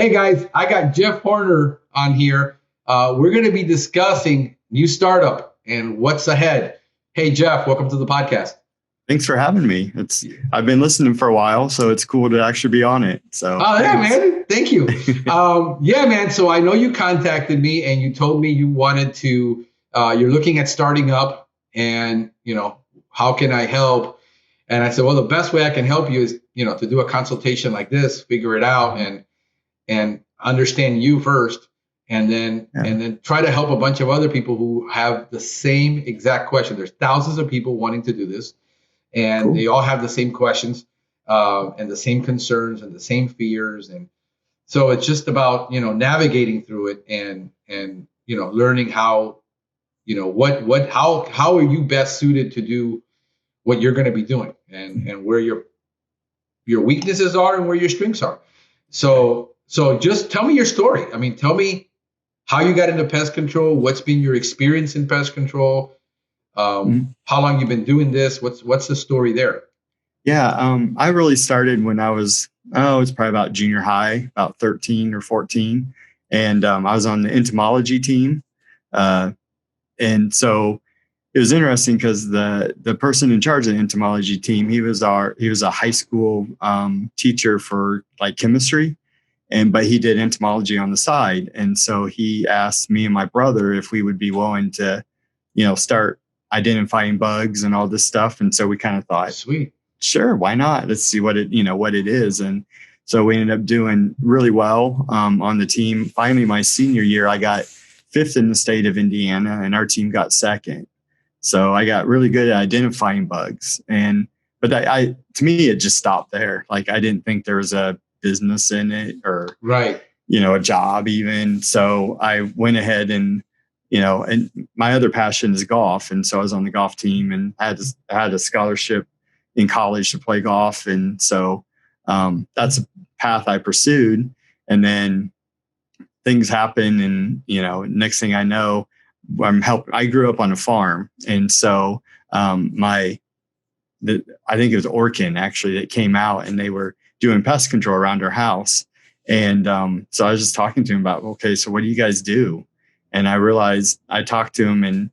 Hey guys, I got Geoff Horner on here. We're going to be discussing new startup and what's ahead. Hey Geoff, welcome to the podcast. Thanks for having me. I've been listening for a while, so it's cool to actually be on it. So yeah, man, thank you. Yeah, man. So I know you contacted me and you told me you wanted to. You're looking at starting up, and how can I help? And I said, well, the best way I can help you is to do a consultation like this, figure it out, and understand you first, and then try to help a bunch of other people who have the same exact question. There's thousands of people wanting to do this, and cool. They all have the same questions and the same concerns and the same fears, and so it's just about navigating through it and learning how how are you best suited to do what you're going to be doing, and where your weaknesses are and where your strengths are. So just tell me your story. I mean, tell me how you got into pest control. What's been your experience in pest control? How long you've been doing this? What's the story there? Yeah, I really started when I was probably about junior high, about 13 or 14, and I was on the entomology team, and so it was interesting because the person in charge of the entomology team, he was a high school teacher for like chemistry. But he did entomology on the side. And so he asked me and my brother if we would be willing to, start identifying bugs and all this stuff. And so we kind of thought, sweet, sure, why not? Let's see what it is. And so we ended up doing really well on the team. Finally, my senior year, I got 5th in the state of Indiana, and our team got 2nd. So I got really good at identifying bugs. But to me, it just stopped there. Like, I didn't think there was a business in it, or right, a job even. So I went ahead and and my other passion is golf, and so I was on the golf team and had a scholarship in college to play golf, and so that's a path I pursued. And then things happen, and next thing I know, I grew up on a farm, and so I think it was Orkin actually that came out, and they were doing pest control around our house. And so I was just talking to him about, okay, so what do you guys do? And I realized I talked to him, and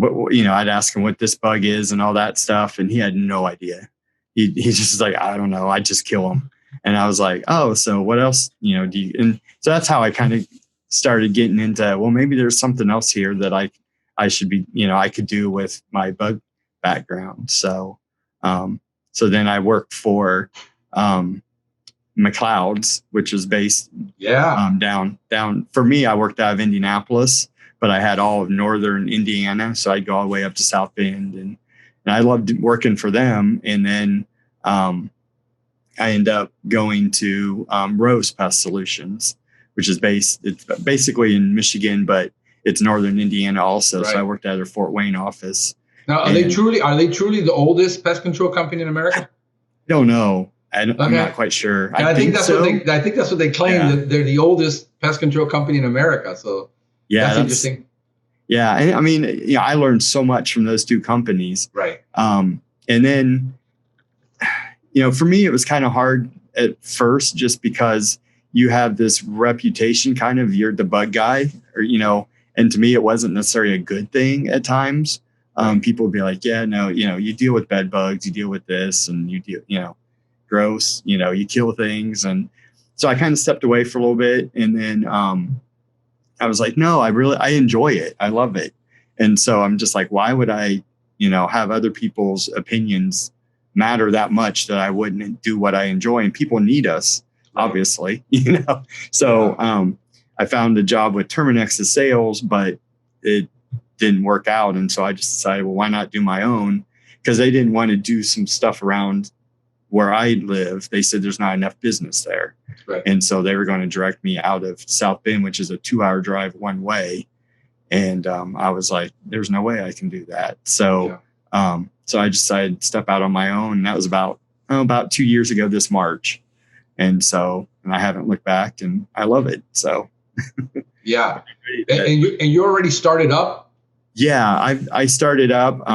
I'd ask him what this bug is and all that stuff, and he had no idea. He just was like, I don't know, I just kill them. And I was like, oh, so what else do you? And so that's how I kind of started getting into, well, maybe there's something else here that I should be, I could do with my bug background. So then I worked for McLeod's, which is based down. For me, I worked out of Indianapolis, but I had all of northern Indiana, so I'd go all the way up to South Bend, and I loved working for them. And then I ended up going to Rose Pest Solutions, which is it's basically in Michigan, but it's northern Indiana also. Right. So I worked at their Fort Wayne office. Now, are they truly the oldest pest control company in America? I don't know. I'm not quite sure. I think that's what they claim. Yeah. That they're the oldest pest control company in America. So that's interesting. Yeah, and I mean, I learned so much from those two companies. Right. And then, for me, it was kind of hard at first, just because you have this reputation, kind of, you're the bug guy, or and to me, it wasn't necessarily a good thing at times. People would be like, yeah, no, you deal with bed bugs, you deal with this, and you deal, gross, you kill things. And so I kind of stepped away for a little bit. And then I was like, no, I enjoy it. I love it. And so I'm just like, why would I, have other people's opinions matter that much that I wouldn't do what I enjoy? And people need us, obviously, So I found a job with Terminix's sales, but it didn't work out. And so I just decided, well, why not do my own? Because they didn't want to do some stuff around where I live. They said there's not enough business there. Right. And so they were going to direct me out of South Bend, which is a 2-hour drive one way. And I was like, there's no way I can do that. So so I decided to step out on my own. And that was about 2 years ago this March. And I haven't looked back, and I love it. So yeah. And you already started up? Yeah, I started up.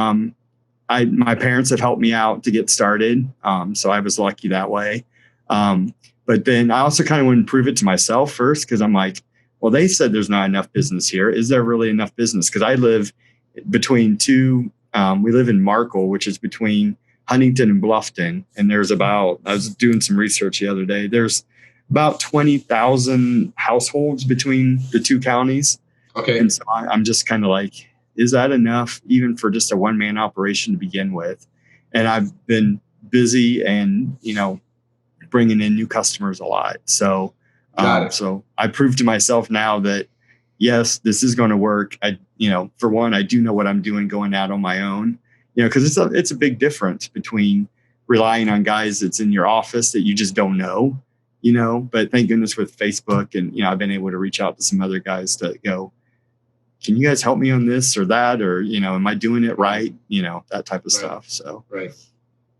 My parents have helped me out to get started. So I was lucky that way. But But then I also kind of want to prove it to myself first, because I'm like, well, they said there's not enough business here. Is there really enough business? Because I live between we live in Markle, which is between Huntington and Bluffton. And I was doing some research the other day. There's about 20,000 households between the two counties. Okay. And so I'm just kind of like, is that enough even for just a one-man operation to begin with? And I've been busy and, bringing in new customers a lot. So, so I proved to myself now that, yes, this is going to work. For one, I do know what I'm doing going out on my own, because it's a big difference between relying on guys that's in your office that you just don't know, but thank goodness with Facebook and, I've been able to reach out to some other guys to go, can you guys help me on this or that? Or, am I doing it right? That type of stuff. So, right.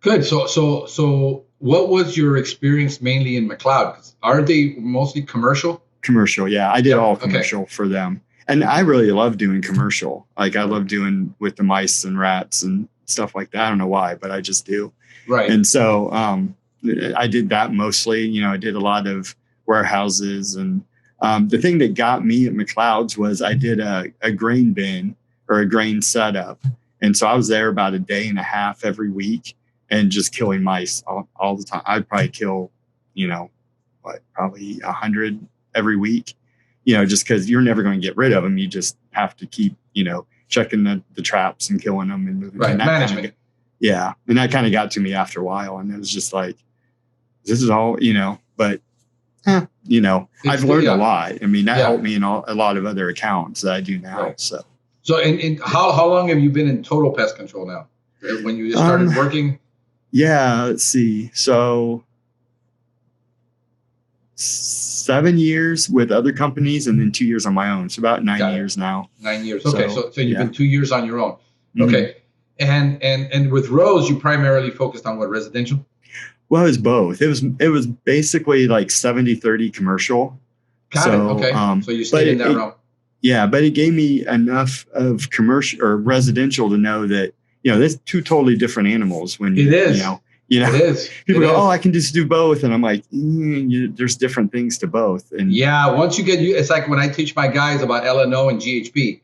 Good. So what was your experience mainly in McLeod? Are they mostly commercial? Commercial. Yeah. I did all commercial for them. And I really love doing commercial. Like I love doing with the mice and rats and stuff like that. I don't know why, but I just do. Right. And so I did that mostly. I did a lot of warehouses. And the thing that got me at McLeod's was I did a grain bin or a grain setup. And so I was there about a day and a half every week and just killing mice all the time. I'd probably kill, probably 100 every week, just because you're never going to get rid of them. You just have to keep, checking the traps and killing them and moving. Right. And Management. And that kind of got to me after a while. And it was just like, this is all, but, I've learned a lot. I mean, that helped me in a lot of other accounts that I do now. Right. So how long have you been in total pest control now? When you started working? Yeah, let's see. So 7 years with other companies and then 2 years on my own. So about 9 years now. 9 years. Okay. So you've been 2 years on your own. Okay. Mm-hmm. And with Rose, you primarily focused on what, residential? Well, it was both. It was basically like 70-30 commercial. Got it. Okay. So you stayed in that realm. Yeah, but it gave me enough of commercial or residential to know that, there's two totally different animals. When it is, it is. People go, oh, I can just do both, and I'm like, there's different things to both. And once you it's like when I teach my guys about L&O and GHP.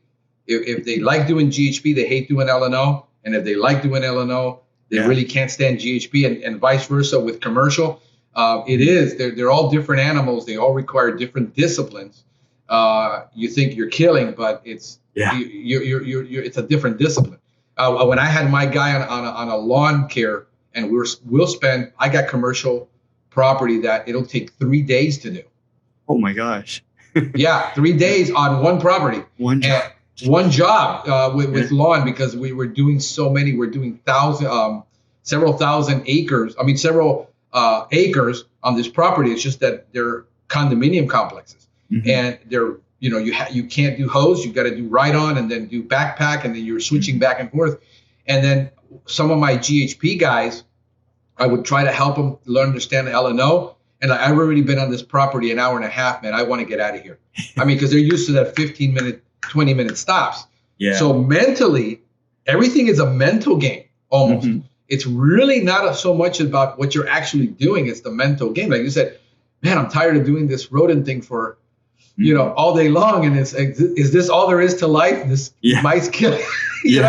If they like doing GHP, they hate doing L&O, and if they like doing L&O, they really can't stand GHP, and vice versa with commercial. They're all different animals. They all require different disciplines. You think you're killing, but it's it's a different discipline. When I had my guy on a lawn care, and I got commercial property that it'll take 3 days to do. Oh my gosh. 3 days on one property. One job with lawn, because we were doing so many. We're doing several thousand acres. I mean, several acres on this property. It's just that they're condominium complexes, and they're you can't do hose. You got to do ride on and then do backpack, and then you're switching back and forth. And then some of my GHP guys, I would try to help them understand L&O. And I've already been on this property an hour and a half, man. I want to get out of here. I mean, because they're used to that 15-minute, 20-minute stops. Yeah. So mentally, everything is a mental game almost. It's really not so much about what you're actually doing. It's the mental game. Like you said, man, I'm tired of doing this rodent thing for all day long, and is this all there is to life? This mice killing, and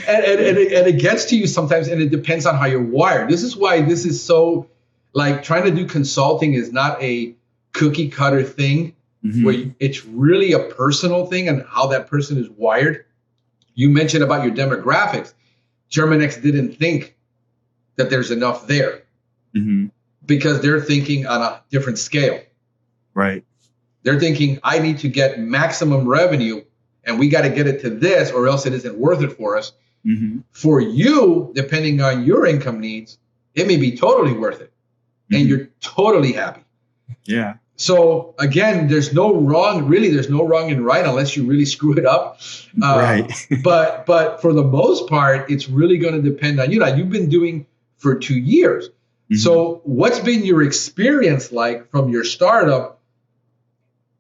it gets to you sometimes, and it depends on how you're wired. This is why this is so, like, trying to do consulting is not a cookie cutter thing, where it's really a personal thing and how that person is wired. You mentioned about your demographics. Germanex didn't think that there's enough there because they're thinking on a different scale. Right. They're thinking, I need to get maximum revenue, and we got to get it to this, or else it isn't worth it for us. For you, depending on your income needs, it may be totally worth it, and you're totally happy. Yeah. So again, there's no wrong and right unless you really screw it up. Right. but for the most part, it's really going to depend on you. Like you've been doing for 2 years. So what's been your experience like from your startup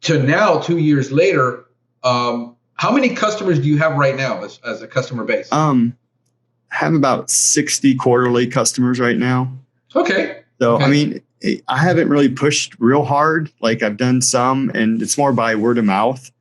to now, 2 years later? How many customers do you have right now as a customer base? I have about 60 quarterly customers right now. Okay. So, I mean, I haven't really pushed real hard. Like I've done some, and it's more by word of mouth.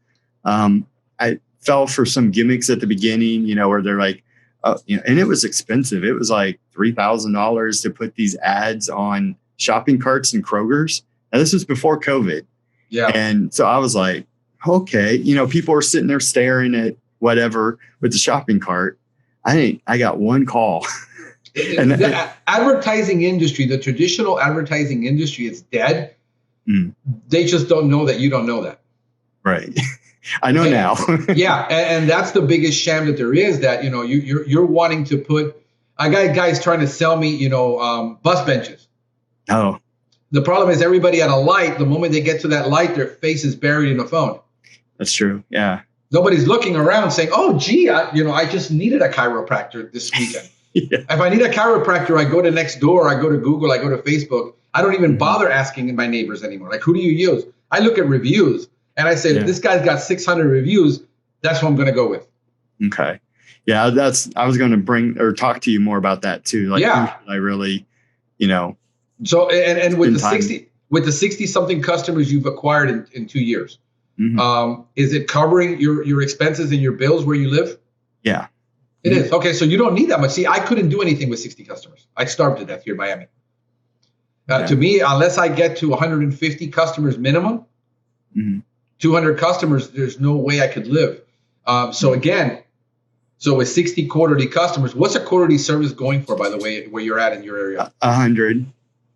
I fell for some gimmicks at the beginning, where they're like, and it was expensive. It was like $3,000 to put these ads on shopping carts and Kroger's. And this was before COVID. Yeah. And so I was like, okay, people are sitting there staring at whatever with the shopping cart. I got one call. And the advertising industry, the traditional advertising industry, is dead. They just don't know that you don't know that. Right. I know now. Yeah. And that's the biggest sham that there is, that, you're wanting to put, I got guys trying to sell me, bus benches. Oh. The problem is everybody at a light, the moment they get to that light, their face is buried in the phone. That's true. Yeah. Nobody's looking around saying, oh, gee, I just needed a chiropractor this weekend. Yeah. If I need a chiropractor, I go to Nextdoor, I go to Google, I go to Facebook. I don't even bother asking my neighbors anymore. Like, who do you use? I look at reviews and I say, if this guy's got 600 reviews, that's what I'm going to go with. Okay. Yeah, I was going to bring or talk to you more about that too. Like, who should I really, So, and with the 60 something customers you've acquired in 2 years, is it covering your expenses and your bills where you live? Yeah. It is. Okay, so you don't need that much. See, I couldn't do anything with 60 customers. I starved to death here in Miami. To me, unless I get to 150 customers minimum, 200 customers, there's no way I could live. So with 60 quarterly customers, what's a quarterly service going for, by the way, where you're at in your area? 100.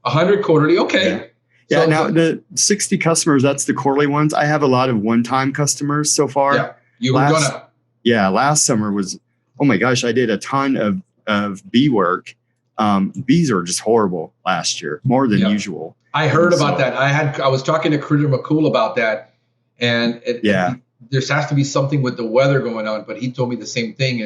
100 quarterly, okay. Yeah, now the 60 customers, that's the quarterly ones. I have a lot of one-time customers so far. Yeah, last summer was, oh my gosh, I did a ton of bee work. Bees are just horrible last year, more than usual. I heard about that. I was talking to Critter McCool about that, and there has to be something with the weather going on. But he told me the same thing.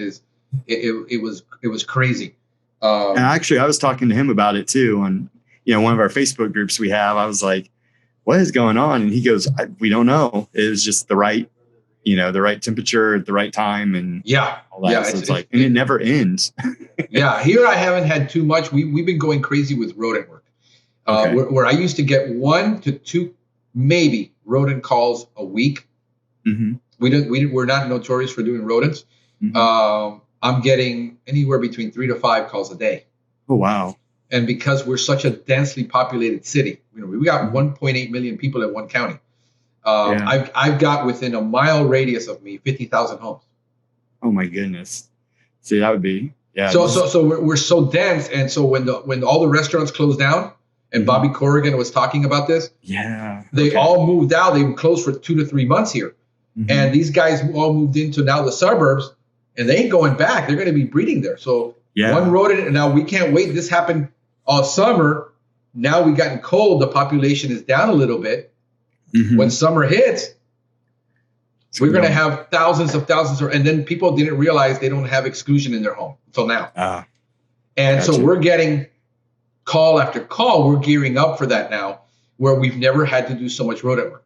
It was crazy. And actually, I was talking to him about it too on one of our Facebook groups we have. I was like, "What is going on?" And he goes, "We don't know. It was just the right temperature at the right time, and all that." So it's like, and it never ends. Yeah, here I haven't had too much. We've been going crazy with rodent work. Where I used to get 1 to 2 maybe rodent calls a week. We're not notorious for doing rodents. I'm getting anywhere between 3 to 5 calls a day. Oh wow! And because we're such a densely populated city, we got 1.8 million people in one county. I've got within a mile radius of me 50,000 homes. Oh my goodness! See, that would be So we're so dense, and so when all the restaurants closed down, and Bobby Corrigan was talking about this, they all moved out. They closed for 2 to 3 months here, and these guys all moved into now the suburbs, and they ain't going back. They're going to be breeding there. So one rodent, and now we can't wait. This happened all summer. Now we gotten cold. The population is down a little bit. When summer hits, we're going to have thousands, and then people didn't realize they don't have exclusion in their home until now. So we're getting call after call. We're gearing up for that now, where we've never had to do so much rodent work.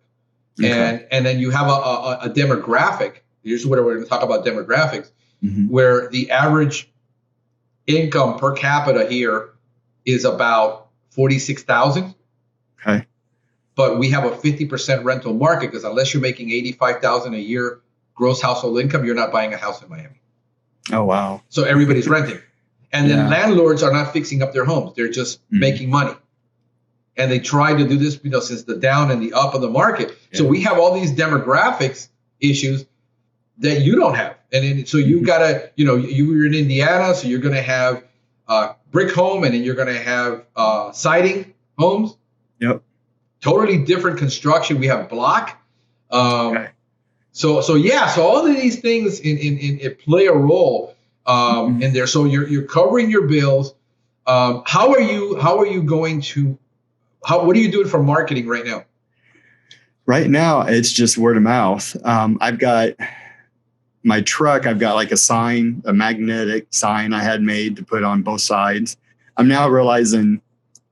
And then you have a demographic. Here's what we're going to talk about: demographics, where the average income per capita here is about 46,000. Okay. But we have a 50% rental market, because unless you're making 85,000 a year gross household income, you're not buying a house in Miami. Oh wow! So everybody's renting, and then landlords are not fixing up their homes; they're just making money. And they try to do this, since the down and the up of the market. So we have all these demographics issues that you don't have, so you gotta, you're in Indiana, so you're gonna have brick home, and then you're gonna have siding homes. Yep. Totally different construction. We have block. So all of these things in play a role in there. So you're covering your bills. What are you doing for marketing right now? Right now, it's just word of mouth. I've got my truck. I've got like a magnetic sign I had made to put on both sides. I'm now realizing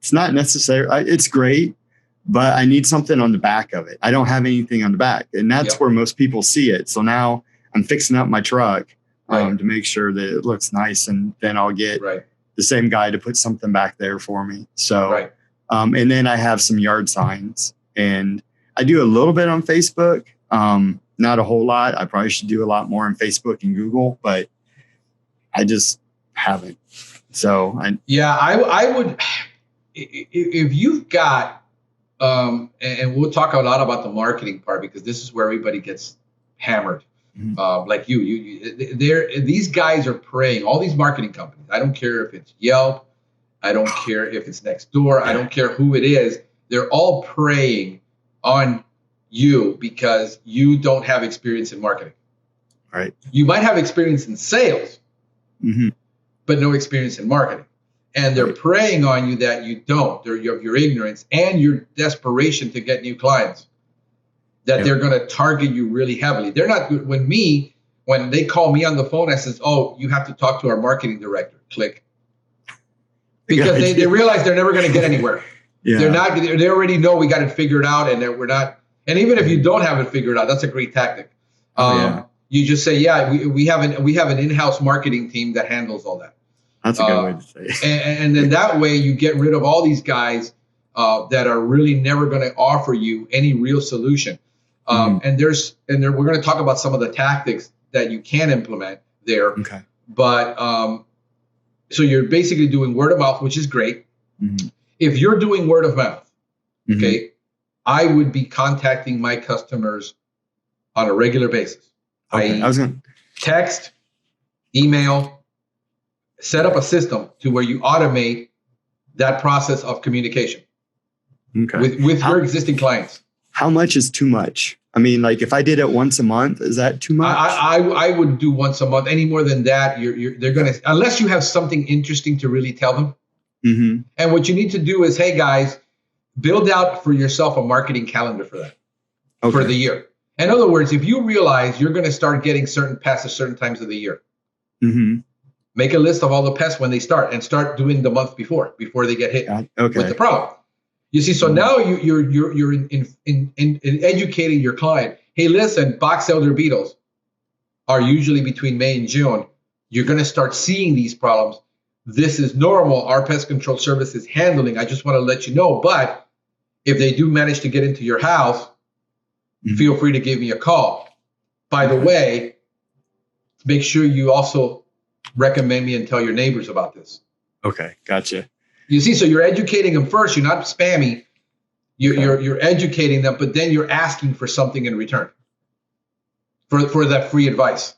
it's not necessary. It's great, but I need something on the back of it. I don't have anything on the back, and that's where most people see it. So now I'm fixing up my truck to make sure that it looks nice, and then I'll get the same guy to put something back there for me. So And then I have some yard signs, and I do a little bit on Facebook. Not a whole lot. I probably should do a lot more on Facebook and Google, but I just haven't. So I would, if you've got, and we'll talk a lot about the marketing part, because this is where everybody gets hammered. Like these guys are preying, all these marketing companies. I don't care if it's Yelp, I don't care if it's Nextdoor, I don't care who it is. They're all preying on you because you don't have experience in marketing. Right. You might have experience in sales, but no experience in marketing. And they're preying on you that you don't. They're your ignorance and your desperation to get new clients. That they're going to target you really heavily. They're not good. When they call me on the phone, I says, "Oh, you have to talk to our marketing director." Click. Because they realize they're never going to get anywhere. They're not. They already know we got it figured out, and that we're not. And even if you don't have it figured out, that's a great tactic. You just say, "Yeah, we have an in-house marketing team that handles all that." That's a good way to say it. And then that way you get rid of all these guys that are really never going to offer you any real solution. And we're going to talk about some of the tactics that you can implement there. Okay. But so you're basically doing word of mouth, which is great. If you're doing word of mouth, okay, I would be contacting my customers on a regular basis. Text, email, set up a system to where you automate that process of communication with your existing clients. How much is too much? I mean, like if I did it once a month, is that too much? I would do once a month. Any more than that, they're gonna, unless you have something interesting to really tell them. And what you need to do is, hey guys, build out for yourself a marketing calendar for that for the year. In other words, if you realize you're going to start getting certain pests at certain times of the year, make a list of all the pests when they start, and start doing the month before they get hit with the problem. You see, so now you're in educating your client. Hey, listen, box elder beetles are usually between May and June. You're going to start seeing these problems. This is normal. Our pest control service is handling. I just want to let you know. But if they do manage to get into your house, feel free to give me a call. By the way, make sure you also recommend me and tell your neighbors about this. Okay, gotcha. You see, so you're educating them first. You're not spammy. You're educating them, but then you're asking for something in return for that free advice.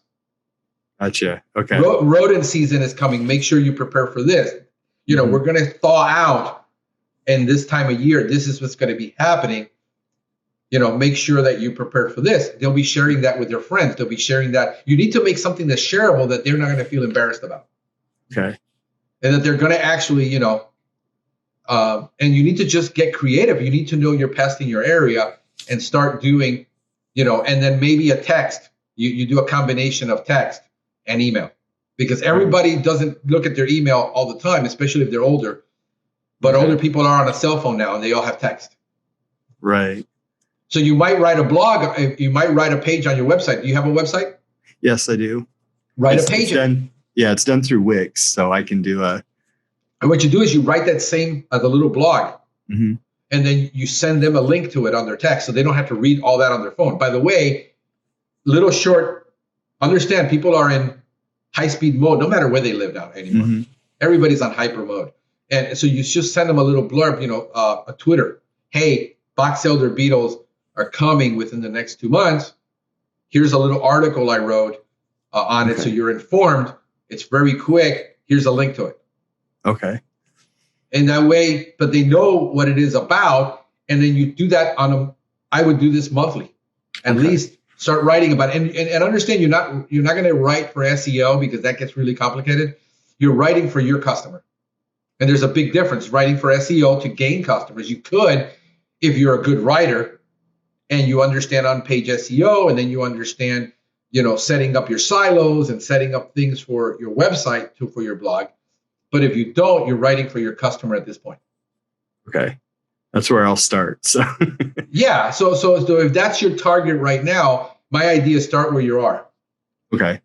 Gotcha. Okay. Rodent season is coming. Make sure you prepare for this. We're going to thaw out, and this time of year, this is what's going to be happening. Make sure that you prepare for this. They'll be sharing that with their friends. They'll be sharing that. You need to make something that's shareable that they're not going to feel embarrassed about. Okay. And that they're going to actually, and you need to just get creative. You need to know your pest in your area and start doing, and then maybe a text. You do a combination of text and email, because everybody doesn't look at their email all the time, especially if they're older. But older people are on a cell phone now, and they all have text. Right. So you might write a blog. You might write a page on your website. Do you have a website? Yes, I do. Write a page. It's done through Wix, so I can do a. And what you do is you write that same as a little blog, and then you send them a link to it on their text, so they don't have to read all that on their phone. By the way, little short. Understand, people are in high-speed mode, no matter where they live now anymore. Everybody's on hyper mode, and so you just send them a little blurb, a Twitter. Hey, box elder beetles are coming within the next 2 months. Here's a little article I wrote on it, so you're informed. It's very quick. Here's a link to it. Okay. And that way, but they know what it is about, and then you do that I would do this monthly, at least. Start writing about it. And understand you're not going to write for SEO, because that gets really complicated. You're writing for your customer. And there's a big difference writing for SEO to gain customers. You could, if you're a good writer and you understand on-page SEO, and then you understand, setting up your silos and setting up things for your website for your blog. But if you don't, you're writing for your customer at this point. Okay. That's where I'll start. So yeah. So if that's your target right now, my idea is start where you are. Okay.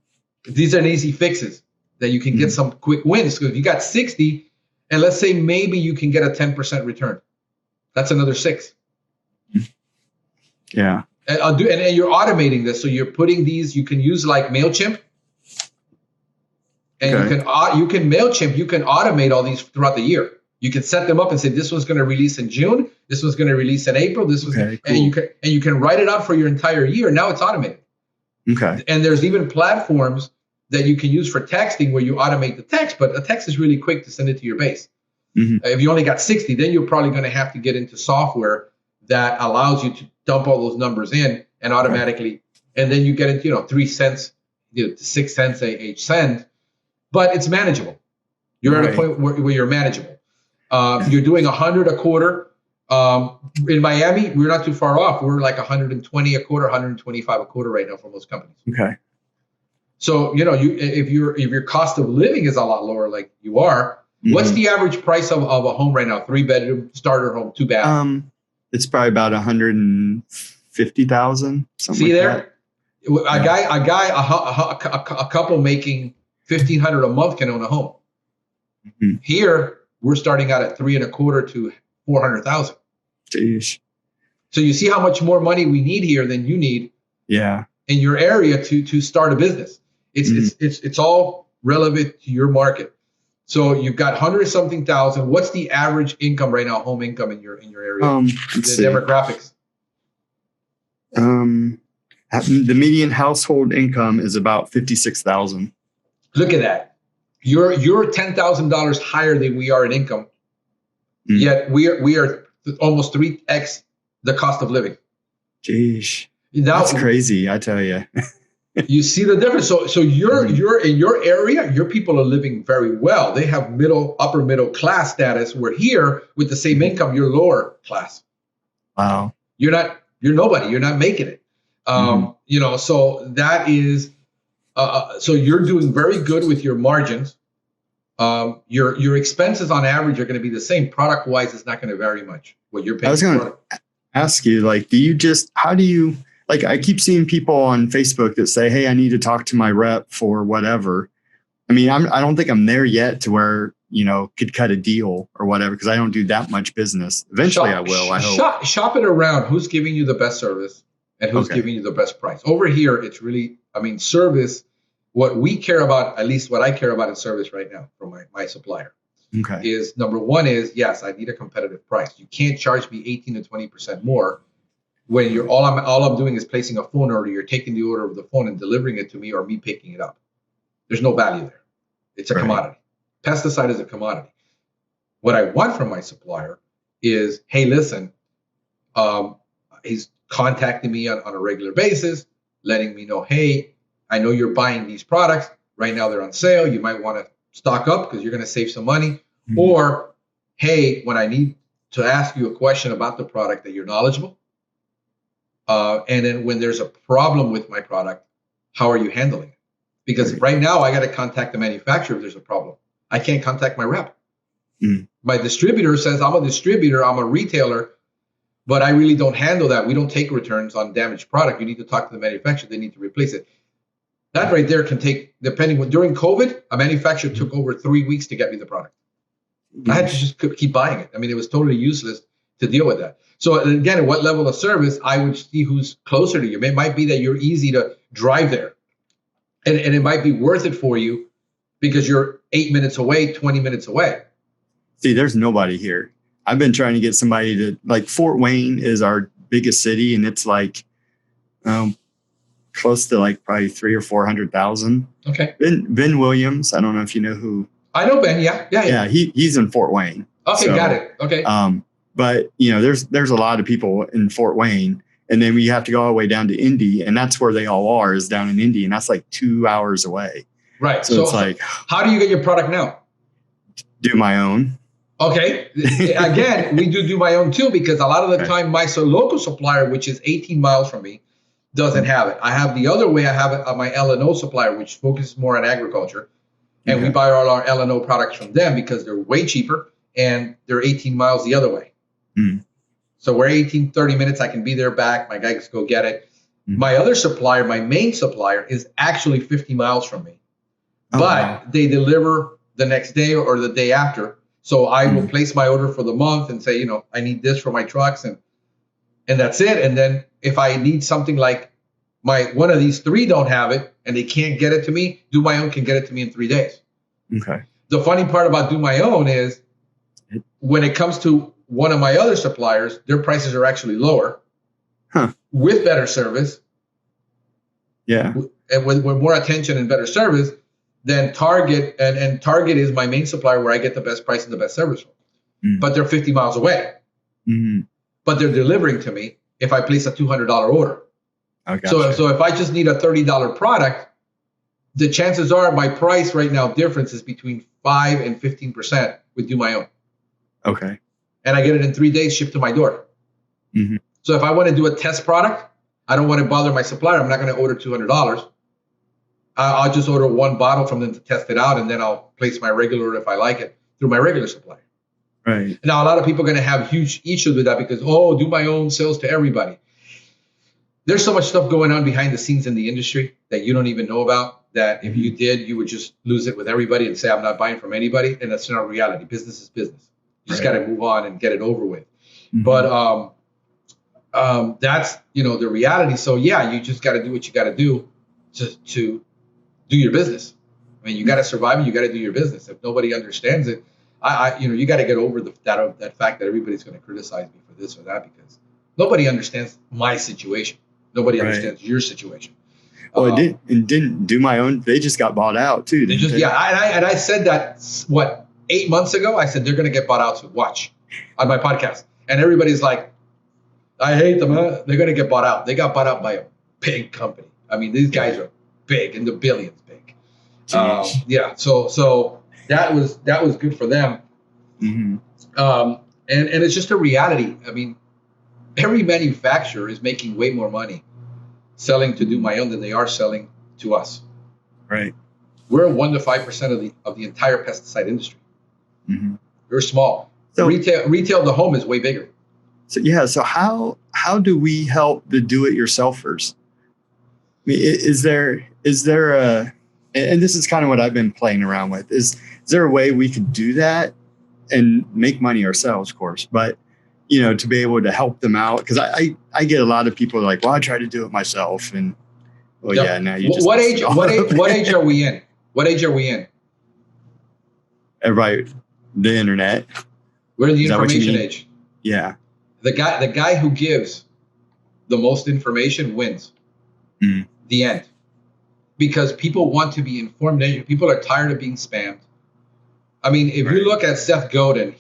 These are easy fixes that you can get some quick wins. So if you got 60, and let's say maybe you can get a 10% return. That's another 6. Yeah. And you're automating this. So you're putting these, you can use like MailChimp. And Okay. you can MailChimp, you can automate all these throughout the year. You can set them up and say, this one's going to release in June. This one's going to release in April. This was, cool. and you can write it out for your entire year. Now it's automated. Okay. And there's even platforms that you can use for texting where you automate the text, but a text is really quick to send it to your base. Mm-hmm. If you only got 60, then you're probably going to have to get into software that allows you to dump all those numbers in and automatically, and then you get it, 3 cents, to 6 cents a send, but it's manageable. You're at a point where you're manageable. You're doing 100 a quarter. In Miami, we're not too far off. We're like 120 a quarter, 125 a quarter right now for most companies. Okay. So, if your cost of living is a lot lower, like you are, what's the average price of a home right now? 3-bedroom starter home, 2-bath. It's probably about 150,000. See there, a couple making 1,500 a month can own a home. Mm-hmm. Here, we're starting out at 3.25 to 400,000. Jeez. So you see how much more money we need here than you need. Yeah. In your area to start a business. It's all relevant to your market. So you've got 100-something thousand. What's the average income right now, home income in your area? Demographics. The median household income is about 56,000. Look at that. You're $10,000 higher than we are in income. Yet we are almost 3x the cost of living. Jeez. That's crazy, I tell you. You see the difference. So you're in your area, your people are living very well. They have upper middle class status. Where here with the same income, you're lower class. Wow. You're nobody. You're not making it. So that is so you're doing very good with your margins. Your expenses on average are going to be the same. Product wise, it's not going to vary much. What you're paying. I was going to ask you, how do you, I keep seeing people on Facebook that say, hey, I need to talk to my rep for whatever. I mean, I don't think I'm there yet to where, could cut a deal or whatever, because I don't do that much business. Eventually I will, I hope. Shop it around. Who's giving you the best service and who's giving you the best price? Over here, it's really, service. What we care about, at least what I care about in service right now from my supplier, is number one is, yes, I need a competitive price. You can't charge me 18 to 20% more when you're all I'm doing is placing a phone order. You're taking the order of the phone and delivering it to me, or me picking it up. There's no value there. It's a commodity. Pesticide is a commodity. What I want from my supplier is, hey, listen, he's contacting me on a regular basis, letting me know, hey, I know you're buying these products. Right now they're on sale. You might want to stock up because you're going to save some money. Mm-hmm. Or, hey, when I need to ask you a question about the product, that you're knowledgeable. And then when there's a problem with my product, how are you handling it? Because right now I got to contact the manufacturer if there's a problem. I can't contact my rep. Mm. My distributor says, I'm a distributor, I'm a retailer, but I really don't handle that. We don't take returns on damaged product. You need to talk to the manufacturer. They need to replace it. That right there can take, during COVID, a manufacturer took over 3 weeks to get me the product. I had to just keep buying it. I mean, it was totally useless to deal with that. So again, at what level of service, I would see who's closer to you. It might be that you're easy to drive there. And it might be worth it for you because you're 8 minutes away, 20 minutes away. See, there's nobody here. I've been trying to get somebody to, Fort Wayne is our biggest city, and it's close to probably 300,000 or 400,000. Okay. Ben Williams, I don't know if you know who. I know Ben. Yeah. He's in Fort Wayne. Okay, so, got it. Okay. But there's a lot of people in Fort Wayne, and then we have to go all the way down to Indy, and that's where they all are, is down in Indy, and that's 2 hours away. Right. So it's how do you get your product now? Do my own. Okay. Again, we do my own too, because a lot of the time my local supplier, which is 18 miles from me, doesn't have it. I have the other way. I have it my L&O supplier, which focuses more on agriculture. And we buy all our L&O products from them because they're way cheaper and they're 18 miles the other way. Mm. So we're 30 minutes. I can be there back. My guys go get it. Mm. My other supplier, my main supplier, is actually 50 miles from me. But they deliver the next day or the day after. So I will place my order for the month and say, I need this for my trucks, and that's it. And then if I need something like one of these three don't have it and they can't get it to me, Do My Own can get it to me in 3 days. Okay. The funny part about Do My Own is when it comes to one of my other suppliers, their prices are actually lower with better service. Yeah. And with more attention and better service than Target. And Target is my main supplier where I get the best price and the best service from. But they're 50 miles away. Mm-hmm. But they're delivering to me if I place a $200 order. Okay. So if I just need a $30 product, the chances are my price right now difference is between 5 and 15% with Do My Own. Okay. And I get it in 3 days shipped to my door. Mm-hmm. So if I want to do a test product, I don't want to bother my supplier. I'm not going to order $200. I'll just order one bottle from them to test it out, and then I'll place my regular order if I like it through my regular supplier. Right. Now, a lot of people are going to have huge issues with that because, Do My Own sells to everybody. There's so much stuff going on behind the scenes in the industry that you don't even know about, that if you did, you would just lose it with everybody and say, I'm not buying from anybody. And that's not reality. Business is business. You just got to move on and get it over with. Mm-hmm. But that's, the reality. So, yeah, you just got to do what you got to do to do your business. I mean, you got to survive and you got to do your business. If nobody understands it, you got to get over that fact that everybody's going to criticize me for this or that, because nobody understands my situation. Nobody understands your situation. Well, didn't Do My Own. They just got bought out too. Yeah, I said that 8 months ago. I said they're going to get bought out. So watch on my podcast, and everybody's like, I hate them. Huh? They're going to get bought out. They got bought out by a big company. I mean, these guys are big, in the billions big. Yeah. So that was good for them. Mm-hmm. And it's just a reality. I mean, every manufacturer is making way more money selling to Do My Own than they are selling to us. Right. We're 1 to 5% of the entire pesticide industry. Mm-hmm. We're small. So, retail to home is way bigger. So how do we help the do-it-yourselfers? I mean, is there a, and this is kind of what I've been playing around with, is there a way we could do that and make money ourselves, of course, but to be able to help them out? Because I get a lot of people like, well, I try to do it myself, and now you just what age are we in? What age are we in? Everybody, the internet. We're in the information age. Yeah. The guy who gives the most information wins. Mm. The end. Because people want to be informed. People are tired of being spammed. I mean, if you look at Seth Godin,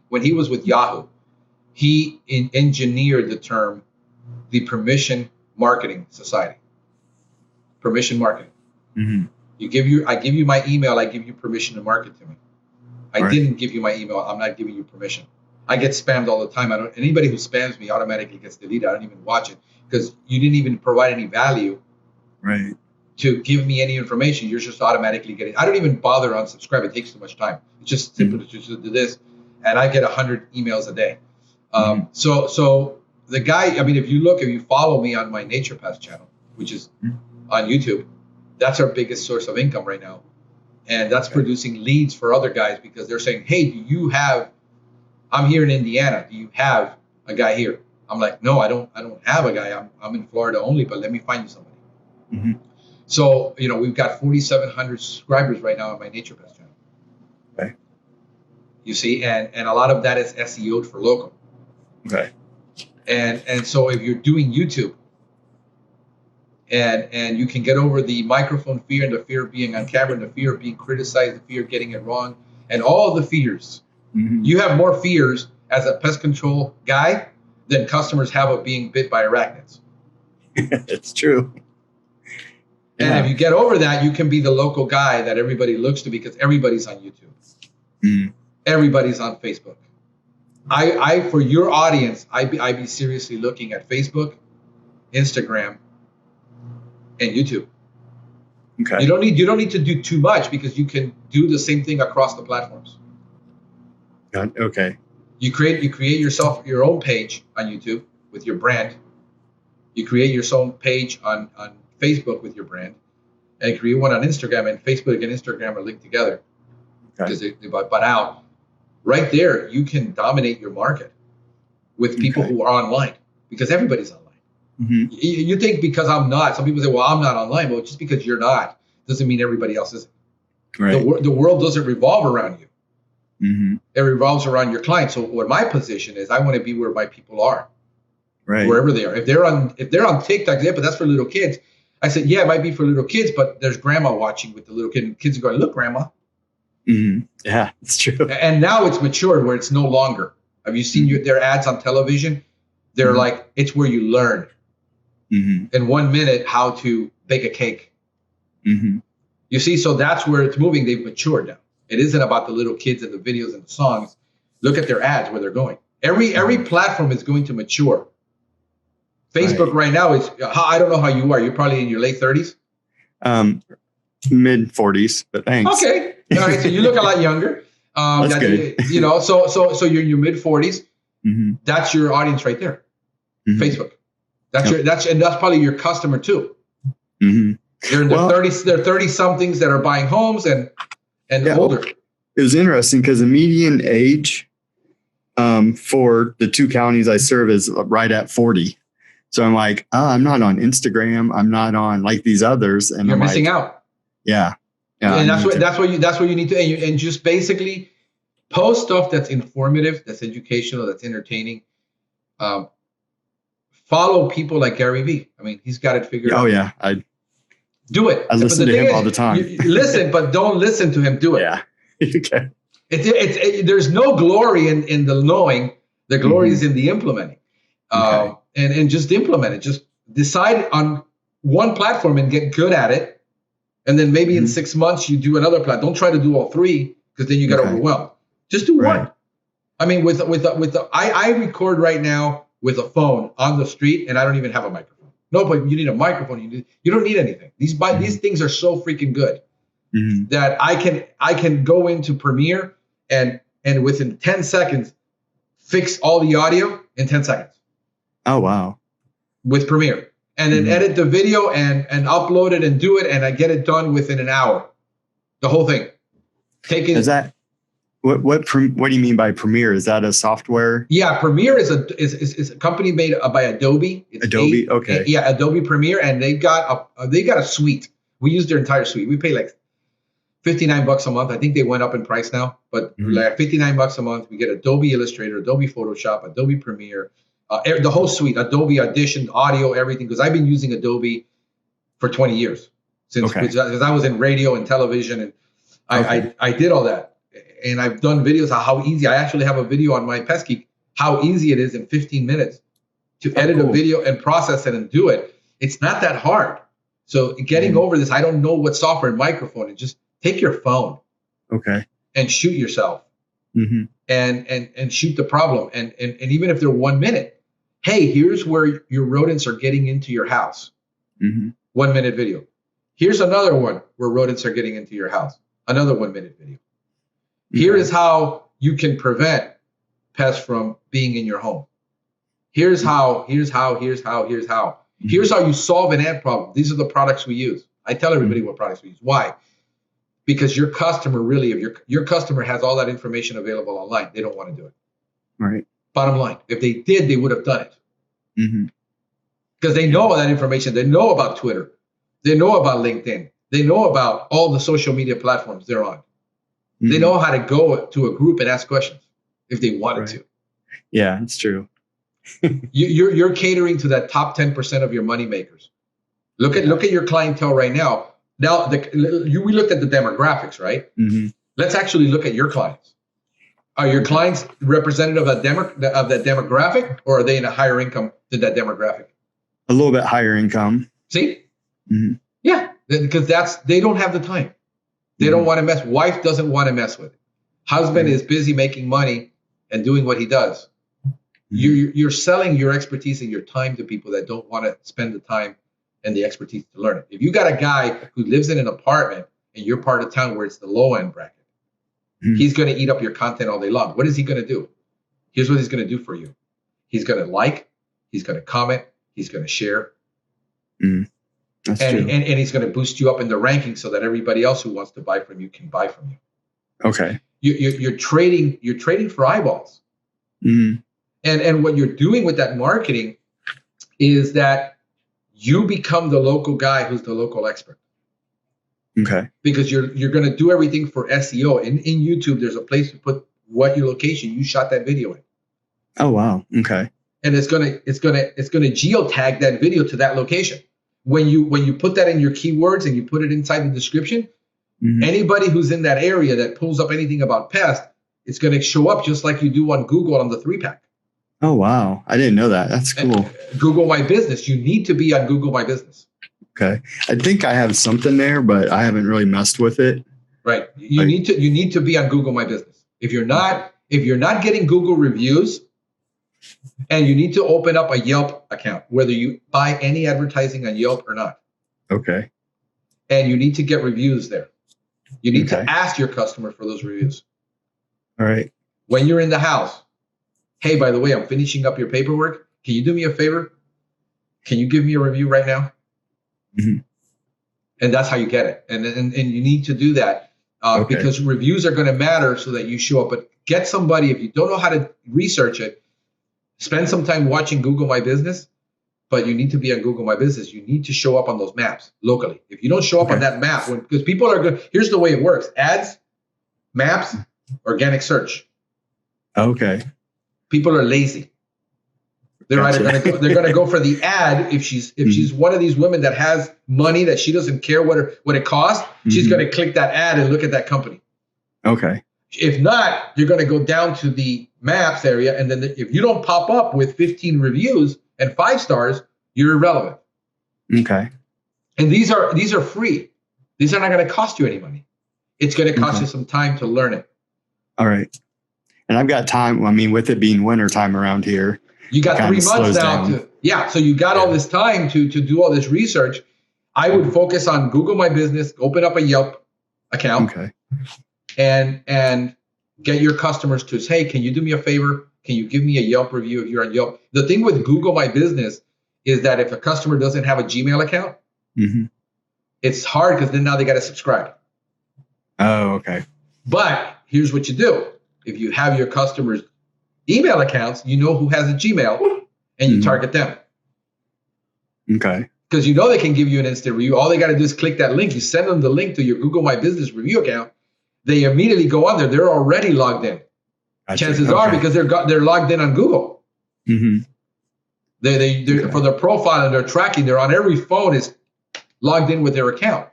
when he was with Yahoo, he engineered the term the Permission Marketing Society. Permission marketing. Mm-hmm. I give you my email. I give you permission to market to me. I didn't give you my email. I'm not giving you permission. I get spammed all the time. Anybody who spams me automatically gets deleted. I don't even watch it because you didn't even provide any value. Right. To give me any information. You're just automatically getting. I don't even bother unsubscribe. It takes too much time. It's just simple to just do this, and I get 100 emails a day. So the guy. I mean, if you follow me on my Nature Pass channel, which is on YouTube, that's our biggest source of income right now, and that's producing leads for other guys because they're saying, "Hey, do you have? I'm here in Indiana. Do you have a guy here?" I'm like, "No, I don't have a guy. I'm in Florida only, but let me find you somebody." Mm-hmm. So, we've got 4,700 subscribers right now on my Nature Pest channel. Okay. You see, and a lot of that is SEO'd for local. Okay. And so if you're doing YouTube and you can get over the microphone fear and the fear of being on camera and the fear of being criticized, the fear of getting it wrong, and all the fears, you have more fears as a pest control guy than customers have of being bit by arachnids. It's true. And if you get over that, you can be the local guy that everybody looks to because everybody's on YouTube. Everybody's on Facebook. I for your audience, I'd be seriously looking at Facebook, Instagram, and YouTube. Okay. You don't need to do too much because you can do the same thing across the platforms. Okay. You create yourself your own page on YouTube with your brand. You create your own page on Facebook with your brand, and create one on Instagram. And Facebook and Instagram are linked together because they bought out. right there, you can dominate your market with people who are online, because everybody's online. Mm-hmm. You think because I'm not, some people say, well, I'm not online. Well, just because you're not doesn't mean everybody else isn't. Right. The world doesn't revolve around you. Mm-hmm. It revolves around your clients. So what my position is, I want to be where my people are, right, wherever they are. If they're on TikTok, yeah, but that's for little kids. I said, yeah, it might be for little kids, but there's grandma watching with the little kid, and kids are going, look, grandma. Mm-hmm. Yeah, it's true. And now it's matured where it's no longer. Have you seen their ads on television? They're like, it's where you learn in 1 minute how to bake a cake. Mm-hmm. You see, so that's where it's moving. They've matured now. It isn't about the little kids and the videos and the songs. Look at their ads, where they're going. Every platform is going to mature. Facebook right now is, I don't know how you are. You're probably in your late 30s? Mid 40s, but thanks. Okay. All right. So you look a lot younger. That's good. You know, so you're in your mid 40s. Mm-hmm. That's your audience right there. Mm-hmm. Facebook. That's probably your customer too. Mm-hmm. They're in their 30s. They're 30 somethings that are buying homes and older. It was interesting because the median age for the two counties I serve is right at 40. So I'm like, I'm not on Instagram. I'm not on like these others, and you're I'm missing out. Yeah. And that's what you need to, and just basically post stuff that's informative, that's educational, that's entertaining. Follow people like Gary Vee. I mean, he's got it figured out. Oh yeah, do it. I listen to him all the time. Listen, but don't listen to him. Do it. Yeah. Okay. There's no glory in the knowing. The glory is in the implementing. And just implement it. Just decide on one platform and get good at it. And then maybe in 6 months you do another platform. Don't try to do all three, because then you get overwhelmed. Just do one. I mean, I record right now with a phone on the street, and I don't even have a microphone. No, but you need a microphone. You don't need anything. These things are so freaking good that I can go into Premiere and within 10 seconds fix all the audio in 10 seconds. Oh wow! With Premiere, and then edit the video and upload it and do it, and I get it done within an hour. The whole thing. Is that what do you mean by Premiere? Is that a software? Yeah, Premiere is a company made by Adobe. It's Adobe, okay. Adobe Premiere, and they got a suite. We use their entire suite. We pay like $59 a month. I think they went up in price now, but like $59 a month. We get Adobe Illustrator, Adobe Photoshop, Adobe Premiere. The whole suite, Adobe Audition, audio, everything, because I've been using Adobe for 20 years because I was in radio and television, and I did all that, and I've done videos on how easy. I actually have a video on my Pest how easy it is in 15 minutes to edit a video and process it and do it. It's not that hard. So getting over this, I don't know what software and microphone, and just take your phone, and shoot yourself, and shoot the problem, and even if they're 1 minute. Hey, here's where your rodents are getting into your house. 1 minute video. Here's another one where rodents are getting into your house. Another 1 minute video. Here is how you can prevent pests from being in your home. Here's how. Here's how you solve an ant problem. These are the products we use. I tell everybody what products we use. Why? Because your customer really, if your customer has all that information available online, they don't want to do it. Right. Bottom line, if they did, they would have done it. Because they know all that information. They know about Twitter. They know about LinkedIn. They know about all the social media platforms they're on. They know how to go to a group and ask questions if they wanted to. Yeah, it's true. You're catering to that top 10% of your money makers. Look at your clientele right now. Now we looked at the demographics, right? Let's actually look at your clients. Are your clients representative of that demographic, or are they in a higher income than that demographic? A little bit higher income. See? Yeah, because they don't have the time. They don't want to mess. Wife doesn't want to mess with it. Husband is busy making money and doing what he does. You're selling your expertise and your time to people that don't want to spend the time and the expertise to learn it. If you got a guy who lives in an apartment and you're part of town where it's the low end bracket, he's going to eat up your content all day long. What is he going to do? Here's what he's going to do for you. He's going to like, he's going to comment, he's going to share. That's true. And he's going to boost you up in the ranking so that everybody else who wants to buy from you can buy from you. Okay. you're trading for eyeballs. Mm-hmm. And what you're doing with that marketing is that you become the local guy who's the local expert. Okay. Because you're going to do everything for SEO. In YouTube, there's a place to put what your location you shot that video in. Oh wow. Okay. And it's gonna geotag that video to that location. When you put that in your keywords and you put it inside the description, Mm-hmm. anybody who's in that area that pulls up anything about pest, it's going to show up just like you do on Google on the 3-pack. Oh wow. I didn't know that. That's cool. Google My Business. You need to be on Google My Business. Okay. I think I have something there, but I haven't really messed with it. Right. You need to be on Google My Business. If you're not getting Google reviews, and you need to open up a Yelp account, whether you buy any advertising on Yelp or not. Okay. And you need to get reviews there. You need Okay. to ask your customer for those reviews. All right. When you're in the house, hey, by the way, I'm finishing up your paperwork. Can you do me a favor? Can you give me a review right now? Mm-hmm. And that's how you get it. And you need to do that Okay. because reviews are going to matter so that you show up. But get somebody, if you don't know how to research it, spend some time watching Google My Business, but you need to be on Google My Business. You need to show up on those maps locally. If you don't show up on that map, because people are good, here's the way it works: ads, maps, organic search. Okay. People are lazy. They're Gotcha. either going to go for the ad if she's one of these women that has money that she doesn't care what it costs. She's going to click that ad and look at that company. Okay. If not, you're going to go down to the maps area, and then if you don't pop up with 15 reviews and 5 stars, you're irrelevant. Okay. And these are free. These are not going to cost you any money. It's going to cost you some time to learn it. All right. And I've got time. I mean, with it being winter time around here, you got 3 months now so you got all this time to do all this research. I would focus on Google My Business, open up a Yelp account. Okay. And get your customers to say, hey, can you do me a favor? Can you give me a Yelp review if you're on Yelp? The thing with Google My Business is that if a customer doesn't have a Gmail account, Mm-hmm. it's hard because then now they got to subscribe. Oh, okay. But here's what you do. If you have your customers' email accounts, you know who has a Gmail, and you target them. Okay. Because you know they can give you an instant review. All they got to do is click that link. You send them the link to your Google My Business review account. They immediately go on there. They're already logged in. Gotcha. Chances are because they're logged in on Google. Mm-hmm. They're for their profile and their tracking. They're on every phone is logged in with their account.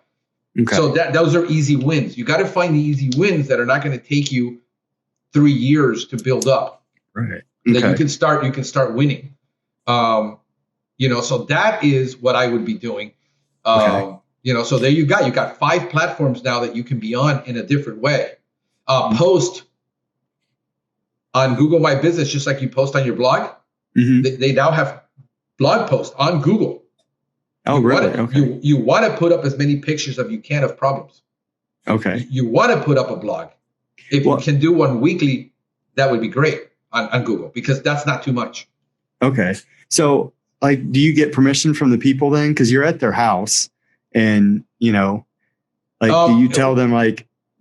Okay. So those are easy wins. You got to find the easy wins that are not going to take you 3 years to build up. Right. That you can start winning. So that is what I would be doing. So there you got 5 platforms now that you can be on in a different way. Post on Google My Business, just like you post on your blog. Mm-hmm. They now have blog posts on Google. Oh, really? You want to put up as many pictures as you can of problems. Okay. You want to put up a blog. If you can do one weekly, that would be great on Google, because that's not too much. Okay. So, do you get permission from the people then? Because you're at their house, and do you tell them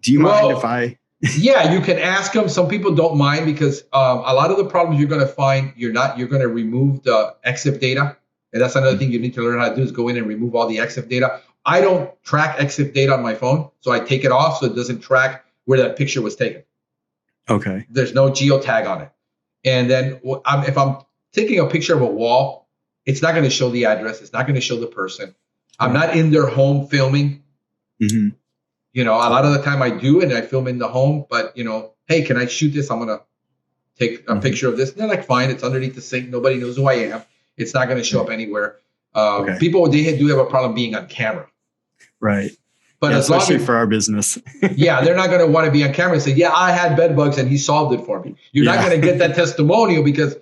do you mind if I? Yeah, you can ask them. Some people don't mind because a lot of the problems you're going to find, you're going to remove the EXIF data. And that's another thing you need to learn how to do is go in and remove all the EXIF data. I don't track EXIF data on my phone, so I take it off so it doesn't track where that picture was taken. Okay. There's no geotag on it. And then if I'm taking a picture of a wall, it's not going to show the address. It's not going to show the person. I'm not in their home filming. Mm-hmm. A lot of the time I do, and I film in the home, but, hey, can I shoot this? I'm going to take a picture of this. And they're like, fine, it's underneath the sink. Nobody knows who I am. It's not going to show up anywhere. People, they do have a problem being on camera. Right. But especially for our business. Yeah, they're not going to want to be on camera and say, yeah, I had bed bugs and he solved it for me. You're not going to get that testimonial because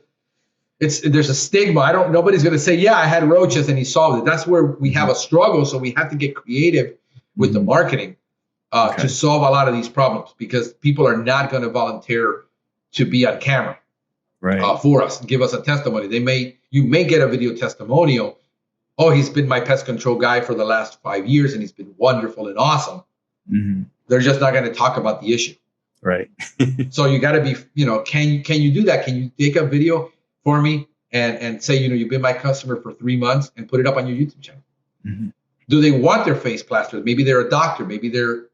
there's a stigma. Nobody's going to say, yeah, I had roaches and he solved it. That's where we have a struggle. So we have to get creative with the marketing to solve a lot of these problems, because people are not going to volunteer to be on camera for us and give us a testimony. You may get a video testimonial. Oh, he's been my pest control guy for the last 5 years and he's been wonderful and awesome. Mm-hmm. They're just not going to talk about the issue. Right. So you got to be, can you do that? Can you take a video for me and say, you've been my customer for 3 months and put it up on your YouTube channel? Mm-hmm. Do they want their face plastered? Maybe they're a doctor. Maybe they're,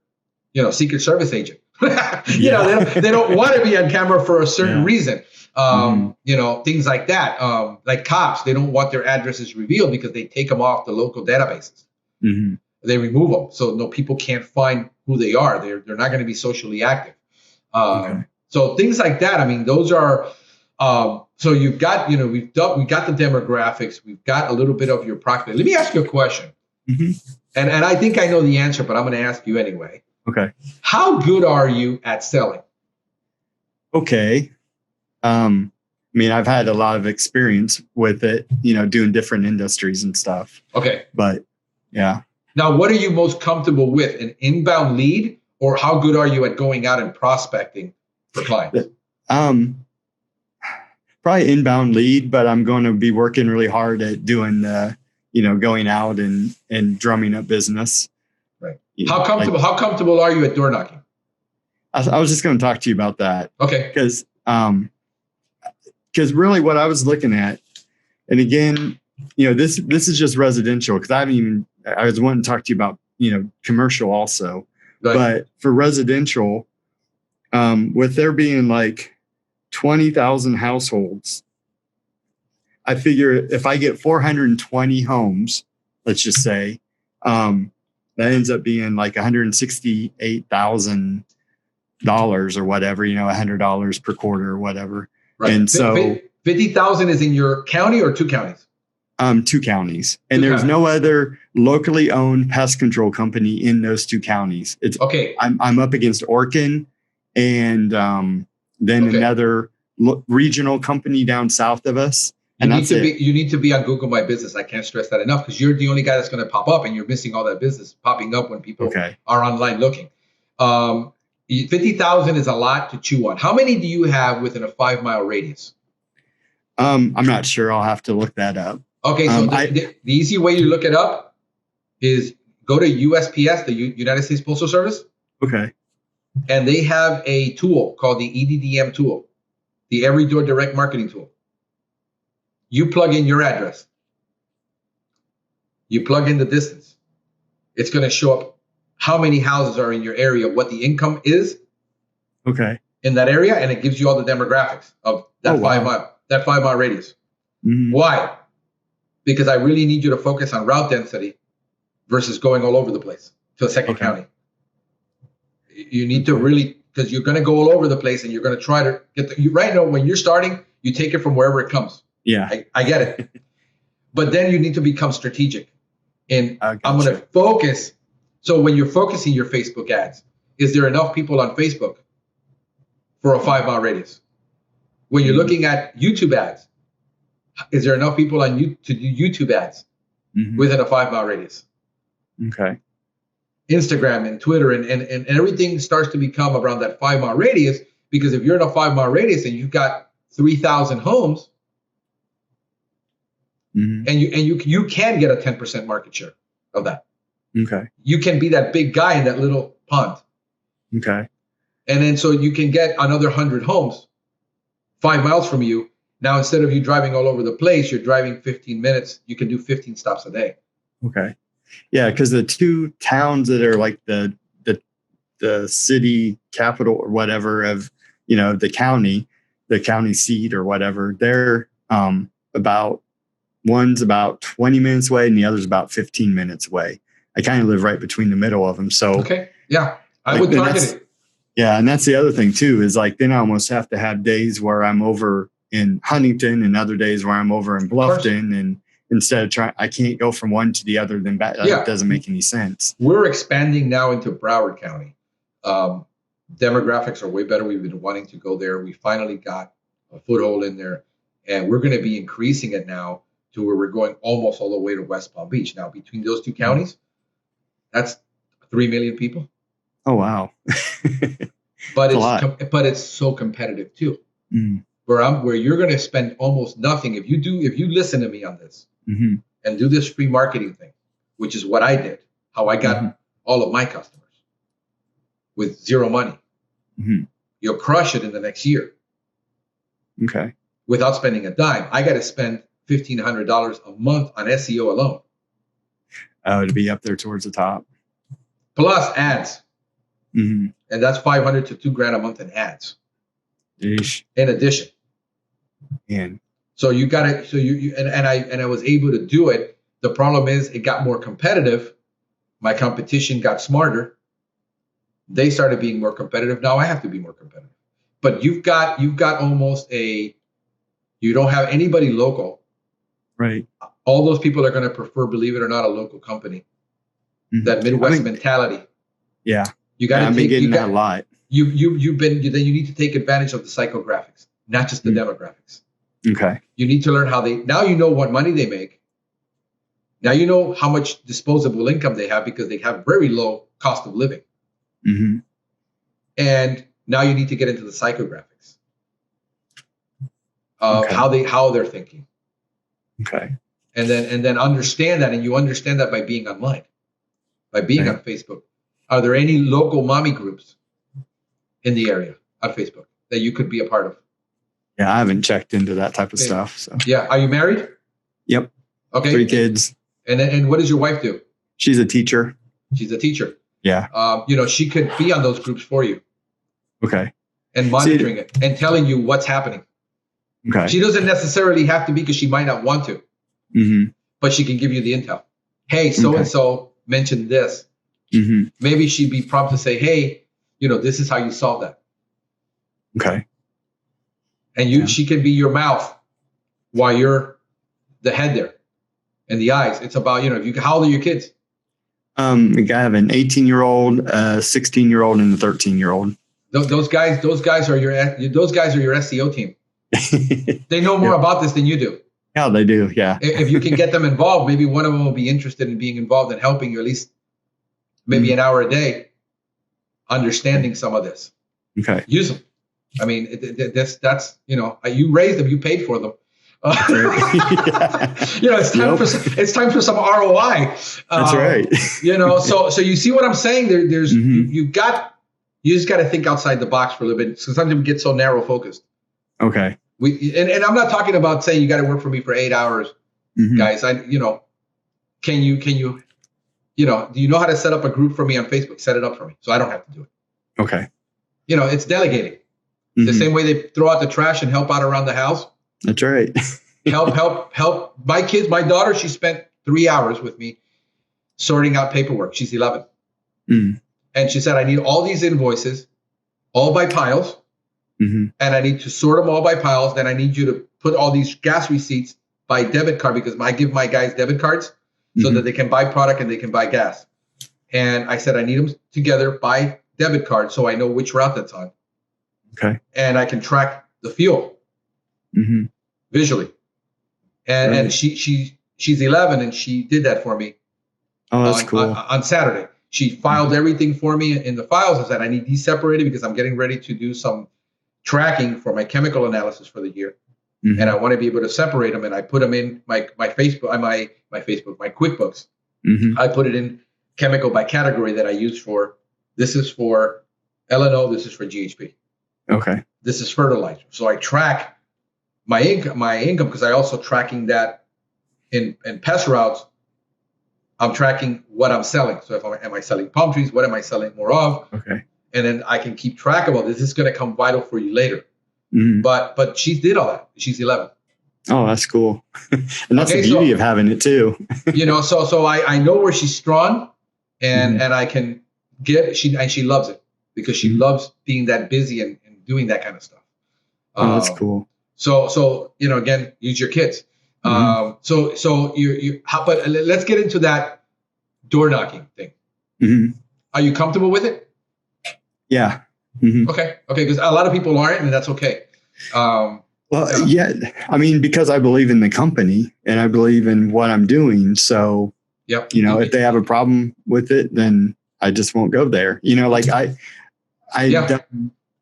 Secret Service agent. They don't want to be on camera for a certain reason. Things like that. Like cops, they don't want their addresses revealed because they take them off the local databases. Mm-hmm. They remove them, so people can't find who they are. They're not going to be socially active. So things like that. I mean, those are. So you've got, we got the demographics. We've got a little bit of your prospect. Let me ask you a question. Mm-hmm. And I think I know the answer, but I'm going to ask you anyway. Okay. How good are you at selling? Okay. I mean, I've had a lot of experience with it, doing different industries and stuff. Okay. But yeah. Now, what are you most comfortable with, an inbound lead, or how good are you at going out and prospecting for clients? Probably inbound lead, but I'm going to be working really hard at doing the, going out and drumming up business. Right. How comfortable are you at door knocking? I was just going to talk to you about that. Okay. Because really what I was looking at, and again, this is just residential, because I was wanting to talk to you about, commercial also. Right. But for residential, with there being like 20,000 households, I figure if I get 420 homes, let's just say, that ends up being like $168,000 or whatever, $100 per quarter or whatever. Right. And so 50,000 is in your county or two counties? 2 counties. And there's no other locally owned pest control company in those 2 counties. It's okay. I'm up against Orkin and then another regional company down south of us. You need to be on Google My Business. I can't stress that enough, because you're the only guy that's going to pop up, and you're missing all that business popping up when people are online looking. 50,000 is a lot to chew on. How many do you have within a 5-mile radius? I'm not sure. I'll have to look that up. Okay, so the easy way to look it up is go to USPS, the United States Postal Service. Okay. And they have a tool called the EDDM tool, the Every Door Direct Marketing tool. You plug in your address. You plug in the distance. It's going to show up how many houses are in your area, what the income is in that area, and it gives you all the demographics of that 5-mile radius. Mm-hmm. Why? Because I really need you to focus on route density versus going all over the place to a second county. You need to really, because you're going to go all over the place, and you're going to try to get right now, when you're starting, you take it from wherever it comes. Yeah. I get it. But then you need to become strategic. And I'm going to focus. So when you're focusing your Facebook ads, is there enough people on Facebook for a 5-mile radius? When you're looking at YouTube ads, is there enough people on you to do YouTube ads within a 5-mile radius? Okay. Instagram and Twitter and everything starts to become around that 5-mile radius, because if you're in a 5-mile radius and you've got 3,000 homes, and you can get a 10% market share of that. Okay. You can be that big guy in that little pond. Okay. And then so you can get another 100 homes 5 miles from you. Now, instead of you driving all over the place, you're driving 15 minutes. You can do 15 stops a day. Okay. Yeah, because the 2 towns that are like the city capital or whatever of, the county seat or whatever, they're one's about 20 minutes away and the other's about 15 minutes away. I kind of live right between the middle of them. So I would target it. Yeah, and that's the other thing too, is like then I almost have to have days where I'm over in Huntington and other days where I'm over in Bluffton, and instead of I can't go from one to the other. Then it doesn't make any sense. We're expanding now into Broward County. Demographics are way better. We've been wanting to go there. We finally got a foothold in there, and we're going to be increasing it now to where we're going almost all the way to West Palm Beach. Now, between those 2 counties, that's 3 million people. Oh, wow. But it's so competitive too. Where you're going to spend almost nothing if you listen to me on this and do this free marketing thing, which is what I did, how I got all of my customers with zero money. you'll crush it in the next year. Okay. Without spending a dime. I got to spend $1,500 a month on SEO alone. To be up there towards the top. Plus ads. Mm-hmm. And that's $500 to $2,000 a month in ads. Yeesh. In addition. And so you got to, so you and I was able to do it. The problem is it got more competitive. My competition got smarter. They started being more competitive. Now I have to be more competitive. But you've got almost you don't have anybody local. Right. All those people are going to prefer, believe it or not, a local company. Mm-hmm. That Midwest mentality. Yeah. You got to I've been getting that a lot. Then you need to take advantage of the psychographics, not just the demographics. Okay. You need to learn now you know what money they make. Now you know how much disposable income they have because they have very low cost of living. Mm-hmm. And now you need to get into the psychographics of how they're thinking. Okay. And then understand that, and you understand that by being online, by being on Facebook. Are there any local mommy groups in the area on Facebook that you could be a part of? Yeah, I haven't checked into that type of stuff. So yeah, are you married? Yep. Okay. 3 kids. And what does your wife do? She's a teacher. She's a teacher. Yeah. She could be on those groups for you. Okay. And monitoring it and telling you what's happening. Okay. She doesn't necessarily have to be because she might not want to. Mm-hmm. But she can give you the intel. Hey, so-and-so mentioned this. Mm-hmm. Maybe she'd be prompt to say, hey, this is how you solve that. Okay. And she can be your mouth while you're the head there and the eyes. It's about, how old are your kids? I have an 18-year-old, a 16-year-old, and a 13-year-old. Those guys are your SEO team. They know more about this than you do. Yeah, they do. Yeah. If you can get them involved, maybe one of them will be interested in being involved in helping you at least maybe an hour a day, understanding some of this. Okay. Use them. I mean, that's you raised them, you paid for them. It's time for some ROI. That's right. So you see what I'm saying? There's you just got to think outside the box for a little bit. So sometimes we get so narrow focused. Okay. And I'm not talking about saying you got to work for me for 8 hours, guys. Can you do you know how to set up a group for me on Facebook? Set it up for me so I don't have to do it. Okay. It's delegating. The same way they throw out the trash and help out around the house. That's right. help my kids. My daughter, she spent 3 hours with me sorting out paperwork. She's 11. And she said, I need all these invoices, all by piles. And I need to sort them all by piles. Then I need you to put all these gas receipts by debit card because I give my guys debit cards so that they can buy product and they can buy gas. And I said, I need them together by debit card so I know which route that's on. Okay. And I can track the fuel visually. And she's 11 and she did that for me. Oh, that's cool. On Saturday. She filed everything for me in the files. I said, I need these separated because I'm getting ready to do some tracking for my chemical analysis for the year. And I want to be able to separate them. And I put them in my Facebook, my QuickBooks. I put it in chemical by category that I use for, this is for LNO, this is for GHP. Okay. This is fertilizer. So I track my income because I also tracking that in pest routes. I'm tracking what I'm selling. So am I selling palm trees? What am I selling more of? Okay. And then I can keep track of all this. This is going to come vital for you later. But she did all that. She's 11. Oh, that's cool. And that's the beauty of having it too. So I know where she's strong and I can get she loves it because she loves being that busy and doing that kind of stuff. Oh, that's cool. So again, use your kids. So but let's get into that door knocking thing. Are you comfortable with it? Yeah. Okay. Because a lot of people aren't, and that's okay. Yeah. I mean, because I believe in the company and I believe in what I'm doing. So, if they have a problem with it, then I just won't go there. Like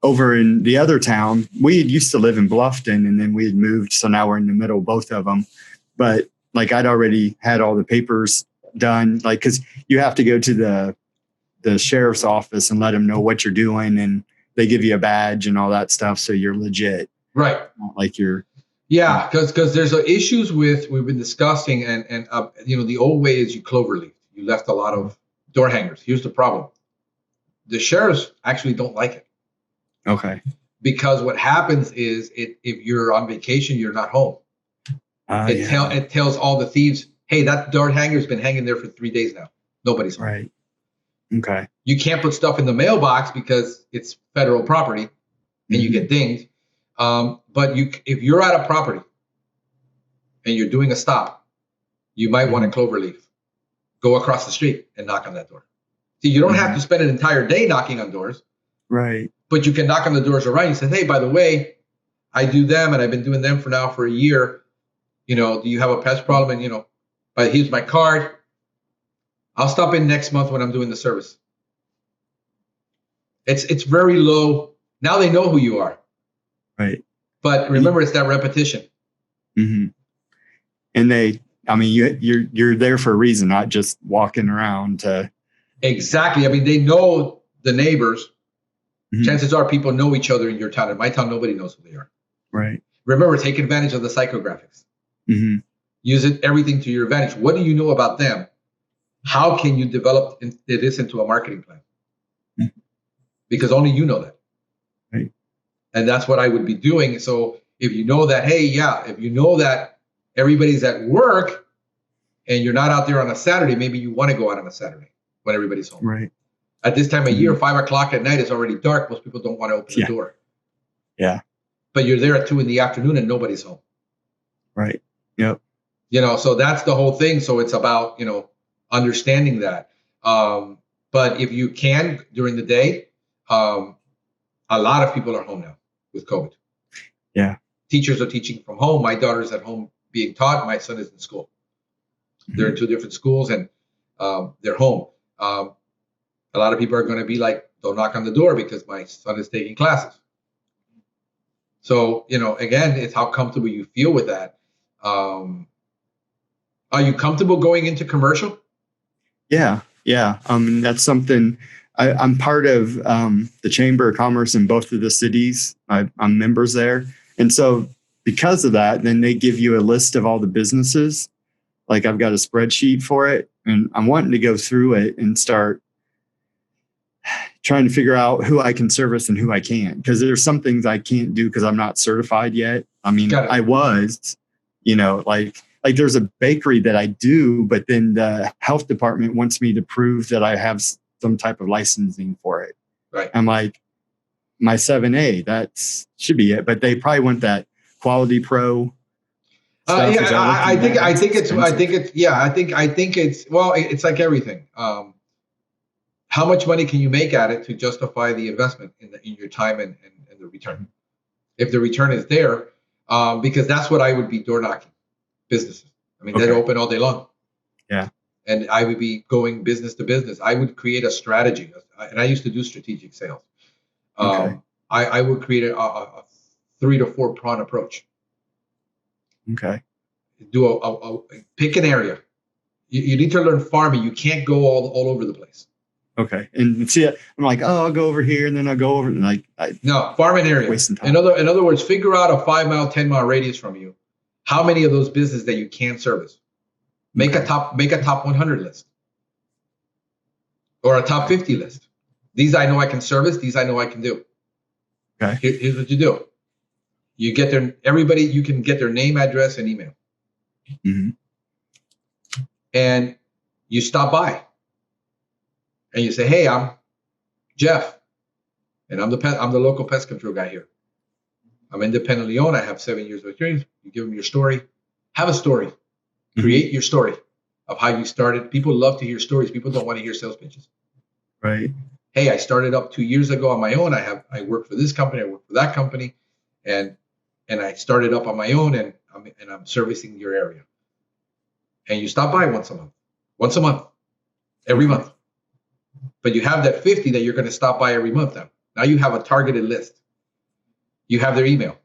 over in the other town, we used to live in Bluffton and then we had moved. So now we're in the middle, both of them. But like I'd already had all the papers done, like, cause you have to go to the sheriff's office and let them know what you're doing. And they give you a badge and all that stuff, so you're legit. Right. Not like you're. Yeah, because there's issues with we've been discussing, and the old way is you cloverleaf. You left a lot of door hangers. Here's the problem: the sheriffs actually don't like it. Okay. Because what happens is, if you're on vacation, you're not home. It tells all the thieves, hey, that door hanger's been hanging there for 3 days now. Nobody's home. Right. Okay. You can't put stuff in the mailbox because it's federal property, and you get dinged. But if you're at a property and you're doing a stop, you might want to cloverleaf. Go across the street and knock on that door. See, you don't have to spend an entire day knocking on doors. Right. But you can knock on the doors around. You say, hey, by the way, I do them, and I've been doing them for a year. Do you have a pest problem? And, but here's my card. I'll stop in next month when I'm doing the service. It's very low. Now they know who you are. Right. But remember, it's that repetition. Mm-hmm. And you're there for a reason, not just walking around to. Exactly. They know the neighbors. Chances are people know each other in your town. In my town, nobody knows who they are. Right. Remember, take advantage of the psychographics. Use everything to your advantage. What do you know about them? How can you develop this into a marketing plan? Because only you know that. Right. And that's what I would be doing. So if you know that, if you know that everybody's at work and you're not out there on a Saturday, maybe you want to go out on a Saturday when everybody's home. Right. At this time of year, 5 o'clock at night, it's already dark. Most people don't want to open the door. Yeah. But you're there at 2 p.m. and nobody's home. Right. Yep. So that's the whole thing. So it's about, understanding that. But if you can during the day, a lot of people are home now with COVID. Yeah. Teachers are teaching from home. My daughter's at home being taught. My son is in school. They're in 2 different schools, and they're home. A lot of people are going to be like, don't knock on the door because my son is taking classes. So, again, it's how comfortable you feel with that. Are you comfortable going into commercial? Yeah. Yeah. That's something I'm part of the Chamber of Commerce in both of the cities. I'm members there. And so because of that, then they give you a list of all the businesses. Like I've got a spreadsheet for it, and I'm wanting to go through it and start trying to figure out who I can service and who I can't. Because there's some things I can't do because I'm not certified yet. I was, like there's a bakery that I do, but then the health department wants me to prove that I have some type of licensing for it. Right. I'm like, my 7A, that should be it. But they probably want that Quality Pro. I think it's like everything. How much money can you make at it to justify the investment in your time and the return? If the return is there, because that's what I would be door knocking businesses. They're open all day long. Yeah. And I would be going business to business. I would create a strategy, and I used to do strategic sales. I would create a 3 to 4 prong approach. Okay. Do pick an area. You need to learn farming. You can't go all over the place. Okay. And see, I'm like, I'll go over here, and then I'll go over, and no, farm an area. Wasting time. In other words, figure out a 5-mile, 10-mile radius from you. How many of those businesses that you can service? Make a top 100 list, or a top 50 list. These I know I can service. These I know I can do. Okay. Here's what you do. You get you can get their name, address, and email. And you stop by. And you say, hey, I'm Geoff, and I'm the local pest control guy here. I'm independently owned. I have 7 years of experience. You give them your story. Have a story. Create your story of how you started. People love to hear stories. People don't want to hear sales pitches. Right. Hey, I started up 2 years ago on my own. I work for this company. I work for that company, and I started up on my own, and I'm servicing your area. And you stop by once a month, every month. But you have that 50 that you're going to stop by every month now. Now you have a targeted list. You have their email.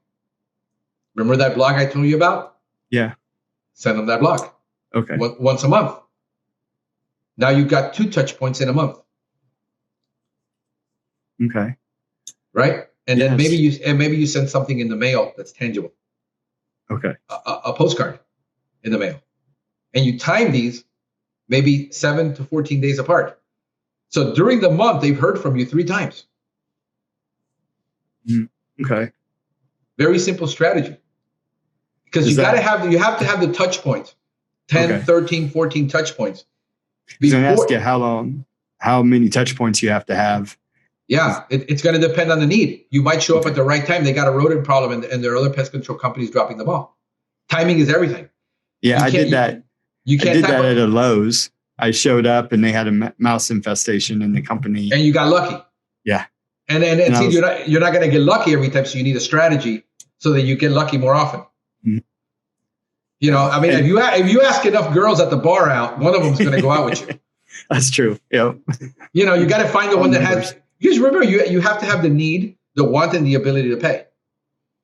Remember that blog I told you about? Yeah. Send them that blog. Okay. Once a month. Now you've got 2 touch points in a month. Okay. right? And then Yes. maybe you send something in the mail that's tangible, Okay. a postcard in the mail, and you time these maybe 7 to 14 days apart. So during the month, they've heard from you 3 times. Mhm. Okay. Very simple strategy. Because you have to have the touch points, 10, Okay. 13, 14 touch points. I was going to ask Before, you how many touch points you have to have. yeah, it's going to depend on the need. You might show up at the right time. They got a rodent problem, and there are other pest control companies dropping the ball. Timing is everything. Yeah, You I can't, did that. You I can't did type that up, at a Lowe's. I showed up and they had a mouse infestation in the company. and you got lucky. Yeah. And And I see, was, you're not going to get lucky every time. So you need a strategy so that you get lucky more often. Mhm. You know, I mean, And- if you ask enough girls at the bar out, one of them's going to go out with you. That's true. Yeah. You know, you got to find the one that Numbers. has. Just remember, you have to have the need, the want, and the ability to pay.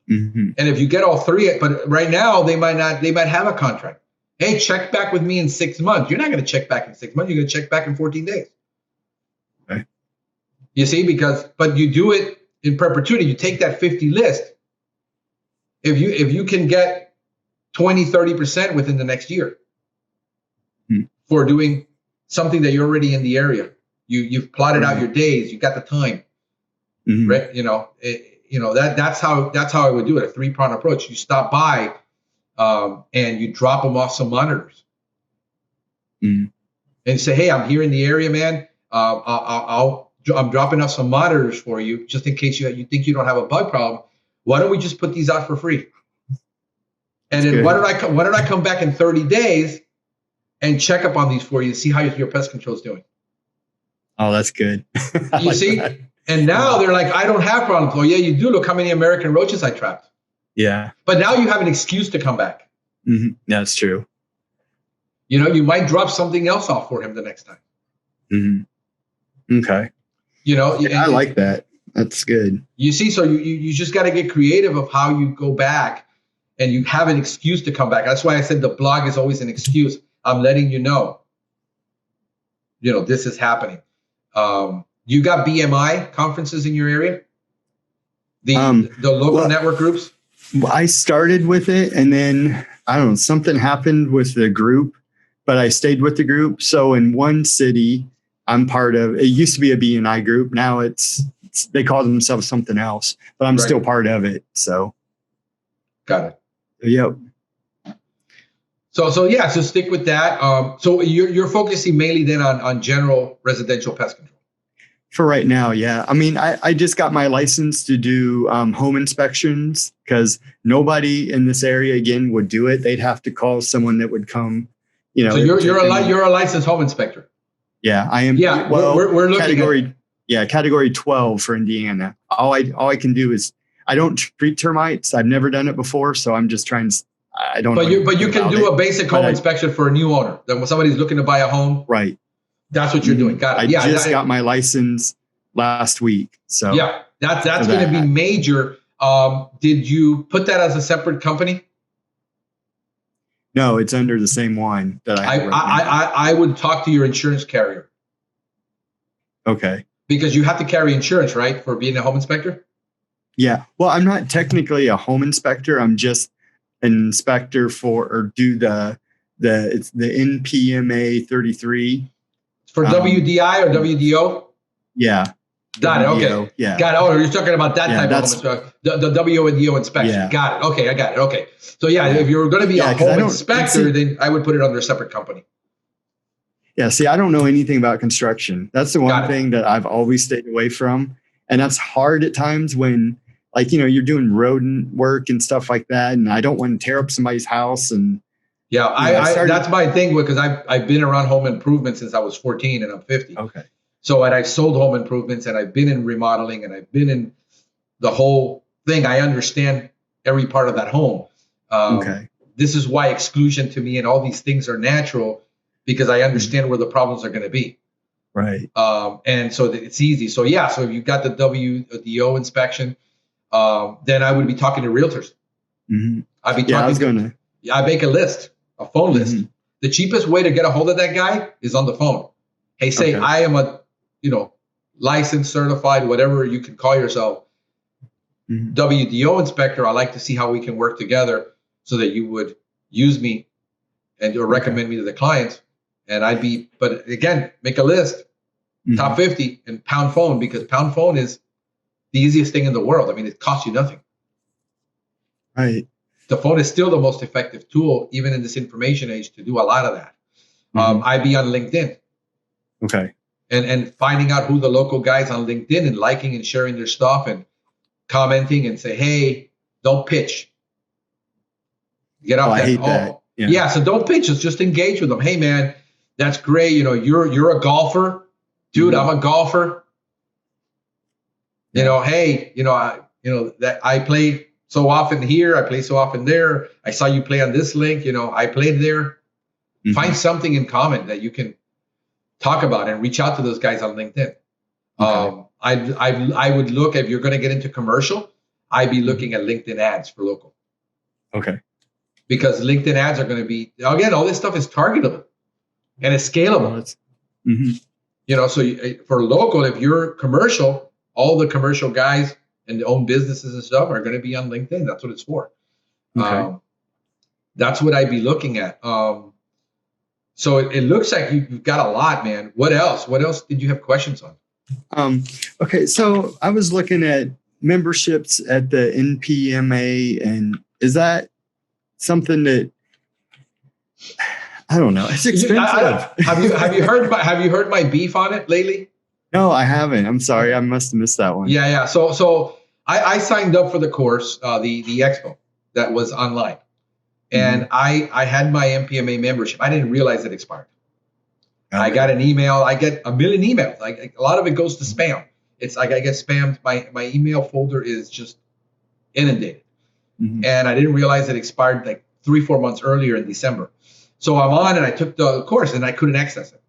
Mm-hmm. And if you get all three, but right now they might not. They might have a contract. Hey, check back with me in 6 months. You're not going to check back in 6 months. You're going to check back in 14 days. Okay. You see, but you do it in perpetuity. You take that 50 list. If you can get 20, 30% within the next year for doing something that you're already in the area, you've plotted out your days. You got the time, right? You know, that's how I would do it. A 3-pronged approach. You stop by, and you drop them off some monitors, and say, "Hey, I'm here in the area, man. I'm dropping off some monitors for you, just in case you think you don't have a bug problem. Why don't we just put these out for free? And then why don't I come back in 30 days and check up on these for you and see how your pest control is doing?" Oh, that's good. You see? That. And now they're like, "I don't have problems." Oh, yeah, you do. Look how many American roaches I trapped. Yeah. But now you have an excuse to come back. Mm-hmm. That's true. You know, you might drop something else off for him the next time. Mm-hmm. Okay. You know, I like that. That's good. You see, so you just got to get creative of how you go back, and you have an excuse to come back. That's why I said the blog is always an excuse. I'm letting you know, this is happening. You got BMI conferences in your area? The local network groups? I started with it, and then, I don't know, something happened with the group, but I stayed with the group. So in one city, I'm part of, it used to be a BNI group. Now they call themselves something else, but I'm still part of it. So. Got it. Yep. So stick with that. So you're focusing mainly then on general residential pest control. For right now, yeah. I mean, I just got my license to do home inspections because nobody in this area again would do it. They'd have to call someone that would come. So you're a licensed home inspector. Yeah, I am. Yeah, well, we're looking category 12 for Indiana. All I can do is I don't treat termites. I've never done it before, so I'm just trying to. I don't. But you can do a basic home inspection for a new owner. Then when somebody's looking to buy a home, right? That's what you're doing. Got it. I just got my license last week. So yeah, that's going to be major. Did you put that as a separate company? No, it's under the same one that I have. I would talk to your insurance carrier. Okay. Because you have to carry insurance, right, for being a home inspector? Yeah. Well, I'm not technically a home inspector. I'm just an inspector do the NPMA 33. For WDI or WDO? Yeah. Got it. Okay. Yeah. Got it. Oh, you're talking about that type of home inspection. The WDO inspection. Yeah. Got it. Okay. I got it. Okay. So if you were going to be a home inspector, then I would put it under a separate company. Yeah. See, I don't know anything about construction. That's the one thing that I've always stayed away from. And that's hard at times when, you're doing rodent work and stuff like that. And I don't want to tear up somebody's house. And yeah, that's my thing because I've been around home improvement since I was 14 and I'm 50. Okay. So I've sold home improvements and I've been in remodeling and I've been in the whole thing. I understand every part of that home. Okay. This is why exclusion to me and all these things are natural because I understand where the problems are going to be. Right. And so it's easy. So if you've got the WDO inspection, then I would be talking to realtors. Mm-hmm. I'd be talking. I make a list, a phone list. Mm-hmm. The cheapest way to get a hold of that guy is on the phone. Hey, say I am a, licensed, certified, whatever you can call yourself, WDO inspector, I like to see how we can work together so that you would use me and or recommend me to the clients. And but again, make a list, top 50 and pound phone, because pound phone is the easiest thing in the world. I mean, it costs you nothing. Right. The phone is still the most effective tool, even in this information age, to do a lot of that. I'd be on LinkedIn. Okay. And finding out who the local guys on LinkedIn and liking and sharing their stuff and commenting and say, hey, don't pitch. Get off that. I hate that. Yeah. So don't pitch. Just engage with them. Hey, man, that's great. You know, you're a golfer, dude. I'm a golfer. You know, hey, that I play so often here. I play so often there. I saw you play on this link. You know, I played there. Find something in common that you can talk about and reach out to those guys on LinkedIn. Okay. I would look, if you're going to get into commercial, I'd be looking at LinkedIn ads for local. Okay. Because LinkedIn ads are going to be, again, all this stuff is targetable and it's scalable. You know, so for local, if you're commercial, all the commercial guys and own businesses and stuff are going to be on LinkedIn. That's what it's for. Okay. That's what I'd be looking at. So it looks like you've got a lot, man. What else? What else did you have questions on? Okay, so I was looking at memberships at the NPMA, and is that something that, I don't know, it's expensive. Have you heard my beef on it lately? No, I haven't. I'm sorry, I must have missed that one. Yeah. So I signed up for the course, the expo that was online. And I had my MPMA membership. I didn't realize it expired. Okay. I got an email. I get a million emails. A lot of it goes to spam. It's like I get spammed. My email folder is just inundated. And I didn't realize it expired like 3-4 months earlier in December. So I'm on and I took the course and I couldn't access it.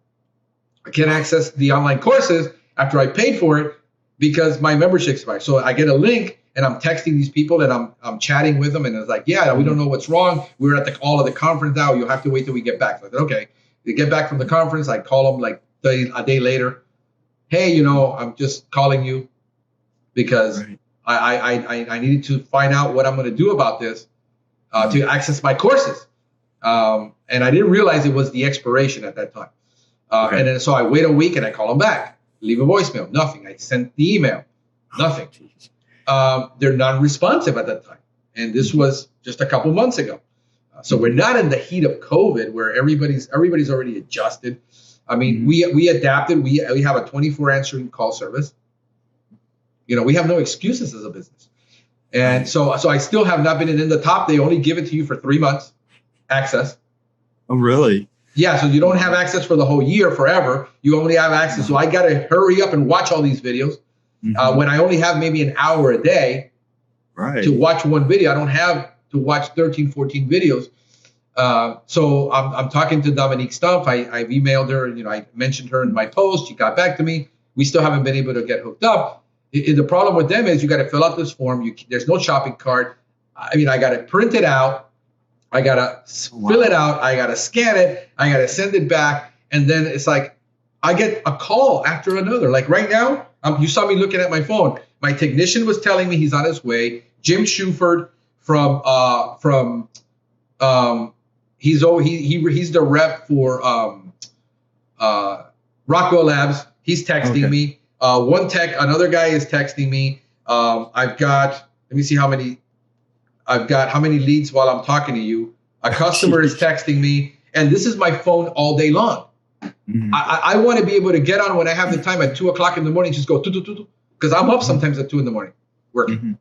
I can't access the online courses after I paid for it because my membership expired. So I get a link. And I'm texting these people and I'm chatting with them. And it's like, yeah, we don't know what's wrong. We're at all of the conference now. You'll have to wait till we get back. So I said, okay. They get back from the conference. I call them like a day later. Hey, I'm just calling you because I needed to find out what I'm going to do about this to access my courses. And I didn't realize it was the expiration at that time. And then so I wait a week and I call them back. Leave a voicemail. Nothing. I sent the email. Nothing. They're non-responsive at that time. And this was just a couple months ago. So we're not in the heat of COVID where everybody's already adjusted. I mean, we adapted. We have a 24 answering call service. We have no excuses as a business. And so I still have not been in the top. They only give it to you for 3 months access. Oh, really? Yeah. So you don't have access for the whole year forever. You only have access. So I got to hurry up and watch all these videos. When I only have maybe an hour a day to watch one video, I don't have to watch 13, 14 videos. So I'm talking to Dominique Stumpf. I've emailed her. I mentioned her in my post. She got back to me. We still haven't been able to get hooked up. The problem with them is you got to fill out this form. There's no shopping cart. I mean, I got to print it out. I got to fill it out. I got to scan it. I got to send it back. And then it's like I get a call after another. Like right now, you saw me looking at my phone. My technician was telling me he's on his way. Jim Shuford from he's the rep for Rockwell Labs. He's texting me. Another guy is texting me. Let me see how many leads while I'm talking to you. A customer is texting me, and this is my phone all day long. I want to be able to get on when I have the time at 2:00 in the morning, just go because I'm up sometimes at 2 in the morning working.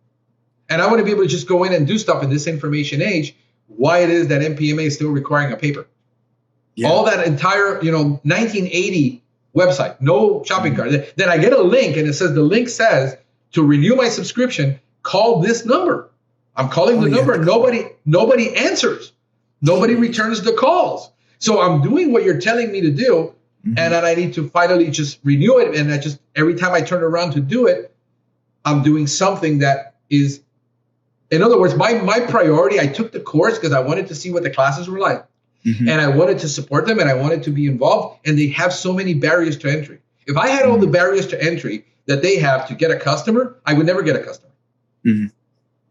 And I want to be able to just go in and do stuff in this information age. Why it is that MPMA is still requiring a paper. All that entire, 1980 website, no shopping cart. Then I get a link and it says, the link says to renew my subscription, call this number. I'm calling the number and nobody answers. Nobody returns the calls. So I'm doing what you're telling me to do. And then I need to finally just renew it. And every time I turn around to do it, I'm doing something that is, in other words, my priority, I took the course because I wanted to see what the classes were like. And I wanted to support them and I wanted to be involved. And they have so many barriers to entry. If I had all the barriers to entry that they have to get a customer, I would never get a customer. Mhm.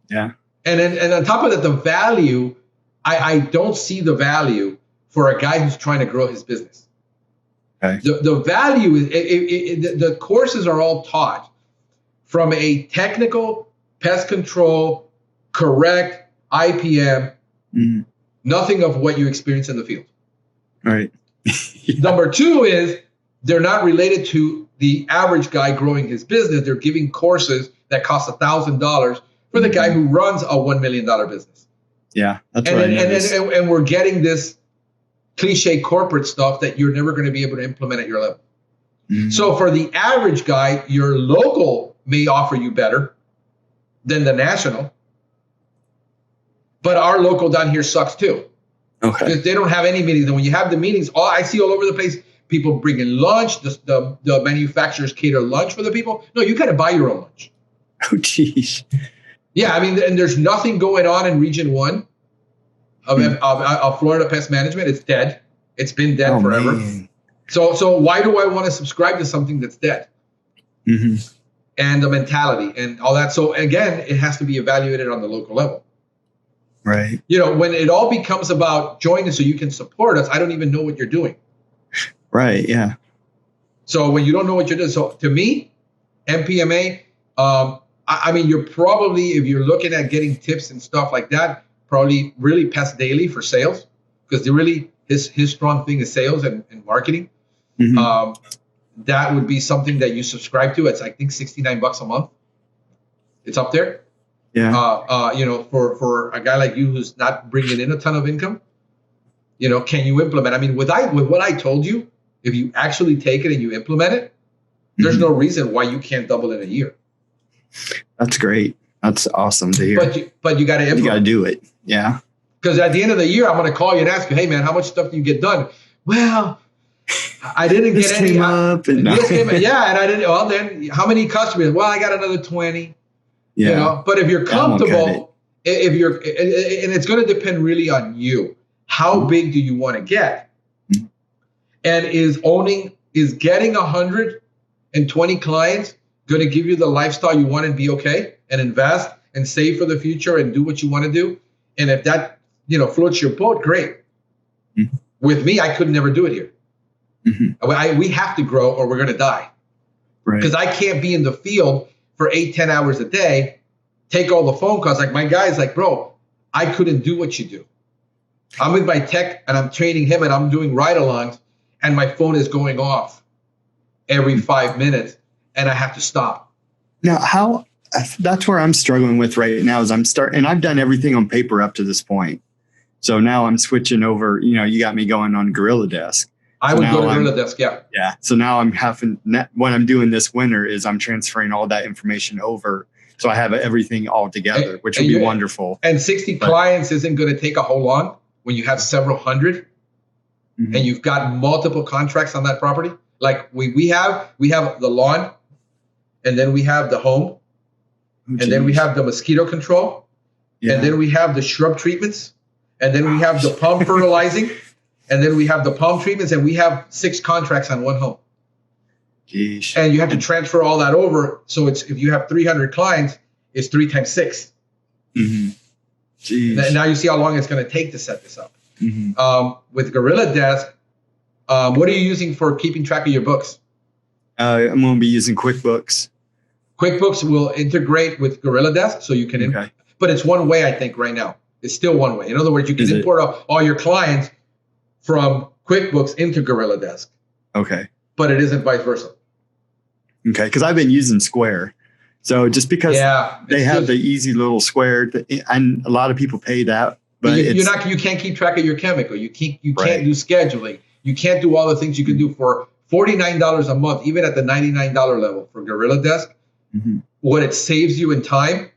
Yeah. And on top of that, the value, I don't see the value for a guy who's trying to grow his business. Okay. The value is the courses are all taught from a technical pest control, correct IPM, Mhm. nothing of what you experience in the field. Right. Yeah. Number two is they're not related to the average guy growing his business. They're giving courses that cost $1,000 for the guy who runs a $1 million business. Yeah. That's And what I then, noticed. and we're getting this cliche corporate stuff that you're never going to be able to implement at your level. Mhm. So for the average guy, your local may offer you better than the national, but our local down here sucks too. Okay. Because they don't have any meetings. And when you have the meetings, I see all over the place, people bringing lunch, the manufacturers cater lunch for the people. No, you got to buy your own lunch. Oh, geez. Yeah, I mean, and there's nothing going on in Region 1 of Florida Pest Management. It's dead. It's been dead forever. Man. So why do I want to subscribe to something that's dead? Mm-hmm. And the mentality and all that. So again, it has to be evaluated on the local level. Right. You know, when it all becomes about joining so you can support us, I don't even know what you're doing. Right. Yeah. So when you don't know what you're doing, so to me, MPMA, I mean, you're probably, if you're looking at getting tips and stuff like that, probably really Pest Daily for sales, because his strong thing is sales and marketing. Mm-hmm. That would be something that you subscribe to. It's, I think, $69 a month. It's up there. Yeah. You know, for a guy like you who's not bringing in a ton of income, you know, can you implement? I mean, with what I told you, if you actually take it and you implement it, there's no reason why you can't double in a year. That's great. That's awesome to hear. But you got to implement. You got to do it. Yeah. Because at the end of the year, I'm going to call you and ask you, hey, man, how much stuff do you get done? Well, I didn't get any. Yeah, and I didn't. Well, then how many customers? Well, I got another 20. Yeah. You know, but if you're comfortable, if you're, and it's going to depend really on you. How big do you want to get? Mm-hmm. And is getting 120 clients going to give you the lifestyle you want and be okay and invest and save for the future and do what you want to do? And if that, you know, floats your boat, great. Mm-hmm. With me, I could never do it here. Mm-hmm. We have to grow or we're going to die. Because I can't be in the field for 8-10 hours a day, take all the phone calls. Like my guy's like, bro, I couldn't do what you do. I'm with my tech and I'm training him and I'm doing ride-alongs and my phone is going off every 5 minutes and I have to stop. Now, that's where I'm struggling with right now is and I've done everything on paper up to this point. So now I'm switching over, you know, you got me going on Gorilla Desk. I would go to Gorilla Desk, yeah. Yeah. So now what I'm doing this winter is I'm transferring all that information over. So I have everything all together, which would be wonderful. And 60 clients isn't going to take a whole long when you have several hundred and you've got multiple contracts on that property. Like we have the lawn and then we have the home and then we have the mosquito control and then we have the shrub treatments and then we have the palm fertilizing. And then we have the palm treatments, and we have 6 contracts on one home. Jeez. And you have to transfer all that over. So it's if you have 300 clients, it's 3 times 6. Mm-hmm. Jeez. And now you see how long it's going to take to set this up. Mm-hmm. With Gorilla Desk, what are you using for keeping track of your books? I'm going to be using QuickBooks. QuickBooks will integrate with Gorilla Desk, so you can. But it's one way, I think, right now. It's still one way. In other words, you can import all your clients from QuickBooks into Gorilla Desk. Okay. But it isn't vice versa. Okay, because I've been using Square. So just because they have the easy little Square, and a lot of people pay that. But you can't keep track of your chemical. You can't do scheduling. You can't do all the things you can do for $49 a month, even at the $99 level for Gorilla Desk. Mm-hmm. What it saves you in time.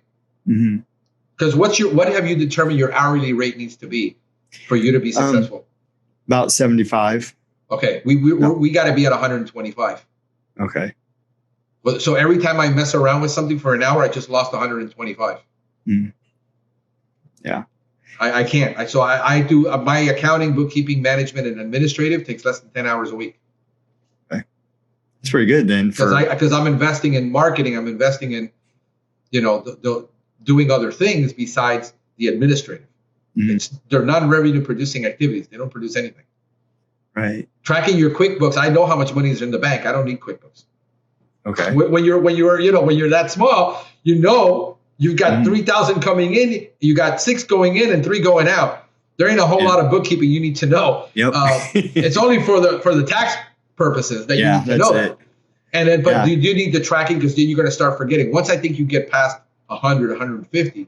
Because what have you determined your hourly rate needs to be for you to be successful? About 75. Okay, we got to be at 125. Okay. So every time I mess around with something for an hour, I just lost 125. Yeah. I can't. I do my accounting, bookkeeping, management, and administrative takes less than 10 hours a week. Okay. That's pretty good then. Because I'm investing in marketing. I'm investing in, you know, doing other things besides the administrative. They're non-revenue producing activities. They don't produce anything. Right. Tracking your QuickBooks, I know how much money is in the bank. I don't need QuickBooks. Okay. When you're that small, you've got 3,000 coming in, you got 6 going in and 3 going out. There ain't a whole lot of bookkeeping you need to know. Yep. It's only for the tax purposes that you need to know that. And then, but you do need the tracking, because then you're going to start forgetting. Once I think you get past 100, 150,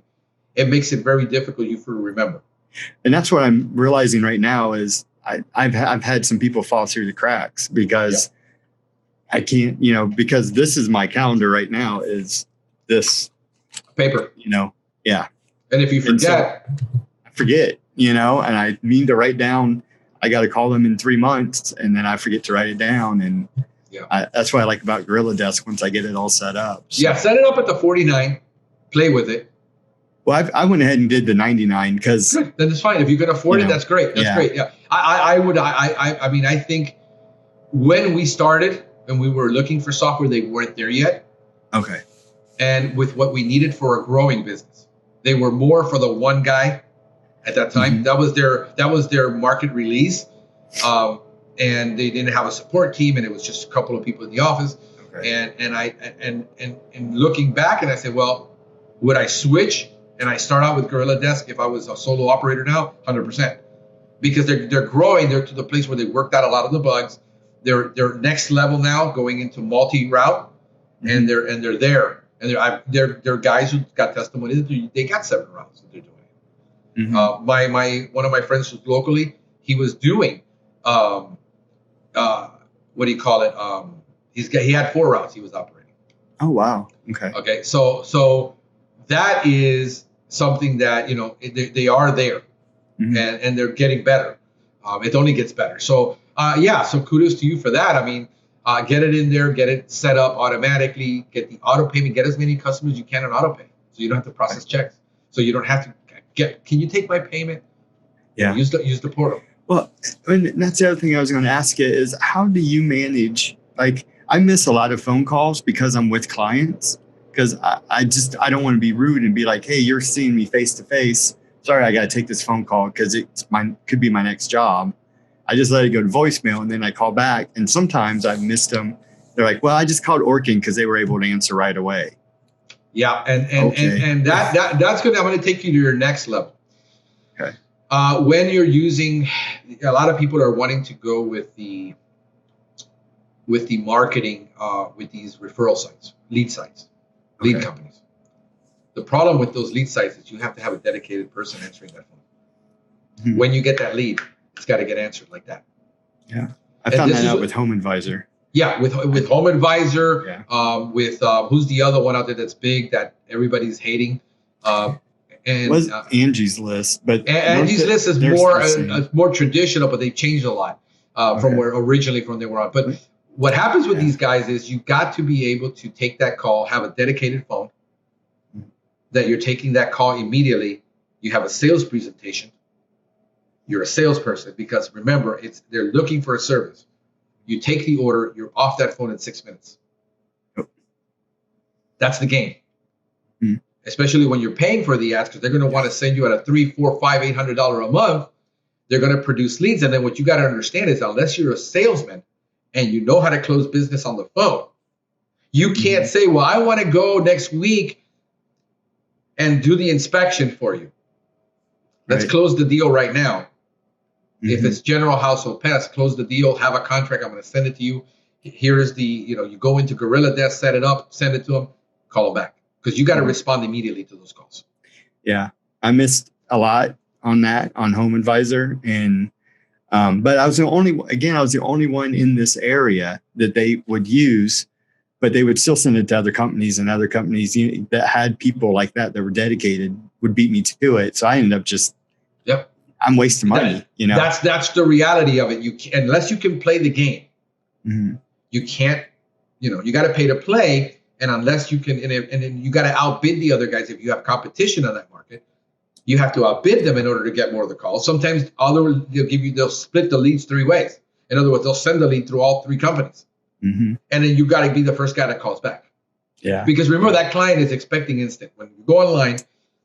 it makes it very difficult to remember. And that's what I'm realizing right now is I've had some people fall through the cracks because I can't, because this is my calendar right now is this paper, Yeah. And if you forget, I forget, and I mean to write down, I got to call them in 3 months and then I forget to write it down. And that's what I like about Gorilla Desk once I get it all set up. So. Yeah. Set it up at the 49, play with it. Well, I went ahead and did the 99 because then it's fine. If you can afford it, that's great. That's great. Yeah. I mean, I think when we started and we were looking for software, they weren't there yet. Okay. And with what we needed for a growing business, they were more for the one guy at that time. That was their market release. And they didn't have a support team, and it was just a couple of people in the office. Okay. And looking back, and I said, well, would I switch? And I start out with Gorilla Desk if I was a solo operator now, 100%, because they're growing. They're to the place where they worked out a lot of the bugs. They're next level now, going into multi-route, and they're there. And they're guys who got testimony. They got 7 routes that they're doing. One of my friends who's locally, he was doing what do you call it? He had 4 routes he was operating. Oh wow. Okay. So that is something that they are there, and they're getting better. It only gets better. So so kudos to you for that. I mean, get it in there, get it set up automatically, get the auto payment, get as many customers as you can on auto pay, so you don't have to process checks, so you don't have to can you take my payment? Yeah. Use the portal. Well, and that's the other thing I was going to ask you is how do you manage? Like, I miss a lot of phone calls because I'm with clients. Because I don't want to be rude and be like, hey, you're seeing me face to face. Sorry, I got to take this phone call because could be my next job. I just let it go to voicemail and then I call back. And sometimes I've missed them. They're like, well, I just called Orkin because they were able to answer right away. Yeah, and that's good. I'm going to take you to your next level. Okay. When you're using, a lot of people are wanting to go with the marketing with these referral sites, lead sites. Lead companies. The problem with those lead sites is you have to have a dedicated person answering that phone. When you get that lead, it's got to get answered like that. Yeah, I found that out with Home Advisor. Yeah, with Home Advisor. Yeah. With who's the other one out there that's big that everybody's hating? And was Angie's List, but Angie's List is more traditional, but they've changed a lot from where originally they were on. But what happens with these guys is you got to be able to take that call, have a dedicated phone, that you're taking that call immediately. You have a sales presentation. You're a salesperson because remember, they're looking for a service. You take the order, you're off that phone in 6 minutes. That's the game. Especially when you're paying for the ads, because they're going to want to send you at a $300, $400, $500, $800 a month. They're going to produce leads. And then what you got to understand is unless you're a salesman, and you know how to close business on the phone, you can't say, well, I want to go next week and do the inspection for you. Let's close the deal right now. If it's general household pest, close the deal, have a contract. I'm going to send it to you. Here is you go into Gorilla Desk, set it up, send it to them, call them back. Because you got to respond immediately to those calls. Yeah. I missed a lot on that on Home Advisor. And but I was the only one in this area that they would use, but they would still send it to other companies, and other companies that had people like that were dedicated would beat me to it. So I ended up just, I'm wasting money. That's the reality of it. Unless you can play the game, you can't, you got to pay to play. And unless you can, and then you got to outbid the other guys. If you have competition on that market, you have to outbid them in order to get more of the calls. Sometimes they'll split the leads 3 ways. In other words, they'll send the lead through all 3 companies. And then you got to be the first guy that calls back. Yeah. Because remember, that client is expecting instant. When you go online,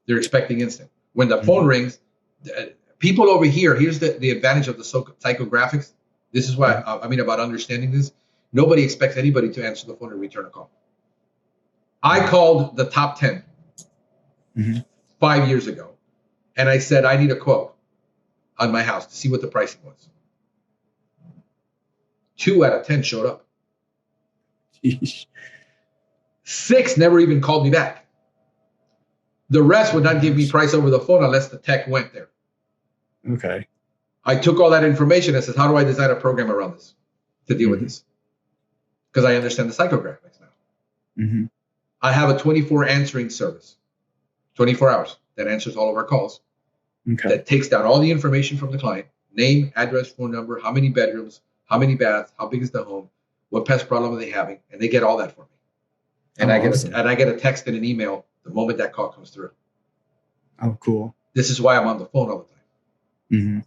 they're expecting instant. When the phone rings, people over here, here's the advantage of the psychographics. This is why I mean about understanding this. Nobody expects anybody to answer the phone and return a call. I called the top 10 5 years ago, and I said, I need a quote on my house to see what the pricing was. 2 out of 10 showed up. 6 never even called me back. The rest would not give me price over the phone unless the tech went there. Okay. I took all that information and said, how do I design a program around this to deal with this? Because I understand the psychographics now. I have a 24 answering service, 24 hours, that answers all of our calls. That takes down all the information from the client, name, address, phone number, how many bedrooms, how many baths, how big is the home, what pest problem are they having, and they get all that for me. And I get a text and an email the moment that call comes through. Oh, cool. This is why I'm on the phone all the time.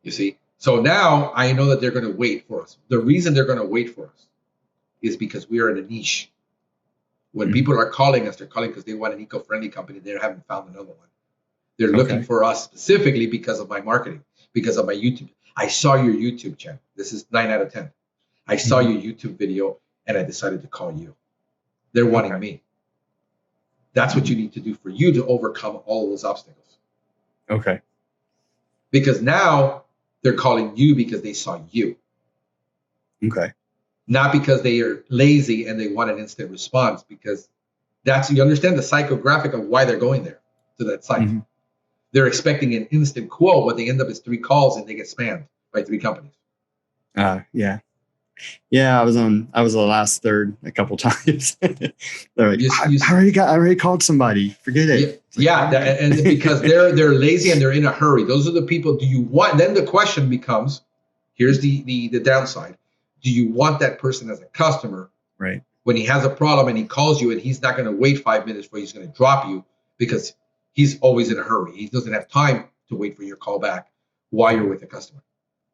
You see? So now I know that they're going to wait for us. The reason they're going to wait for us is because we are in a niche. When people are calling us, they're calling because they want an eco-friendly company. They haven't found another one. They're looking for us specifically because of my marketing, because of my YouTube. I saw your YouTube channel. This is 9 out of 10. I saw your YouTube video and I decided to call you. They're wanting me. That's what you need to do for you to overcome all those obstacles. Okay. Because now they're calling you because they saw you. Okay. Not because they are lazy and they want an instant response, because you understand the psychographic of why they're going there to that site. They're expecting an instant quote. What they end up is 3 calls and they get spammed by 3 companies. Yeah. Yeah, I was the last third a couple times. They're like, I already called somebody. Forget it. And because they're lazy and they're in a hurry. Those are the people. Do you want? Then the question becomes, here's the downside. Do you want that person as a customer? Right. When he has a problem and he calls you and he's not going to wait 5 minutes before he's going to drop you because he's always in a hurry. He doesn't have time to wait for your call back while you're with the customer.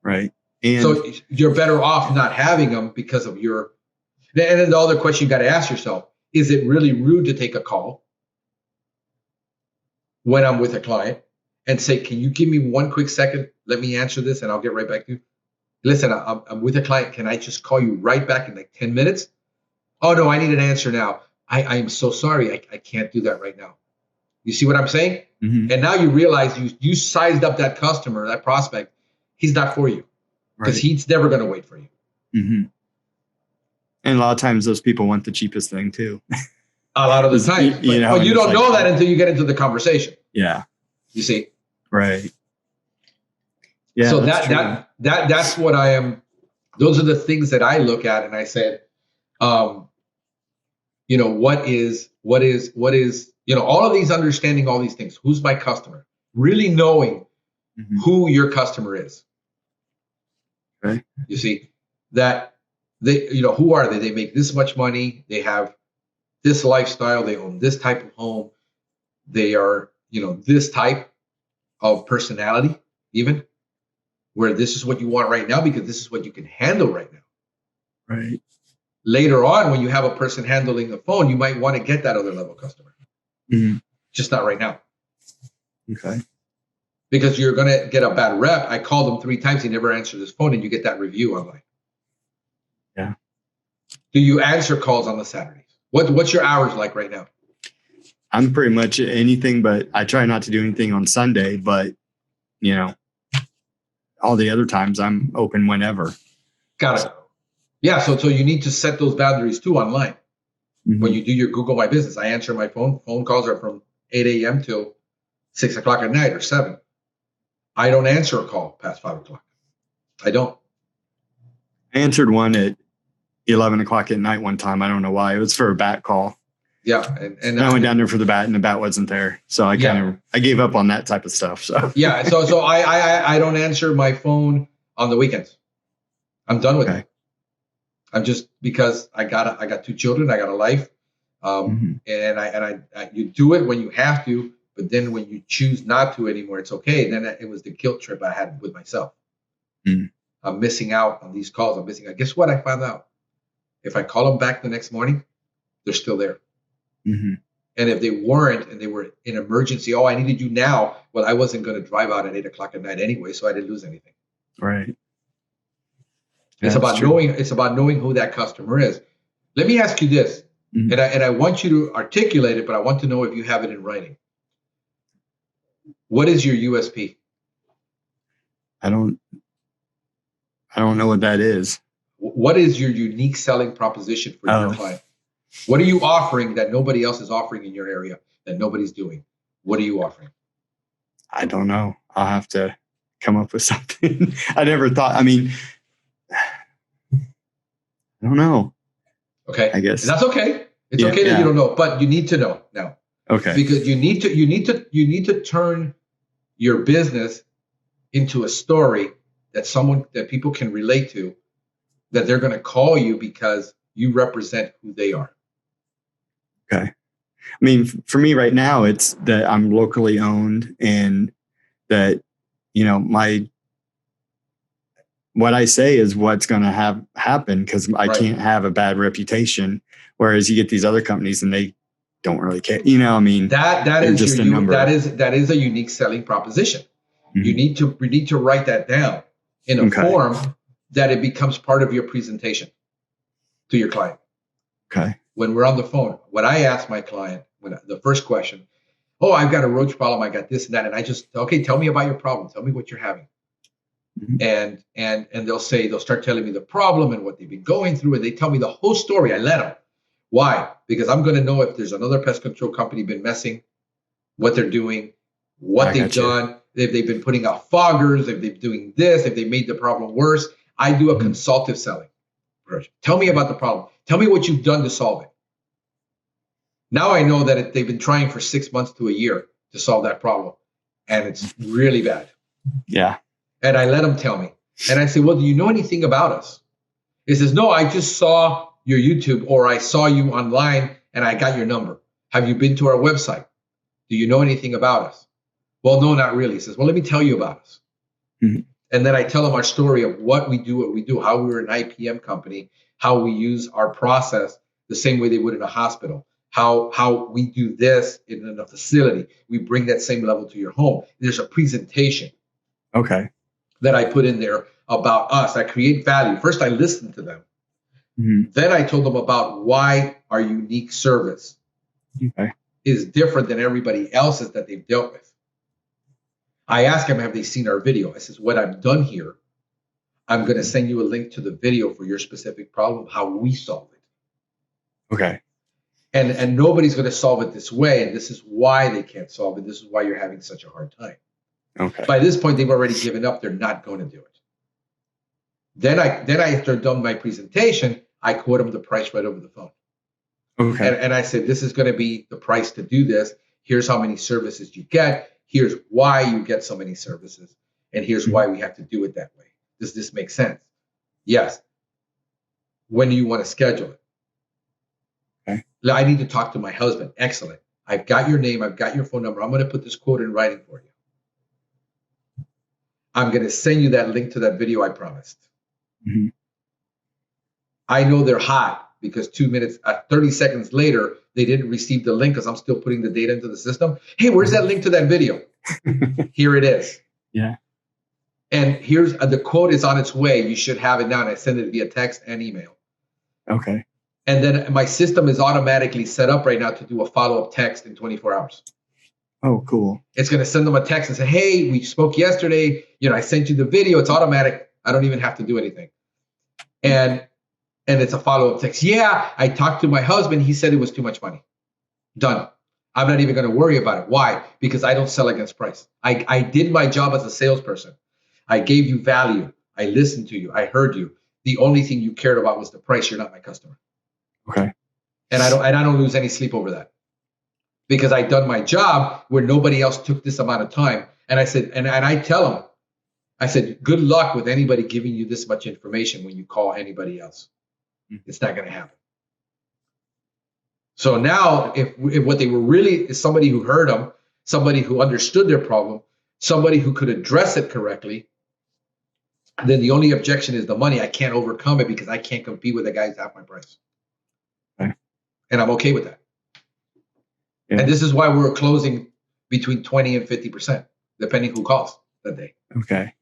Right. And so you're better off not having them because of your. And then the other question you got to ask yourself, is it really rude to take a call when I'm with a client and say, can you give me 1 quick second? Let me answer this and I'll get right back to you. Listen, I'm with a client. Can I just call you right back in like 10 minutes? Oh, no, I need an answer now. I'm so sorry. I can't do that right now. You see what I'm saying? And now you realize you sized up that customer, that prospect. He's not for you because he's never going to wait for you. And a lot of times those people want the cheapest thing too. A lot of the time. But you don't know that until you get into the conversation. Yeah. You see? Right. Yeah. So that's what I am. Those are the things that I look at and I said, what is, all of these, understanding all these things. Who's my customer? Really knowing who your customer is. Right. You see that who are they? They make this much money. They have this lifestyle. They own this type of home. They are, this type of personality, even where this is what you want right now because this is what you can handle right now. Right. Later on, when you have a person handling the phone, you might want to get that other level customer. Just not right now. Okay. Because you're going to get a bad rep. I called him 3 times. He never answered his phone and you get that review online. Yeah. Do you answer calls on the Saturdays? What's your hours like right now? I'm pretty much anything, but I try not to do anything on Sunday, but all the other times I'm open whenever. Got it. Yeah. So you need to set those boundaries too online. When you do your Google My Business, I answer my phone. Phone calls are from 8 a.m. till 6 o'clock at night or 7. I don't answer a call past 5 o'clock. I don't. I answered one at 11 o'clock at night one time. I don't know why. It was for a bat call. Yeah. And I went down there for the bat and the bat wasn't there. So I gave up on that type of stuff. So yeah. So I don't answer my phone on the weekends. I'm done with it. I'm just, because I got 2 children. I got a life. And you do it when you have to, but then when you choose not to anymore, it's okay. Then it was the guilt trip I had with myself. I'm missing out on these calls. I'm missing out. Guess what I found out? If I call them back the next morning, they're still there. Mm-hmm. And if they weren't and they were in emergency, I needed you now. Well, I wasn't going to drive out at 8:00 at night anyway, so I didn't lose anything. Right. It's about knowing. It's about knowing who that customer is. Let me ask you this, Mm-hmm. and I want you to articulate it, but I want to know if you have it in writing. What is your USP? I don't know what that is. What is your unique selling proposition for your client? What are you offering that nobody else is offering in your area, that nobody's doing? What are you offering? I don't know. I'll have to come up with something. I never thought. I mean, I don't know. Okay. I guess. And that's okay. It's okay that you don't know, but you need to know now. Okay. Because you need to turn your business into a story that people can relate to, that they're going to call you because you represent who they are. Okay. I mean, for me right now, it's that I'm locally owned, and that, what I say is what's going to happen, because I can't have a bad reputation. Whereas you get these other companies and they don't really care. I mean, that is just a number. That is a unique selling proposition. Mm-hmm. You need to write that down in a form that it becomes part of your presentation to your client. Okay. When we're on the phone, when I ask my client, the first question, I've got a roach problem, I got this and that, and I just, tell me about your problem. Tell me what you're having. Mm-hmm. And they'll start telling me the problem and what they've been going through, and they tell me the whole story. I let them. Why? Because I'm going to know if there's another pest control company been messing, what they're doing, what they've done, if they've been putting out foggers, if they're doing this, if they made the problem worse. I do a consultative selling. Tell me about the problem. Tell me what you've done to solve it. Now I know that they've been trying for 6 months to a year to solve that problem, and it's really bad. Yeah. And I let them tell me. And I say, well, do you know anything about us? He says, no, I just saw your YouTube, or I saw you online and I got your number. Have you been to our website? Do you know anything about us? Well, no, not really. He says, well, let me tell you about us. Mm-hmm. And then I tell them our story of what we do, how we're an IPM company, how we use our process the same way they would in a hospital, how we do this in a facility. We bring that same level to your home. There's a presentation. Okay. That I put in there about us. I create value. First, I listen to them. Mm-hmm. Then I told them about why our unique service is different than everybody else's that they've dealt with. I asked them, have they seen our video? I says, what I've done here, I'm going to send you a link to the video for your specific problem, how we solve it. Okay. And nobody's going to solve it this way. And this is why they can't solve it. This is why you're having such a hard time. Okay. By this point, they've already given up. They're not going to do it. Then after I've done my presentation, I quote them the price right over the phone. Okay. And I said, this is going to be the price to do this. Here's how many services you get. Here's why you get so many services. And here's why we have to do it that way. Does this make sense? Yes. When do you want to schedule it? Okay. I need to talk to my husband. Excellent. I've got your name. I've got your phone number. I'm going to put this quote in writing for you. I'm going to send you that link to that video I promised. Mm-hmm. I know they're hot because 30 seconds later, they didn't receive the link because I'm still putting the data into the system. Hey, where's that link to that video? Here it is. Yeah. And here's the quote is on its way. You should have it now. And I send it via text and email. Okay. And then my system is automatically set up right now to do a follow-up text in 24 hours. Oh, cool. It's going to send them a text and say, hey, we spoke yesterday. I sent you the video. It's automatic. I don't even have to do anything. And it's a follow-up text. Yeah, I talked to my husband. He said it was too much money. Done. I'm not even going to worry about it. Why? Because I don't sell against price. I did my job as a salesperson. I gave you value. I listened to you. I heard you. The only thing you cared about was the price. You're not my customer. Okay. And I don't lose any sleep over that. Because I'd done my job where nobody else took this amount of time. And I said, and I tell them, I said, good luck with anybody giving you this much information when you call anybody else. It's not going to happen. So now, if what they were really is somebody who heard them, somebody who understood their problem, somebody who could address it correctly, then the only objection is the money. I can't overcome it because I can't compete with the guys at my price. Okay. And I'm okay with that. Yeah. And this is why we're closing between 20 and 50%, depending who calls that day. Okay.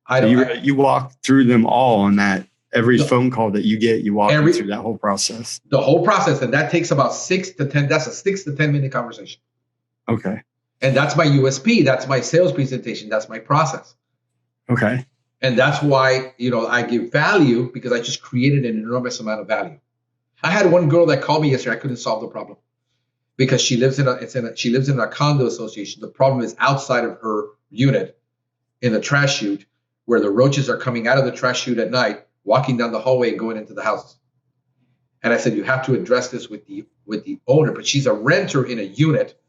I So don't. you walk through them all on that. Every No. phone call that you get, you walk them through that whole process. The whole process, and that takes about 6 to 10. That's a 6 to 10 minute conversation. Okay. And that's my USP. That's my sales presentation. That's my process. Okay. And that's why, I give value, because I just created an enormous amount of value. I had one girl that called me yesterday. I couldn't solve the problem because she lives in a condo association. The problem is outside of her unit in the trash chute, where the roaches are coming out of the trash chute at night, walking down the hallway and going into the houses. And I said, you have to address this with the owner, but she's a renter in a unit,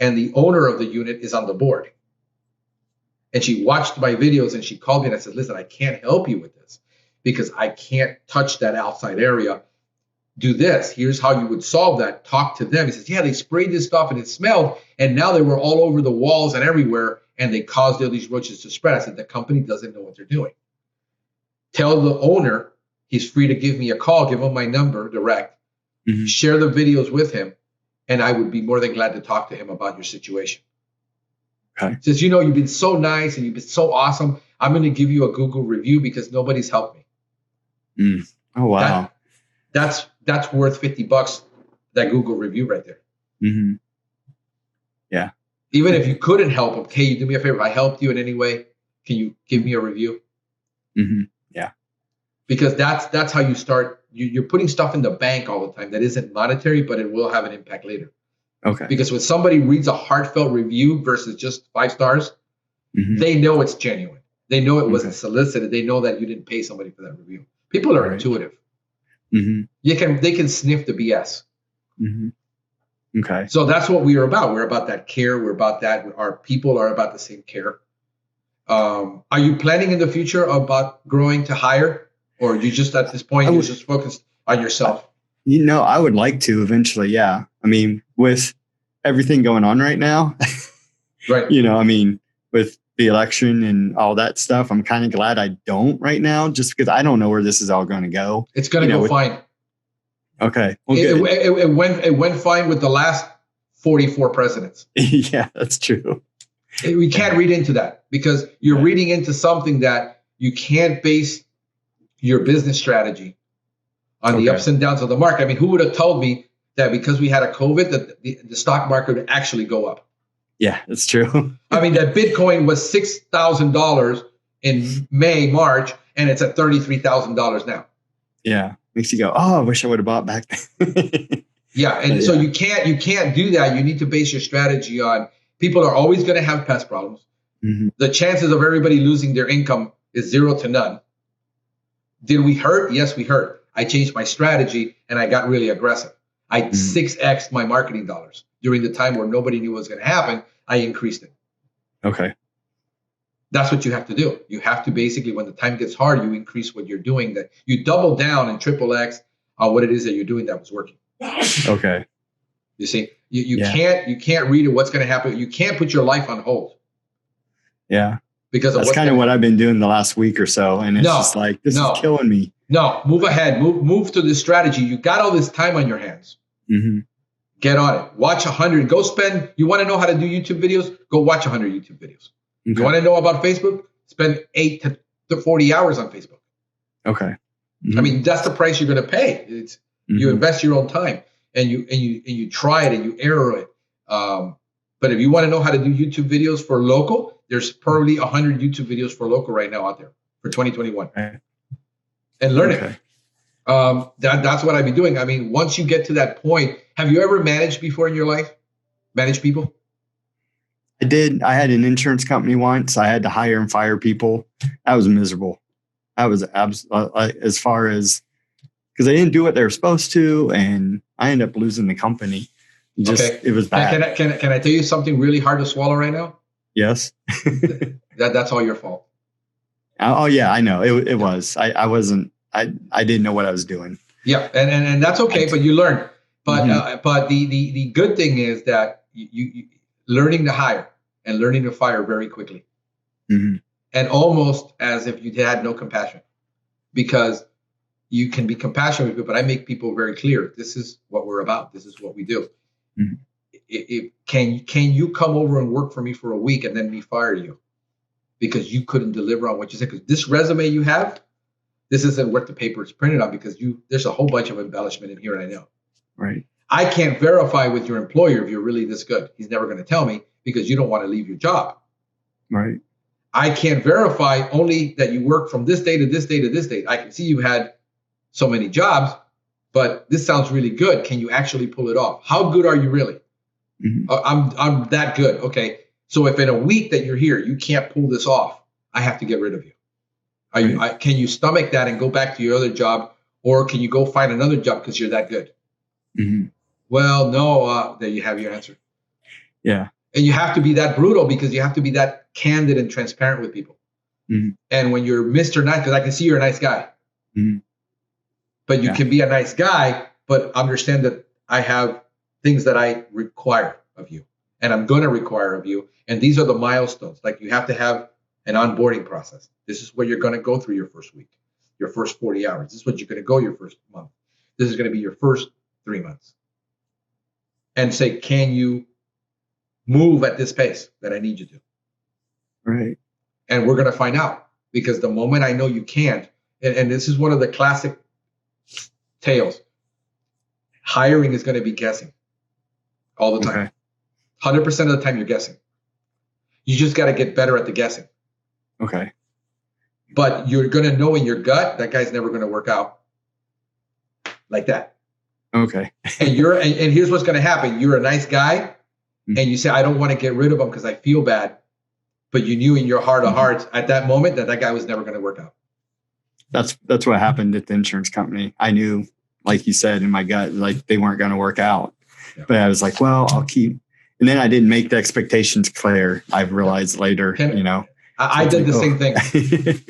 and the owner of the unit is on the board. And she watched my videos and she called me and I said, listen, I can't help you with this because I can't touch that outside area. Do this. Here's how you would solve that. Talk to them. He says, yeah, they sprayed this stuff and it smelled, and now they were all over the walls and everywhere, and they caused all these roaches to spread. I said, the company doesn't know what they're doing. Tell the owner he's free to give me a call, give him my number direct, share the videos with him, and I would be more than glad to talk to him about your situation. Okay. He says, you've been so nice and you've been so awesome. I'm going to give you a Google review because nobody's helped me. Oh, wow. That's worth $50, that Google review right there. Mm-hmm. Yeah. Even if you couldn't help them, hey, you do me a favor. If I helped you in any way, can you give me a review? Mm-hmm. Yeah. Because that's how you start. You're putting stuff in the bank all the time that isn't monetary, but it will have an impact later. Okay. Because when somebody reads a heartfelt review versus just 5 stars, they know it's genuine. They know it wasn't solicited. They know that you didn't pay somebody for that review. People are intuitive. They can sniff the BS. Okay. So that's what we are about. We're about that care. We're about that. Our people are about the same care. Are you planning in the future about growing to hire, or you just at this point you're just focused on yourself? I would like to eventually. Yeah. I mean, with everything going on right now, right. With the election and all that stuff, I'm kind of glad I don't right now, just because I don't know where this is all going to go. It's going to go fine. Okay. Well, it went fine with the last 44 presidents. Yeah, that's true. We can't read into that because you're reading into something that you can't base your business strategy on the ups and downs of the market. I mean, who would have told me that because we had a COVID, that the stock market would actually go up? Yeah, that's true. I mean, that Bitcoin was $6,000 in March, and it's at $33,000 now. Yeah, makes you go, oh, I wish I would have bought back then. Yeah, and so you can't do that. You need to base your strategy on people are always going to have pest problems. The chances of everybody losing their income is 0 to none. Did we hurt? Yes, we hurt. I changed my strategy and I got really aggressive. I 6x'd my marketing dollars during the time where nobody knew what was going to happen. I increased it. Okay. That's what you have to do. You have to basically, when the time gets hard, you increase what you're doing. That you double down and triple X on what it is that you're doing that was working. Okay. You see, you can't read it. What's going to happen? You can't put your life on hold. Yeah. Because that's kind of what I've been doing the last week or so, and it's just like this is killing me. No, move ahead. Move to the strategy. You got all this time on your hands. Get on it. Watch 100. Go spend. You want to know how to do YouTube videos? Go watch 100 YouTube videos. Okay. You want to know about Facebook? Spend 8 to 40 hours on Facebook. Okay. I mean, that's the price you're going to pay. It's you invest your own time, and you try it and you error it. But if you want to know how to do YouTube videos for local, there's probably 100 YouTube videos for local right now out there for 2021. Okay. And learn it. That's what I've been doing. I mean, once you get to that point, have you ever managed before in your life? Managed people? I did. I had an insurance company once. I had to hire and fire people. I was miserable. I was as far as because they didn't do what they were supposed to, and I ended up losing the company. It was bad. Can I tell you something really hard to swallow right now? Yes. That's all your fault. Oh yeah, I know. It was. I wasn't. I didn't know what I was doing. Yeah, and that's okay, but you learn. But the good thing is that you learning to hire and learning to fire very quickly, and almost as if you had no compassion, because You can be compassionate with people, but I make people very clear. This is what we're about. This is what we do. Can you come over and work for me for a week and then me fire you because you couldn't deliver on what you said? Because this resume you have, this isn't what the paper is printed on, because there's a whole bunch of embellishment in here, and I know. Right. I can't verify with your employer if you're really this good. He's never going to tell me because you don't want to leave your job. Right. I can't verify only that you work from this day to this day to this date. I can see you had so many jobs, but this sounds really good. Can you actually pull it off? How good are you really? I'm that good. Okay. So if in a week that you're here, you can't pull this off, I have to get rid of you. Can you stomach that and go back to your other job, or can you go find another job because you're that good? Well, no, there you have your answer. Yeah. And you have to be that brutal because you have to be that candid and transparent with people. And when you're Mr. Nice, because I can see you're a nice guy, but you can be a nice guy, but understand that I have things that I require of you, and I'm going to require of you. And these are the milestones. Like, you have to have an onboarding process. This is what you're going to go through your first week, your first 40 hours. This is what you're going to go your first month. This is going to be your first 3 months. And say, can you move at this pace that I need you to? Right. And we're going to find out, because the moment I know you can't, and this is one of the classic tales, hiring is going to be guessing all the time. 100% of the time you're guessing. You just got to get better at the guessing. Okay. But you're going to know in your gut that guy's never going to work out like that. Okay. And here's what's going to happen. You're a nice guy, and you say, I don't want to get rid of him because I feel bad. But you knew in your heart of hearts at that moment that guy was never going to work out. That's what happened at the insurance company. I knew, like you said, in my gut, like they weren't going to work out. Yeah. But I was like, well, I'll keep. And then I didn't make the expectations clear. I've realized later, I did the same thing.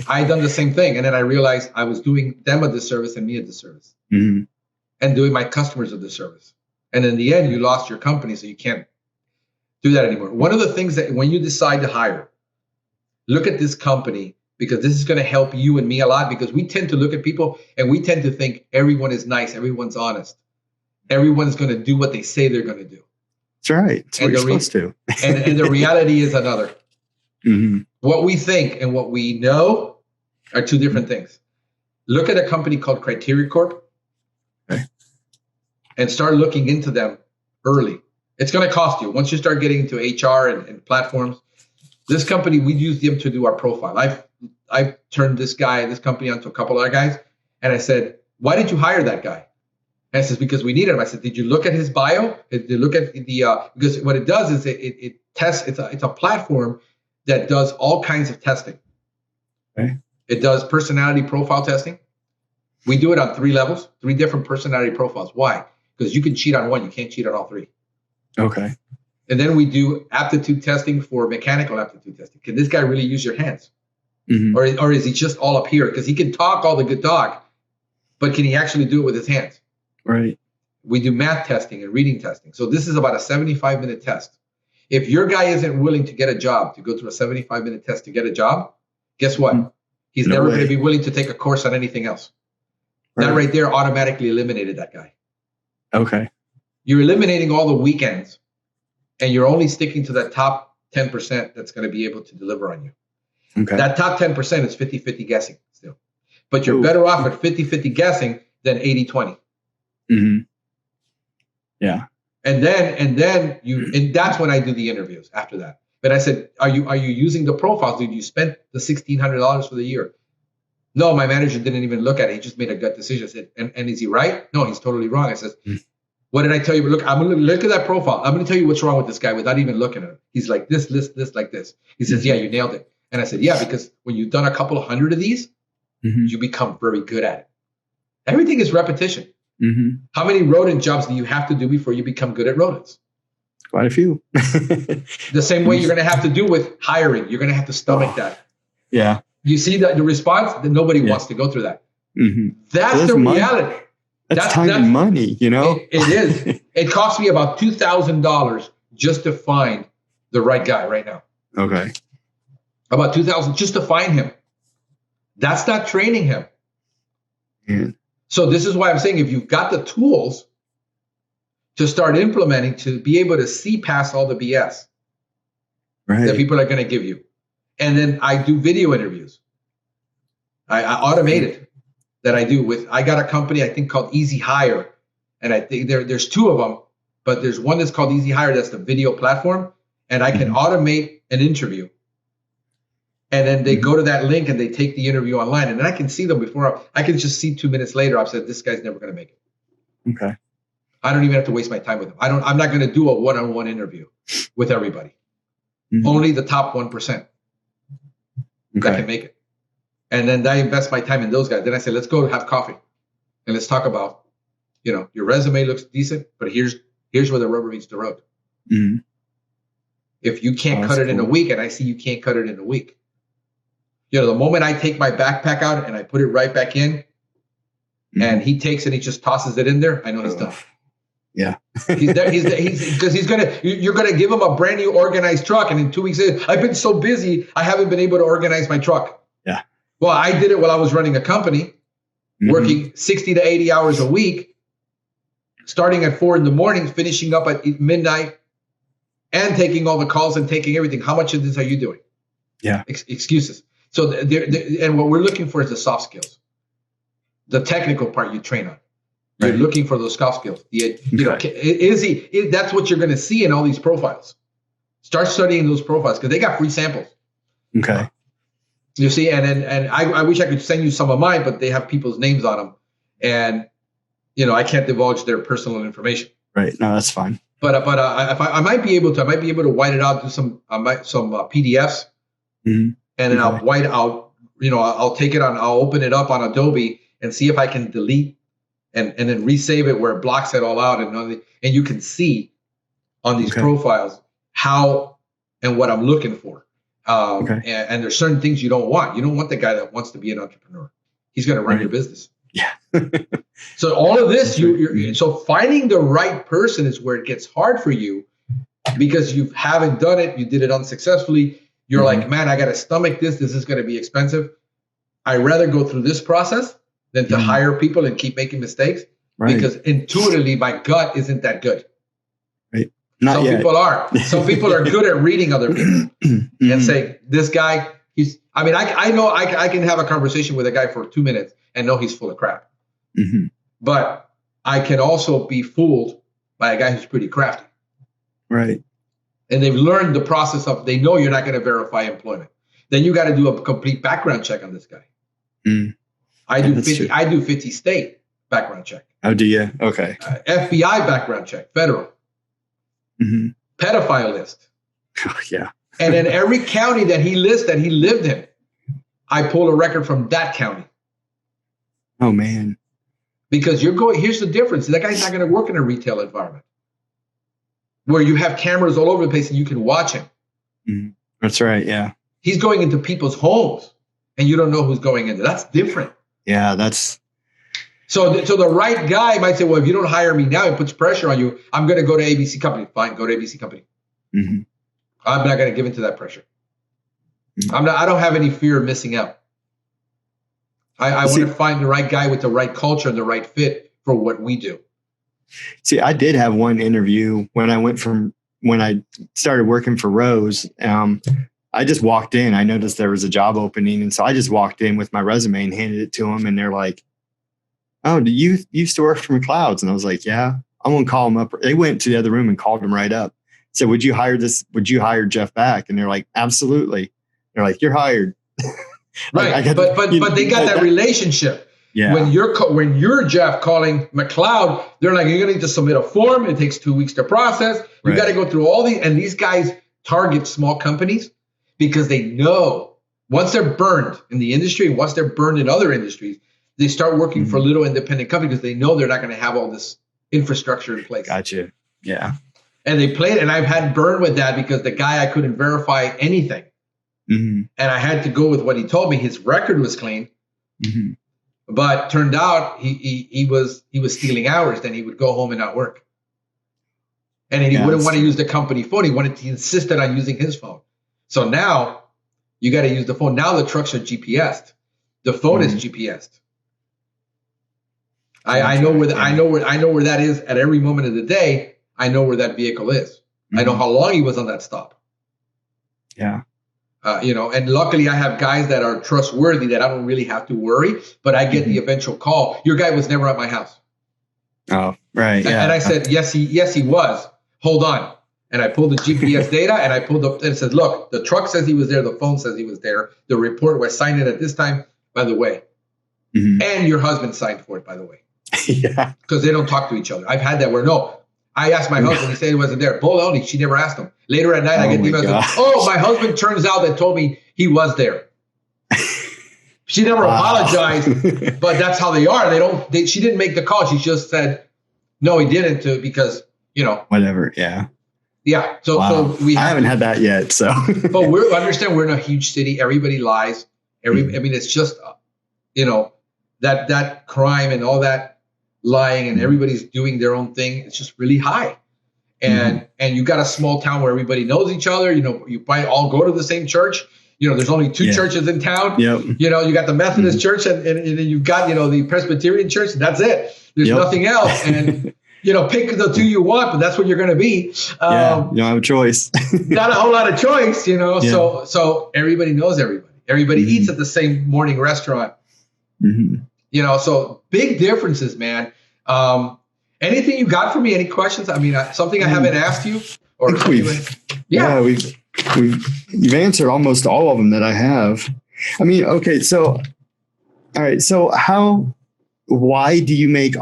I done the same thing. And then I realized I was doing them a disservice and me a disservice. And doing my customers a disservice. And in the end, you lost your company, so you can't do that anymore. One of the things that when you decide to hire, look at this company, because this is going to help you and me a lot, because we tend to look at people and we tend to think everyone is nice, everyone's honest, everyone's going to do what they say they're going to do. That's right. That's what you're supposed to. and the reality is another. What we think and what we know are two different things. Look at a company called Criteria Corp. And start looking into them early. It's going to cost you. Once you start getting into HR and platforms, this company, we use them to do our profile. I've turned this company onto a couple other guys. And I said, why did you hire that guy? And I says, because we needed him. I said, did you look at his bio? Did you look at because what it does is it tests, it's a platform that does all kinds of testing. It does personality profile testing. We do it on 3 levels, 3 different personality profiles. Why? Because you can cheat on one, you can't cheat on all 3. Okay. And then we do aptitude testing for mechanical aptitude testing. Can this guy really use your hands? Or is he just all up here? Because he can talk all the good talk, but can he actually do it with his hands? Right. We do math testing and reading testing. So this is about a 75-minute test. If your guy isn't willing to get a job, to go through a 75-minute test to get a job, guess what? He's never going to be willing to take a course on anything else. That right there automatically eliminated that guy. Okay. You're eliminating all the weekends, and you're only sticking to that top 10% that's going to be able to deliver on you. Okay. That top 10% is 50-50 guessing still. But you're better off at 50-50 guessing than 80-20. Yeah. And then that's when I do the interviews after that. But I said, are you using the profiles? Did you spend the $1,600 for the year? No, my manager didn't even look at it. He just made a gut decision. I said, and is he right? No, he's totally wrong. I said, what did I tell you? Look, I'm going to look at that profile. I'm going to tell you what's wrong with this guy without even looking at him. He's like this, like this. He says, yeah, you nailed it. And I said, yeah, because when you've done a couple of hundred of these, you become very good at it. Everything is repetition. How many rodent jobs do you have to do before you become good at rodents? Quite a few. The same way you're going to have to do with hiring. You're going to have to stomach that. Yeah. You see the response? That nobody wants to go through that. That's the reality. That's time and money, It is. It cost me about $2,000 just to find the right guy right now. Okay. About $2,000 just to find him. That's not training him. So this is why I'm saying if you've got the tools to start implementing to be able to see past all the BS that people are going to give you. And then I do video interviews. I automated that I do with, I got a company I think called Easy Hire. And I think there's two of them, but there's one that's called Easy Hire. That's the video platform. And I can automate an interview. And then they go to that link and they take the interview online. And then I can see them before I can just see 2 minutes later. I've said, this guy's never going to make it. Okay. I don't even have to waste my time with them. I'm not going to do a one-on-one interview with everybody. Only the top 1% that can make it. And then I invest my time in those guys. Then I say, let's go have coffee and let's talk about, your resume looks decent, but here's where the rubber meets the road. If you can't cut it in a week, and I see you can't cut it in a week, the moment I take my backpack out and I put it right back in, and he takes it, he just tosses it in there, I know he's done. Yeah. He's because you're gonna give him a brand new organized truck, and in 2 weeks, I've been so busy, I haven't been able to organize my truck. Yeah. Well, I did it while I was running a company, working 60 to 80 hours a week, starting at 4 a.m, finishing up at midnight, and taking all the calls and taking everything. How much of this are you doing? Yeah. Excuses. So, and what we're looking for is the soft skills. The technical part you train on. You're looking for those soft skills. That's what you're going to see in all these profiles. Start studying those profiles because they got free samples. Okay. You see, and I wish I could send you some of mine, but they have people's names on them, and I can't divulge their personal information. Right. No, that's fine. But I might be able to white it out, do some PDFs, and then I'll white out. I'll take it on. I'll open it up on Adobe and see if I can delete and then resave it where it blocks it all out, and you can see on these profiles how and what I'm looking for. And there's certain things you don't want. You don't want the guy that wants to be an entrepreneur. He's going to run your business. Yeah. So all of this, so finding the right person is where it gets hard for you because you haven't done it. You did it unsuccessfully. You're like, man, I got to stomach this. This is going to be expensive. I'd rather go through this process than to hire people and keep making mistakes because intuitively my gut isn't that good. Right. Some people are. Some people are good at reading other people and saying, this guy, I know I can have a conversation with a guy for 2 minutes and know he's full of crap. But I can also be fooled by a guy who's pretty crafty. Right. And they've learned the process of, they know you're not going to verify employment. Then you got to do a complete background check on this guy. I do 50 state background check. Oh, do you? Okay. FBI background check, federal. Pedophile list. Oh, yeah. And then every county that he lists that he lived in, I pull a record from that county. Oh, man. Because here's the difference. That guy's not going to work in a retail environment where you have cameras all over the place and you can watch him. That's right. Yeah. He's going into people's homes and you don't know who's going into. That's different. Yeah, that's. So the right guy might say, well, if you don't hire me now, it puts pressure on you. I'm going to go to ABC company. Fine, go to ABC company. I'm not going to give into that pressure. I don't have any fear of missing out. I want to find the right guy with the right culture and the right fit for what we do. See, I did have one interview when I started working for Rose. I just walked in. I noticed there was a job opening. And so I just walked in with my resume and handed it to them. And they're like, oh, do you used to work for McLeod's? And I was like, yeah, I'm going to call them up. They went to the other room and called them right up. Said, would you hire Geoff back? And they're like, absolutely. They're like, you're hired. Right. But they got that relationship. Yeah. When you're Geoff calling McLeod, they're like, you're going to need to submit a form. It takes 2 weeks to process. You got to go through all these. And these guys target small companies because they know once they're burned in the industry, once they're burned in other industries, they start working for little independent companies because they know they're not going to have all this infrastructure in place. Gotcha. Yeah. And they played, and I've had burn with that because the guy, I couldn't verify anything. And I had to go with what he told me. His record was clean. But turned out he was stealing hours. Then he would go home and not work. And he wouldn't want to use the company phone. He insisted on using his phone. So now you got to use the phone. Now the trucks are GPSed. The phone is GPSed. I know where I know where that is at every moment of the day. I know where that vehicle is. I know how long he was on that stop. Yeah. And luckily I have guys that are trustworthy that I don't really have to worry, but I get the eventual call. Your guy was never at my house. Oh, right. Yeah. And I said, yes, he was. Hold on. And I pulled the GPS data and I pulled up and said, look, the truck says he was there. The phone says he was there. The report was signed at this time, by the way. And your husband signed for it, by the way. Yeah. Because they don't talk to each other. I've had that where I asked my husband, he said he wasn't there. Baloney, she never asked him. Later at night, I get the email. My husband turns out that told me he was there. She never apologized, but that's how they are. She didn't make the call. She just said, no, he didn't because, whatever. Yeah. Yeah. So I haven't had that yet. So, but understand we're in a huge city. Everybody lies. I mean, it's just, that crime and all that lying and everybody's doing their own thing. It's just really high. And you got a small town where everybody knows each other. You might all go to the same church. There's only two churches in town. Yep. You got the Methodist church and you've got, the Presbyterian church. And that's it. There's nothing else. And, pick the two you want, but that's what you're going to be. You don't have a choice. Not a whole lot of choice, So everybody knows everybody. Everybody eats at the same morning restaurant. So big differences, man. Anything you got for me? Any questions? I mean, something I haven't asked you? Or you've answered almost all of them that I have. I mean, okay, so, all right. So why do you make,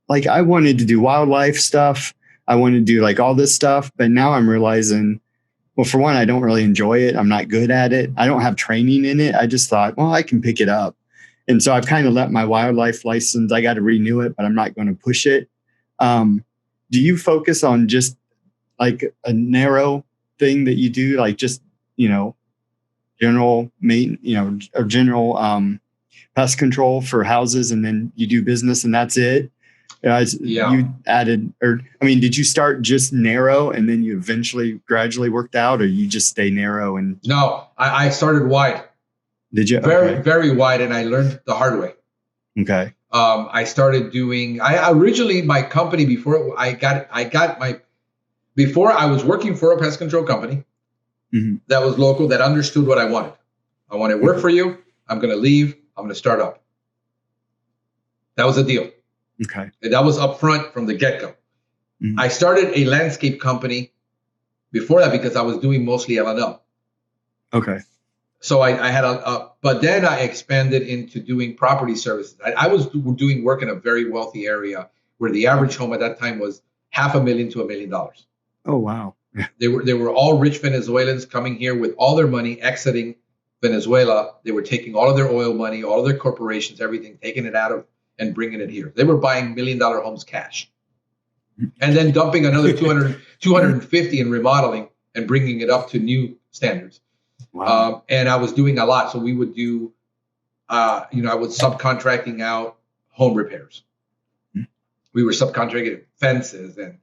I wanted to do wildlife stuff. I wanted to do all this stuff, but now I'm realizing, well, for one, I don't really enjoy it. I'm not good at it. I don't have training in it. I just thought, well, I can pick it up. And so I've kind of let my wildlife license, I got to renew it, but I'm not going to push it. Do you focus on just a narrow thing that you do, general or general pest control for houses, and then you do business and that's it? You added, did you start just narrow and then you eventually gradually worked out, or you just stay narrow? And no, I started wide. Did you? Very, very wide, and I learned the hard way. Okay. I started doing. I originally my company before I was working for a pest control company that was local that understood what I wanted. I want to work for you. I'm going to leave. I'm going to start up. That was the deal. Okay. And that was upfront from the get-go. I started a landscape company before that because I was doing mostly L&L. Okay. So I had but then I expanded into doing property services. I was doing work in a very wealthy area where the average home at that time was $500,000 to $1 million. Oh, wow. Yeah. They were all rich Venezuelans coming here with all their money, exiting Venezuela. They were taking all of their oil money, all of their corporations, everything, taking it out of and bringing it here. They were buying $1 million homes cash and then dumping another 250 in remodeling and bringing it up to new standards. Wow. And I was doing a lot. So we would do, I was subcontracting out home repairs. We were subcontracting fences, and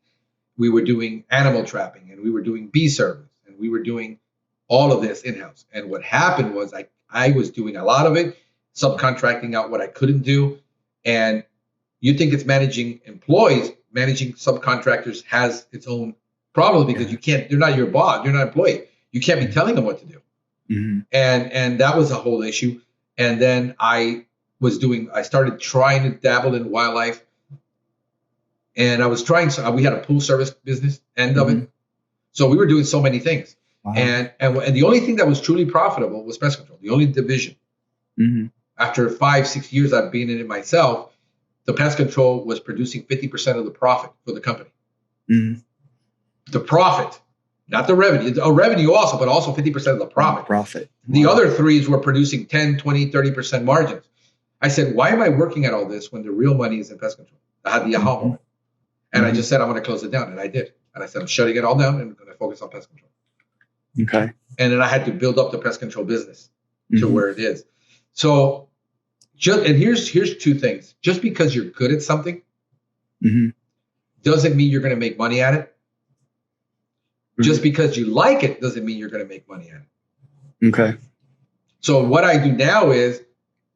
we were doing animal trapping, and we were doing bee service, and we were doing all of this in-house. And what happened was I was doing a lot of it, subcontracting out what I couldn't do. And you think it's managing employees, managing subcontractors has its own problems because they're not your boss, you're not an employee. You can't be telling them what to do. And that was a whole issue. And then I started trying to dabble in wildlife, and I was trying. So we had a pool service business end of it. So we were doing so many things. Wow. And the only thing that was truly profitable was pest control, the only division. After 5-6 years I've been in it myself, the pest control was producing 50% of the profit for the company. The profit. Not the revenue. A revenue also, but also 50% of the profit. The other threes were producing 10, 20, 30% margins. I said, why am I working at all this when the real money is in pest control? I had the aha moment. And I just said, I'm going to close it down. And I did. And I said, I'm shutting it all down and I'm going to focus on pest control. Okay. And then I had to build up the pest control business to where it is. So here's two things. Just because you're good at something doesn't mean you're going to make money at it. Just because you like it doesn't mean you're going to make money at it. Okay. So what I do now is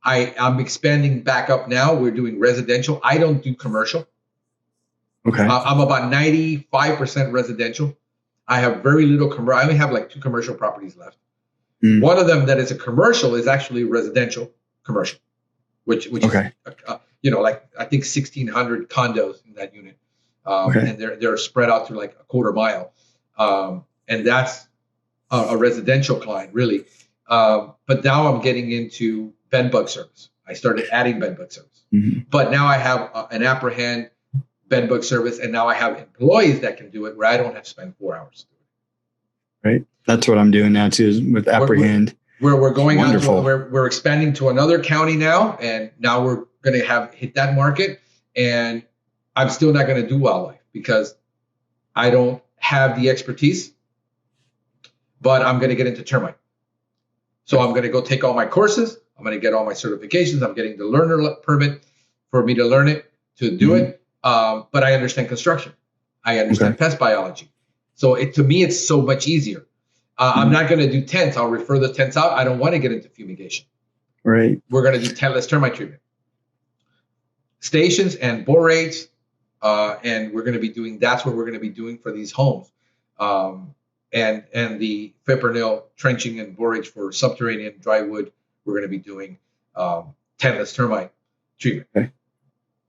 I'm expanding back up now. We're doing residential. I don't do commercial. Okay. I'm about 95% residential. I have very little commercial. I only have like 2 commercial properties left. One of them that is a commercial is actually residential commercial, which Okay. is, like I think 1,600 condos in that unit. And they're spread out to like a quarter mile. And that's a residential client, really. But now I'm getting into bed bug service. I started adding bed bug service. But now I have an apprehend bed bug service, and now I have employees that can do it where I don't have to spend 4 hours. Right. That's what I'm doing now too, is with apprehend. We're going out to, we're expanding to another county now, and now we're going to hit that market, and I'm still not going to do wildlife because I don't have the expertise, but I'm going to get into termite. So I'm going to go take all my courses. I'm going to get all my certifications. I'm getting the learner permit for me to learn it, to do it. But I understand construction. I understand pest biology. So to me, it's so much easier. I'm not going to do tents. I'll refer the tents out. I don't want to get into fumigation. Right. We're going to do tentless termite treatment. Stations and borates, and we're going to be doing, that's what we're going to be doing for these homes. And the fipronil trenching and borage for subterranean dry wood, we're going to be doing tentless termite treatment. Okay.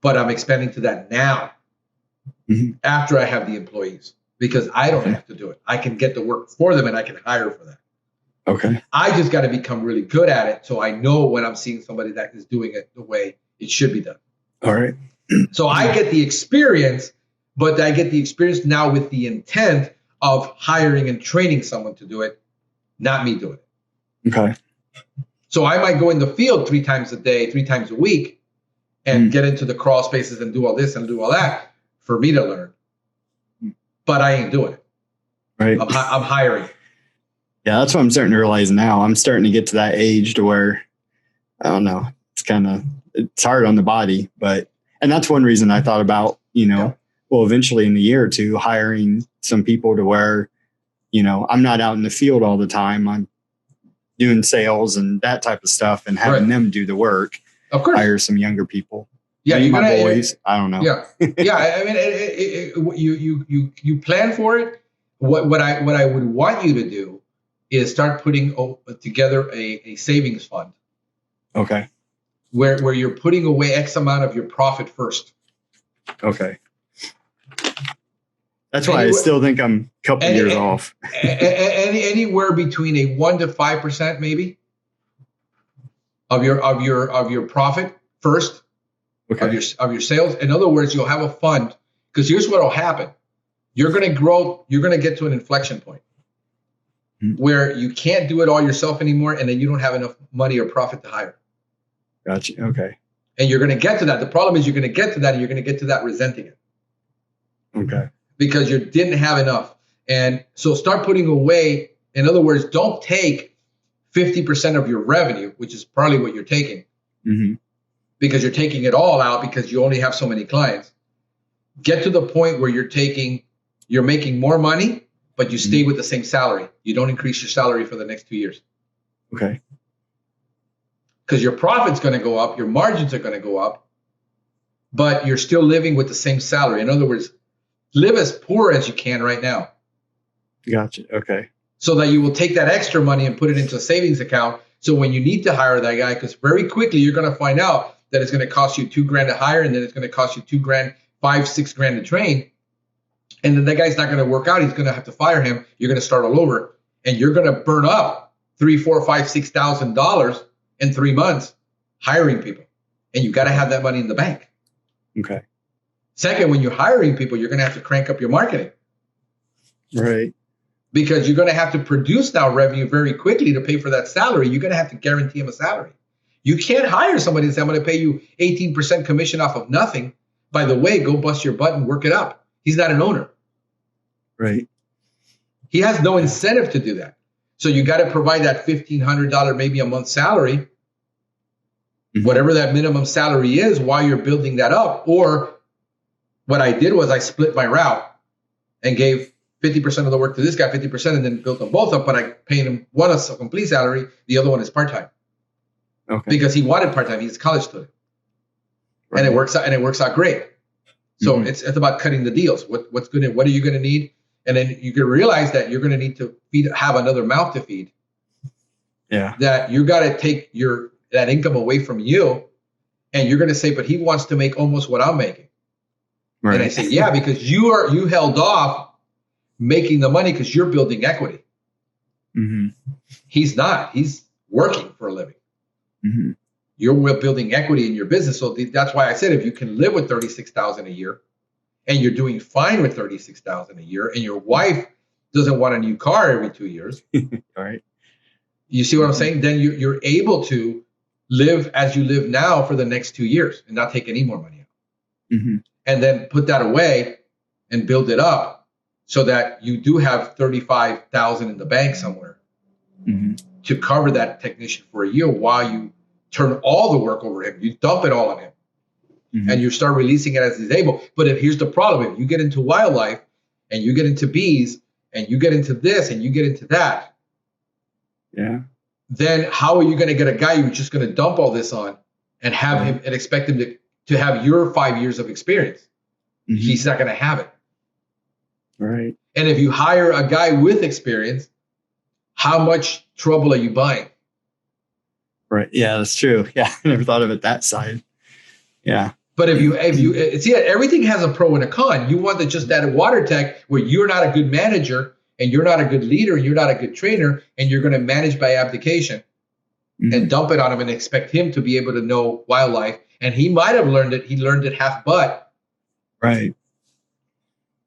But I'm expanding to that now after I have the employees, because I don't have to do it. I can get the work for them and I can hire for that. Okay. I just got to become really good at it so I know when I'm seeing somebody that is doing it the way it should be done. All right. So I get the experience, but I get the experience now with the intent of hiring and training someone to do it, not me doing it. Okay. So I might go in the field 3 times a day, 3 times a week, and get into the crawl spaces and do all this and do all that for me to learn. But I ain't doing it. Right. I'm hiring. Yeah, that's what I'm starting to realize now. I'm starting to get to that age to where, I don't know, it's hard on the body. And that's one reason I thought about, well, eventually in a year or two, hiring some people to where, I'm not out in the field all the time. I'm doing sales and that type of stuff and having them do the work. Of course. Hire some younger people. Yeah, you my boys. I don't know. Yeah, yeah. I mean, you plan for it. What I would want you to do is start putting together a savings fund. Okay. Where you're putting away X amount of your profit first. Okay. That's why I still think I'm a couple years off. Anywhere between a 1% to 5%, maybe, of your profit first, of your sales. In other words, you'll have a fund, because here's what will happen: you're going to grow. You're going to get to an inflection point where you can't do it all yourself anymore, and then you don't have enough money or profit to hire. Gotcha. Okay. And you're going to get to that. The problem is you're going to get to that, and you're going to get to that resenting it. Okay. Because you didn't have enough. And so start putting away. In other words, don't take 50% of your revenue, which is probably what you're taking, because you're taking it all out because you only have so many clients. Get to the point where you're making more money, but you stay with the same salary. You don't increase your salary for the next 2 years. Okay. Because your profit's going to go up, your margins are going to go up, but you're still living with the same salary. In other words, live as poor as you can right now. Gotcha. Okay. So that you will take that extra money and put it into a savings account. So when you need to hire that guy, because very quickly you're going to find out that it's going to cost you $2,000 to hire, and then it's going to cost you $2,000, $5,000, $6,000 to train. And then that guy's not going to work out. He's going to have to fire him. You're going to start all over, and you're going to burn up $3,000, $4,000, $5,000, $6,000 in 3 months hiring people. And you've got to have that money in the bank. Okay. Second, when you're hiring people, you're going to have to crank up your marketing. Right. Because you're going to have to produce now revenue very quickly to pay for that salary. You're going to have to guarantee him a salary. You can't hire somebody and say, I'm going to pay you 18% commission off of nothing. By the way, go bust your butt and work it up. He's not an owner. Right. He has no incentive to do that. So you got to provide that $1,500 maybe a month salary, whatever that minimum salary is, while you're building that up. Or what I did was I split my route and gave 50% of the work to this guy, 50%, and then built them both up. But I paid him one a complete salary, the other one is part-time. Okay. because he wanted part-time. He's a college student. Right. And it works out great. So it's about cutting the deals. What are you going to need? And then you can realize that you're going to need to have another mouth to feed. Yeah. That you got to take that income away from you, and you're going to say, but he wants to make almost what I'm making. Right. And I say, yeah, because you held off making the money because you're building equity. Mm-hmm. He's not. He's working for a living. Mm-hmm. You're building equity in your business. So that's why I said, if you can live with $36,000 a year and you're doing fine with $36,000 a year and your wife doesn't want a new car every 2 years. All right. You see what I'm saying? Then you're able to live as you live now for the next 2 years and not take any more money out. Mm-hmm. And then put that away and build it up so that you do have $35,000 in the bank somewhere to cover that technician for a year while you turn all the work over him. You dump it all on him and you start releasing it as he's able. But here's the problem. If you get into wildlife and you get into bees and you get into this and you get into that, then how are you going to get a guy you're just going to dump all this on and have him and expect him to have your 5 years of experience? He's not going to have it. Right. And if you hire a guy with experience, how much trouble are you buying? Right. Yeah, that's true. Yeah, I never thought of it that side. Yeah. But if you see, everything has a pro and a con. You want just that water tech where you're not a good manager and you're not a good leader and you're not a good trainer and you're going to manage by application and dump it on him and expect him to be able to know wildlife. And he might have learned it. He learned it half butt. Right.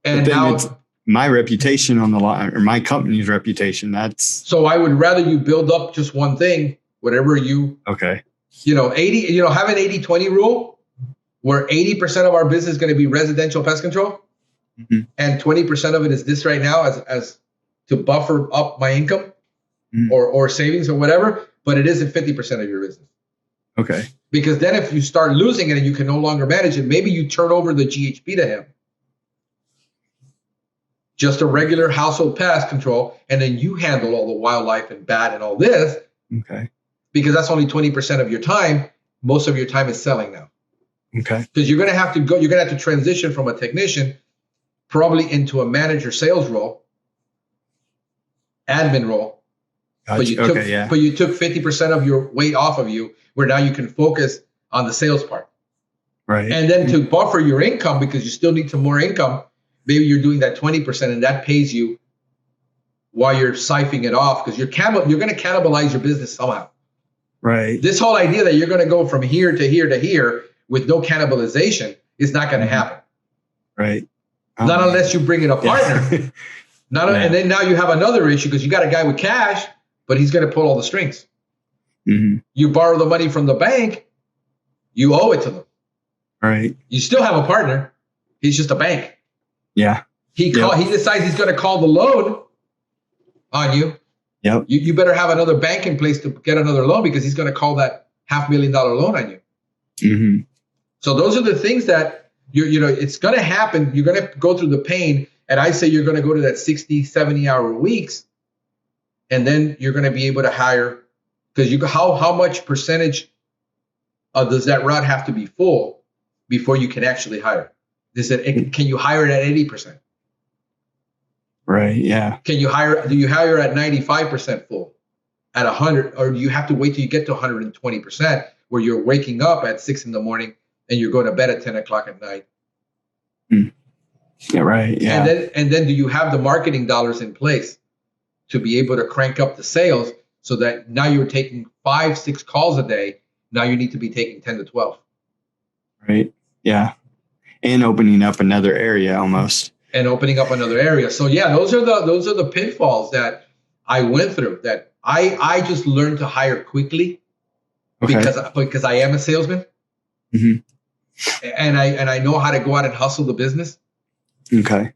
And now it's my reputation on the line, or my company's reputation. So I would rather you build up just one thing, whatever you, okay. Have an 80-20 rule where 80% of our business is going to be residential pest control. And 20% of it is this right now as to buffer up my income or savings or whatever, but it isn't 50% of your business. Okay. Because then if you start losing it and you can no longer manage it, maybe you turn over the GHP to him. Just a regular household pest control, and then you handle all the wildlife and bat and all this. Okay. Because that's only 20% of your time. Most of your time is selling now. Okay. Because you're going to have to transition from a technician probably into a manager sales role, admin role. Gotcha. But you took 50% of your weight off of you, where now you can focus on the sales part. Right. And then to buffer your income, because you still need some more income, maybe you're doing that 20% and that pays you while you're siphoning it off, because you're going to cannibalize your business somehow. Right. This whole idea that you're going to go from here to here to here with no cannibalization is not going to happen. Right. Not unless you bring in a partner. And then now you have another issue because you got a guy with cash, but he's going to pull all the strings. You borrow the money from the bank, you owe it to them. Right. You still have a partner. He's just a bank. Yeah. He decides he's going to call the loan on you. Yep. You better have another bank in place to get another loan, because he's going to call that $500,000 loan on you. So those are the things that it's going to happen. You're going to go through the pain. And I say you're going to go to that 60, 70-hour weeks. And then you're going to be able to hire, because how much percentage does that route have to be full before you can actually hire? Can you hire it at 80%? Right. Yeah. Do you hire at 95% full, at 100, or do you have to wait till you get to 120% where you're waking up at 6 a.m. and you're going to bed at 10 o'clock at night? Yeah. Right. Yeah. And then do you have the marketing dollars in place to be able to crank up the sales so that now you're taking 5-6 calls a day? Now you need to be taking 10 to 12. Right. Yeah. And opening up another area almost. So yeah, those are the pitfalls that I went through, that I just learned to hire quickly because I am a salesman. And I know how to go out and hustle the business. Okay.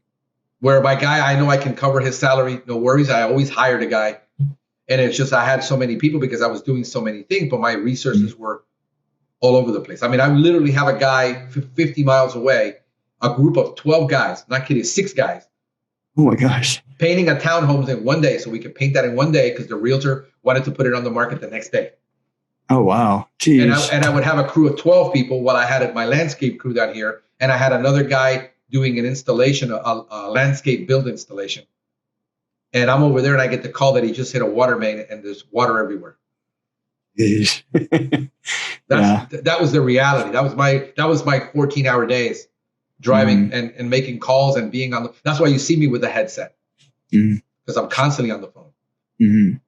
Where my guy, I know I can cover his salary, no worries. I always hired a guy. And it's just I had so many people because I was doing so many things, but my resources were all over the place. I mean, I literally have a guy 50 miles away, a group of 12 guys, not kidding, 6 guys. Oh my gosh. Painting a townhomes in one day, so we could paint that in one day because the realtor wanted to put it on the market the next day. Oh, wow. And Jeez. I would have a crew of 12 people while I had my landscape crew down here. And I had another guy doing an installation, a landscape build installation. And I'm over there and I get the call that he just hit a water main and there's water everywhere. Jeez. That was the reality. That was my 14-hour days driving and making calls and being on that's why you see me with a headset. Because I'm constantly on the phone.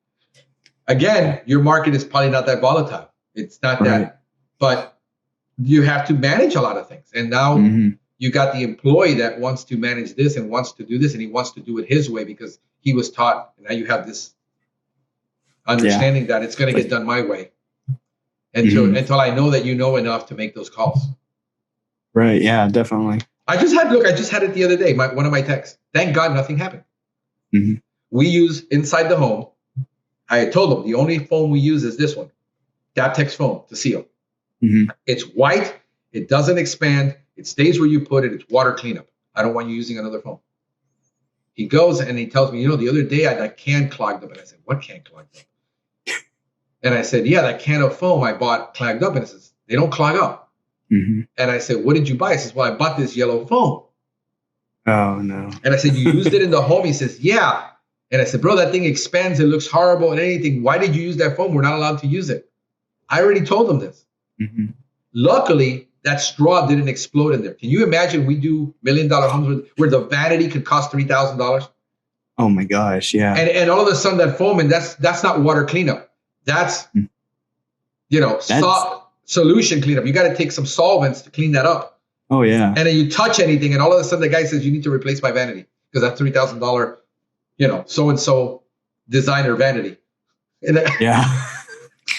Again, your market is probably not that volatile. It's not that, but you have to manage a lot of things. And now you got the employee that wants to manage this and wants to do this, and he wants to do it his way because he was taught. And now you have this understanding that it's going to get done my way until I know that you know enough to make those calls. Right. Yeah, definitely. I just had it the other day. One of my texts. Thank God nothing happened. We use inside the home. I told them the only foam we use is this one, Daptex foam to seal. It's white. It doesn't expand. It stays where you put it. It's water cleanup. I don't want you using another foam. He goes and he tells me, the other day that can clogged up. And I said, what can clogged up? And I said, yeah, that can of foam I bought clogged up. And it says, they don't clog up. And I said, what did you buy? He says, well, I bought this yellow foam. Oh, no. And I said, you used it in the home? He says, yeah. And I said, bro, that thing expands. It looks horrible and anything. Why did you use that foam? We're not allowed to use it. I already told them this. Luckily, that straw didn't explode in there. Can you imagine we do $1 million homes where the vanity could cost $3,000? Oh, my gosh. Yeah. And all of a sudden that foam, and that's not water cleanup. That's, solution cleanup. You got to take some solvents to clean that up. Oh, yeah. And then you touch anything, and all of a sudden the guy says, you need to replace my vanity because that's $3,000, so-and-so designer vanity. And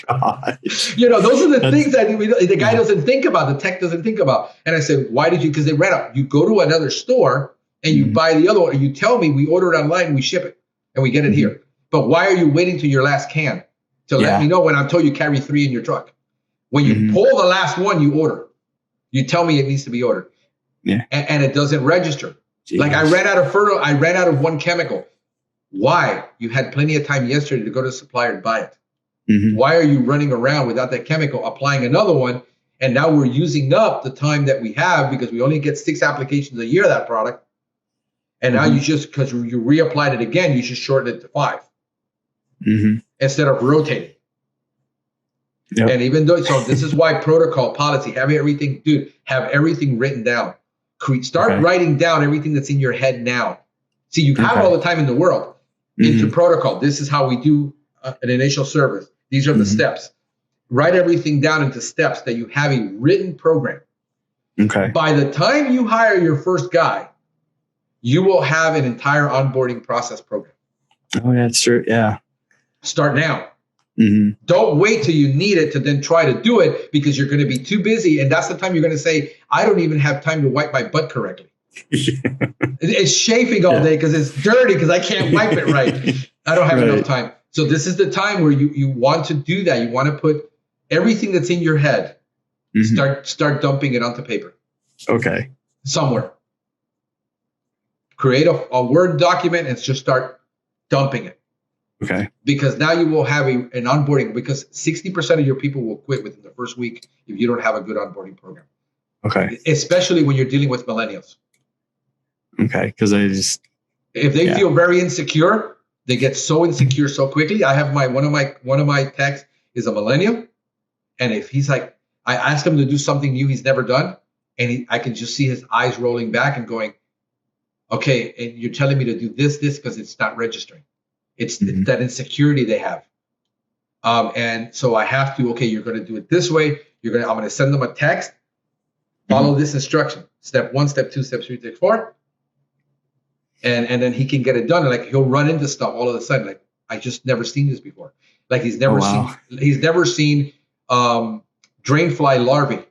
Gosh. Those are the things that the guy doesn't think about, the tech doesn't think about. And I said, why did you? Because they ran out. You go to another store and you buy the other one, and you tell me we order it online, we ship it, and we get it here. But why are you waiting till your last can to let me know when I'm told you carry 3 in your truck? When you pull the last one, you order. You tell me it needs to be ordered. Yeah. And it doesn't register. Jeez. Like I ran out of fertile. I ran out of one chemical. Why? You had plenty of time yesterday to go to the supplier and buy it. Why are you running around without that chemical, applying another one? And now we're using up the time that we have because we only get 6 applications a year of that product. And now you just, because you reapplied it again, you should shorten it to 5 instead of rotating. Yep. And even though, so this is why protocol, policy, have everything written down. Start writing down everything that's in your head now. See, you have all the time in the world into protocol. This is how we do an initial service. These are the steps. Write everything down into steps that you have a written program. Okay. By the time you hire your first guy, you will have an entire onboarding process program. Oh, yeah, that's true. Yeah. Start now. Don't wait till you need it to then try to do it because you're going to be too busy. And that's the time you're going to say, I don't even have time to wipe my butt correctly. It's chafing all day because it's dirty because I can't wipe it right. I don't have enough time. So this is the time where you want to do that. You want to put everything that's in your head, start dumping it onto paper. Okay. Somewhere. Create a Word document and just start dumping it. Okay. Because now you will have an onboarding, because 60% of your people will quit within the first week if you don't have a good onboarding program. Okay. Especially when you're dealing with millennials. Okay. Because if they feel very insecure, they get so insecure so quickly. I have one of my techs is a millennial, and if he's like, I ask him to do something new he's never done, and I can just see his eyes rolling back and going, okay, and you're telling me to do this because it's not registering. It's that insecurity they have. And so I have to, okay, you're going to do it this way. I'm going to send them a text. Follow this instruction. Step 1, step 2, step 3, step 4. And then he can get it done. And like he'll run into stuff all of a sudden. Like, I just never seen this before. Like he's never seen drain fly larvae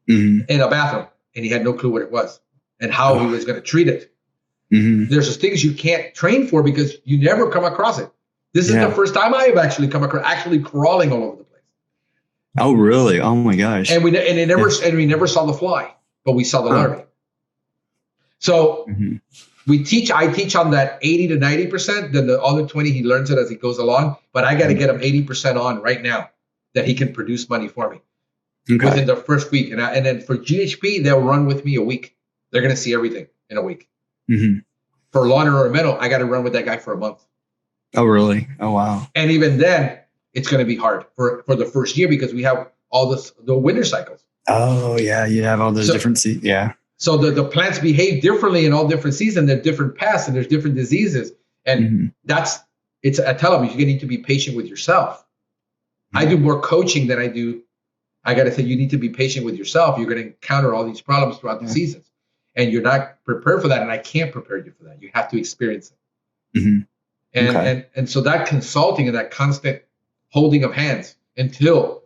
in a bathroom, and he had no clue what it was and how he was going to treat it. There's just things you can't train for because you never come across it. This is the first time I have actually come across crawling all over the place. Oh, really? Oh my gosh! And we never saw the fly, but we saw the larvae. So I teach on that 80 to 90%. Then the other 20 he learns it as he goes along. But I got to get him 80% on right now. that he can produce money for me Okay. within the first week. And then for GHP, they'll run with me a week. They're going to see everything in a week. Mm-hmm. For lawn and ornamental, I got to run with that guy for a month. Oh, really? Oh, wow. And even then, it's going to be hard for the first year because we have all the winter cycles. Oh, yeah. You have all those different yeah. So the plants behave differently in all different seasons. There's different pests and there's different diseases. And I tell them, you need to be patient with yourself. Mm-hmm. I do more coaching than I do. I got to say, you need to be patient with yourself. You're going to encounter all these problems throughout the seasons. And you're not prepared for that. And I can't prepare you for that. You have to experience it. Mm-hmm. And so that consulting and that constant holding of hands until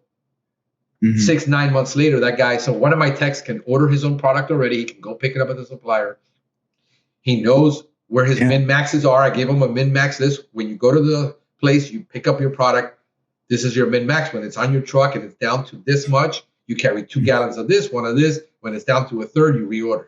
6-9 months later, that guy, so one of my techs can order his own product already. He can go pick it up at the supplier. He knows where his min-maxes are. I gave him a min-max list. When you go to the place, you pick up your product. This is your min-max. When it's on your truck and it's down to this much, you carry 2 gallons of this, 1 of this. When it's down to a third, you reorder.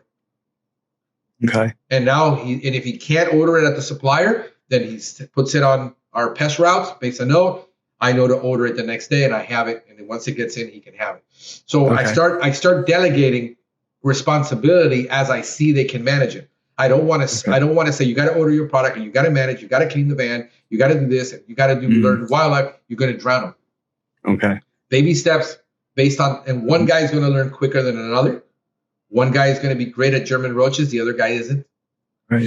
Okay. And now if he can't order it at the supplier, then he puts it on our pest routes, makes a note. I know to order it the next day, and I have it. And then once it gets in, he can have it. So I start delegating responsibility as I see they can manage it. I don't want to. I don't want to say you got to order your product and you got to manage. You got to clean the van. You got to do this. And you got to do learn wildlife. You're going to drown them. Okay. Baby steps based on, and one guy is going to learn quicker than another. One guy is going to be great at German roaches. The other guy isn't. Right.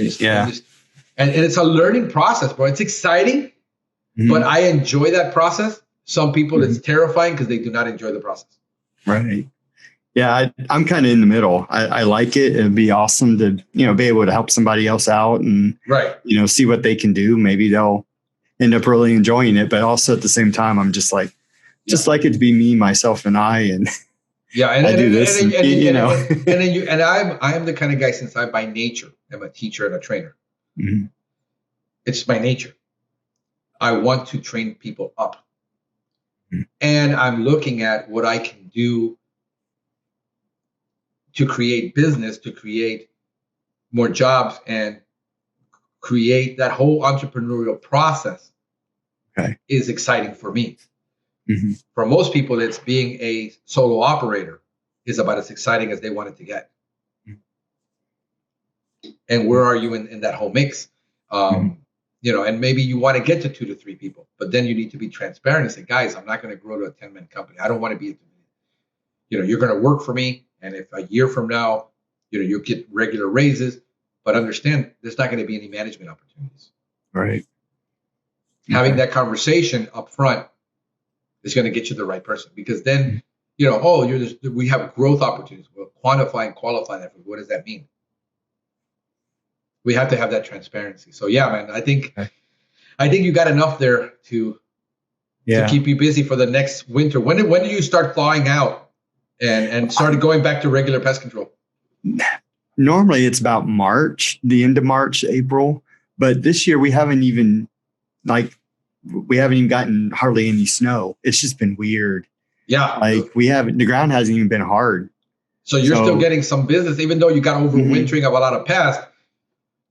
And it's a learning process, bro. It's exciting, but I enjoy that process. Some people, it's terrifying because they do not enjoy the process. Right. Yeah, I'm kind of in the middle. I like it. It'd be awesome to, be able to help somebody else out and, see what they can do. Maybe they'll end up really enjoying it. But also at the same time, I'm just like it to be me, myself, and I. And I do this. And I am the kind of guy, since I by nature am a teacher and a trainer. Mm-hmm. It's my nature. I want to train people up. Mm-hmm. And I'm looking at what I can do to create business, to create more jobs, and create that whole entrepreneurial process is exciting for me. Mm-hmm. For most people, it's being a solo operator is about as exciting as they want it to get. And where are you in that whole mix? And maybe you want to get to 2 to 3 people, but then you need to be transparent and say, guys, I'm not going to grow to a 10-man company. I don't want to be, you're going to work for me. And if a year from now, you'll get regular raises, but understand there's not going to be any management opportunities. Right. Having that conversation up front is going to get you the right person, because then, we have growth opportunities. We'll quantify and qualify that. What does that mean? We have to have that transparency. So yeah, man, I think you got enough there to keep you busy for the next winter. When do you start thawing out and started going back to regular pest control? Normally it's about March, the end of March, April. But this year we haven't even gotten hardly any snow. It's just been weird. Yeah. The ground hasn't even been hard. So you're still getting some business, even though you got overwintering of a lot of pests.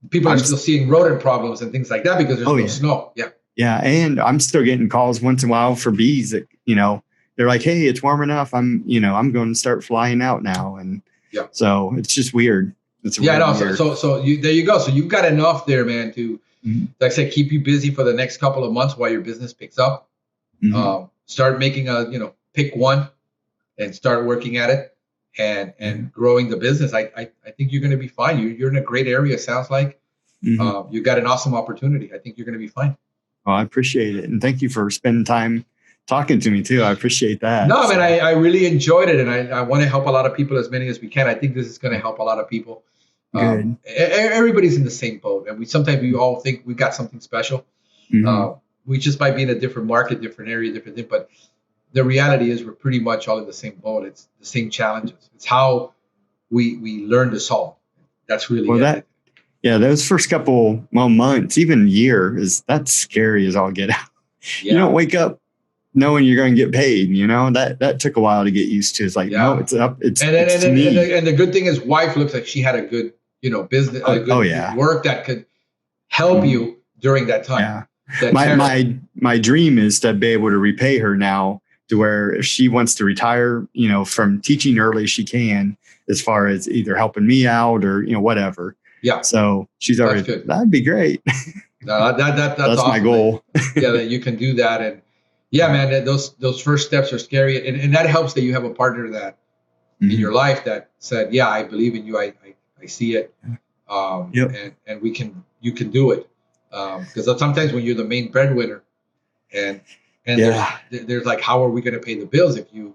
People are still seeing rodent problems and things like that because there's no snow. Yeah. Yeah. And I'm still getting calls once in a while for bees that, they're like, hey, it's warm enough. I'm going to start flying out now. And so it's just weird. So there you go. So you've got enough there, man, to, like I said, keep you busy for the next couple of months while your business picks up. Mm-hmm. Start making pick one and start working at it and growing the business. I think you're going to be fine. You're in a great area. Sounds like you've got an awesome opportunity. I think you're going to be fine. Well, I appreciate it. And thank you for spending time talking to me too. I appreciate that. No, man, I really enjoyed it. And I want to help a lot of people, as many as we can. I think this is going to help a lot of people. Good. Everybody's in the same boat. And sometimes we all think we got something special. Mm-hmm. We just might be in a different market, different area, different thing. But the reality is we're pretty much all in the same boat. It's the same challenges. It's how we learn to solve. That's really it. Those first couple months, even year, that's scary as all get out. Yeah. You don't wake up knowing you're going to get paid. That took a while to get used to. It's like, no, it's up. It's me. And the good thing is, wife looks like she had a good, business, work that could help you during that time. Yeah. My dream is to be able to repay her now to where if she wants to retire, from teaching early, she can, as far as either helping me out or, whatever. Yeah. So she's already, good. That'd be great. No, that's awesome. My goal. That you can do that. And man, those first steps are scary. And that helps that you have a partner that in your life that said, yeah, I believe in you. I see it. And you can do it. Because sometimes when you're the main breadwinner and there's like, how are we going to pay the bills if you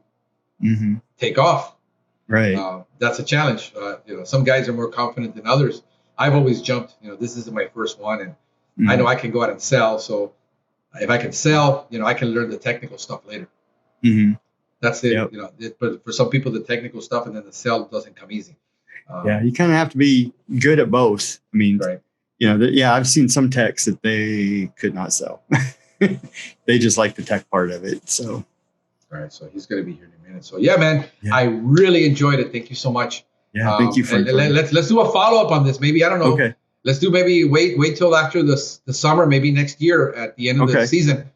take off? Right. That's a challenge. Some guys are more confident than others. I've always jumped, this isn't my first one, and I know I can go out and sell. So if I can sell, I can learn the technical stuff later. That's it. Yep. But for some people, the technical stuff and then the sell doesn't come easy. You kind of have to be good at both. I mean, right. I've seen some techs that they could not sell. They just like the tech part of it. So. All right. So he's going to be here in a minute. So man, I really enjoyed it. Thank you so much. Yeah. Thank you for let's do a follow-up on this. Maybe, I don't know. Okay. Let's do wait till after the summer, maybe next year at the end of the season.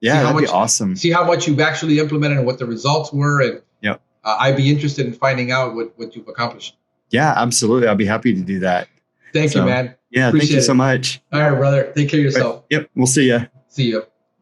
Yeah, that'd be awesome. See how much you've actually implemented and what the results were. And I'd be interested in finding out what you've accomplished. Yeah, absolutely. I'll be happy to do that. Thank you, man. Yeah, thank you so much. All right, brother. Take care of yourself. Yep. We'll see you. See you.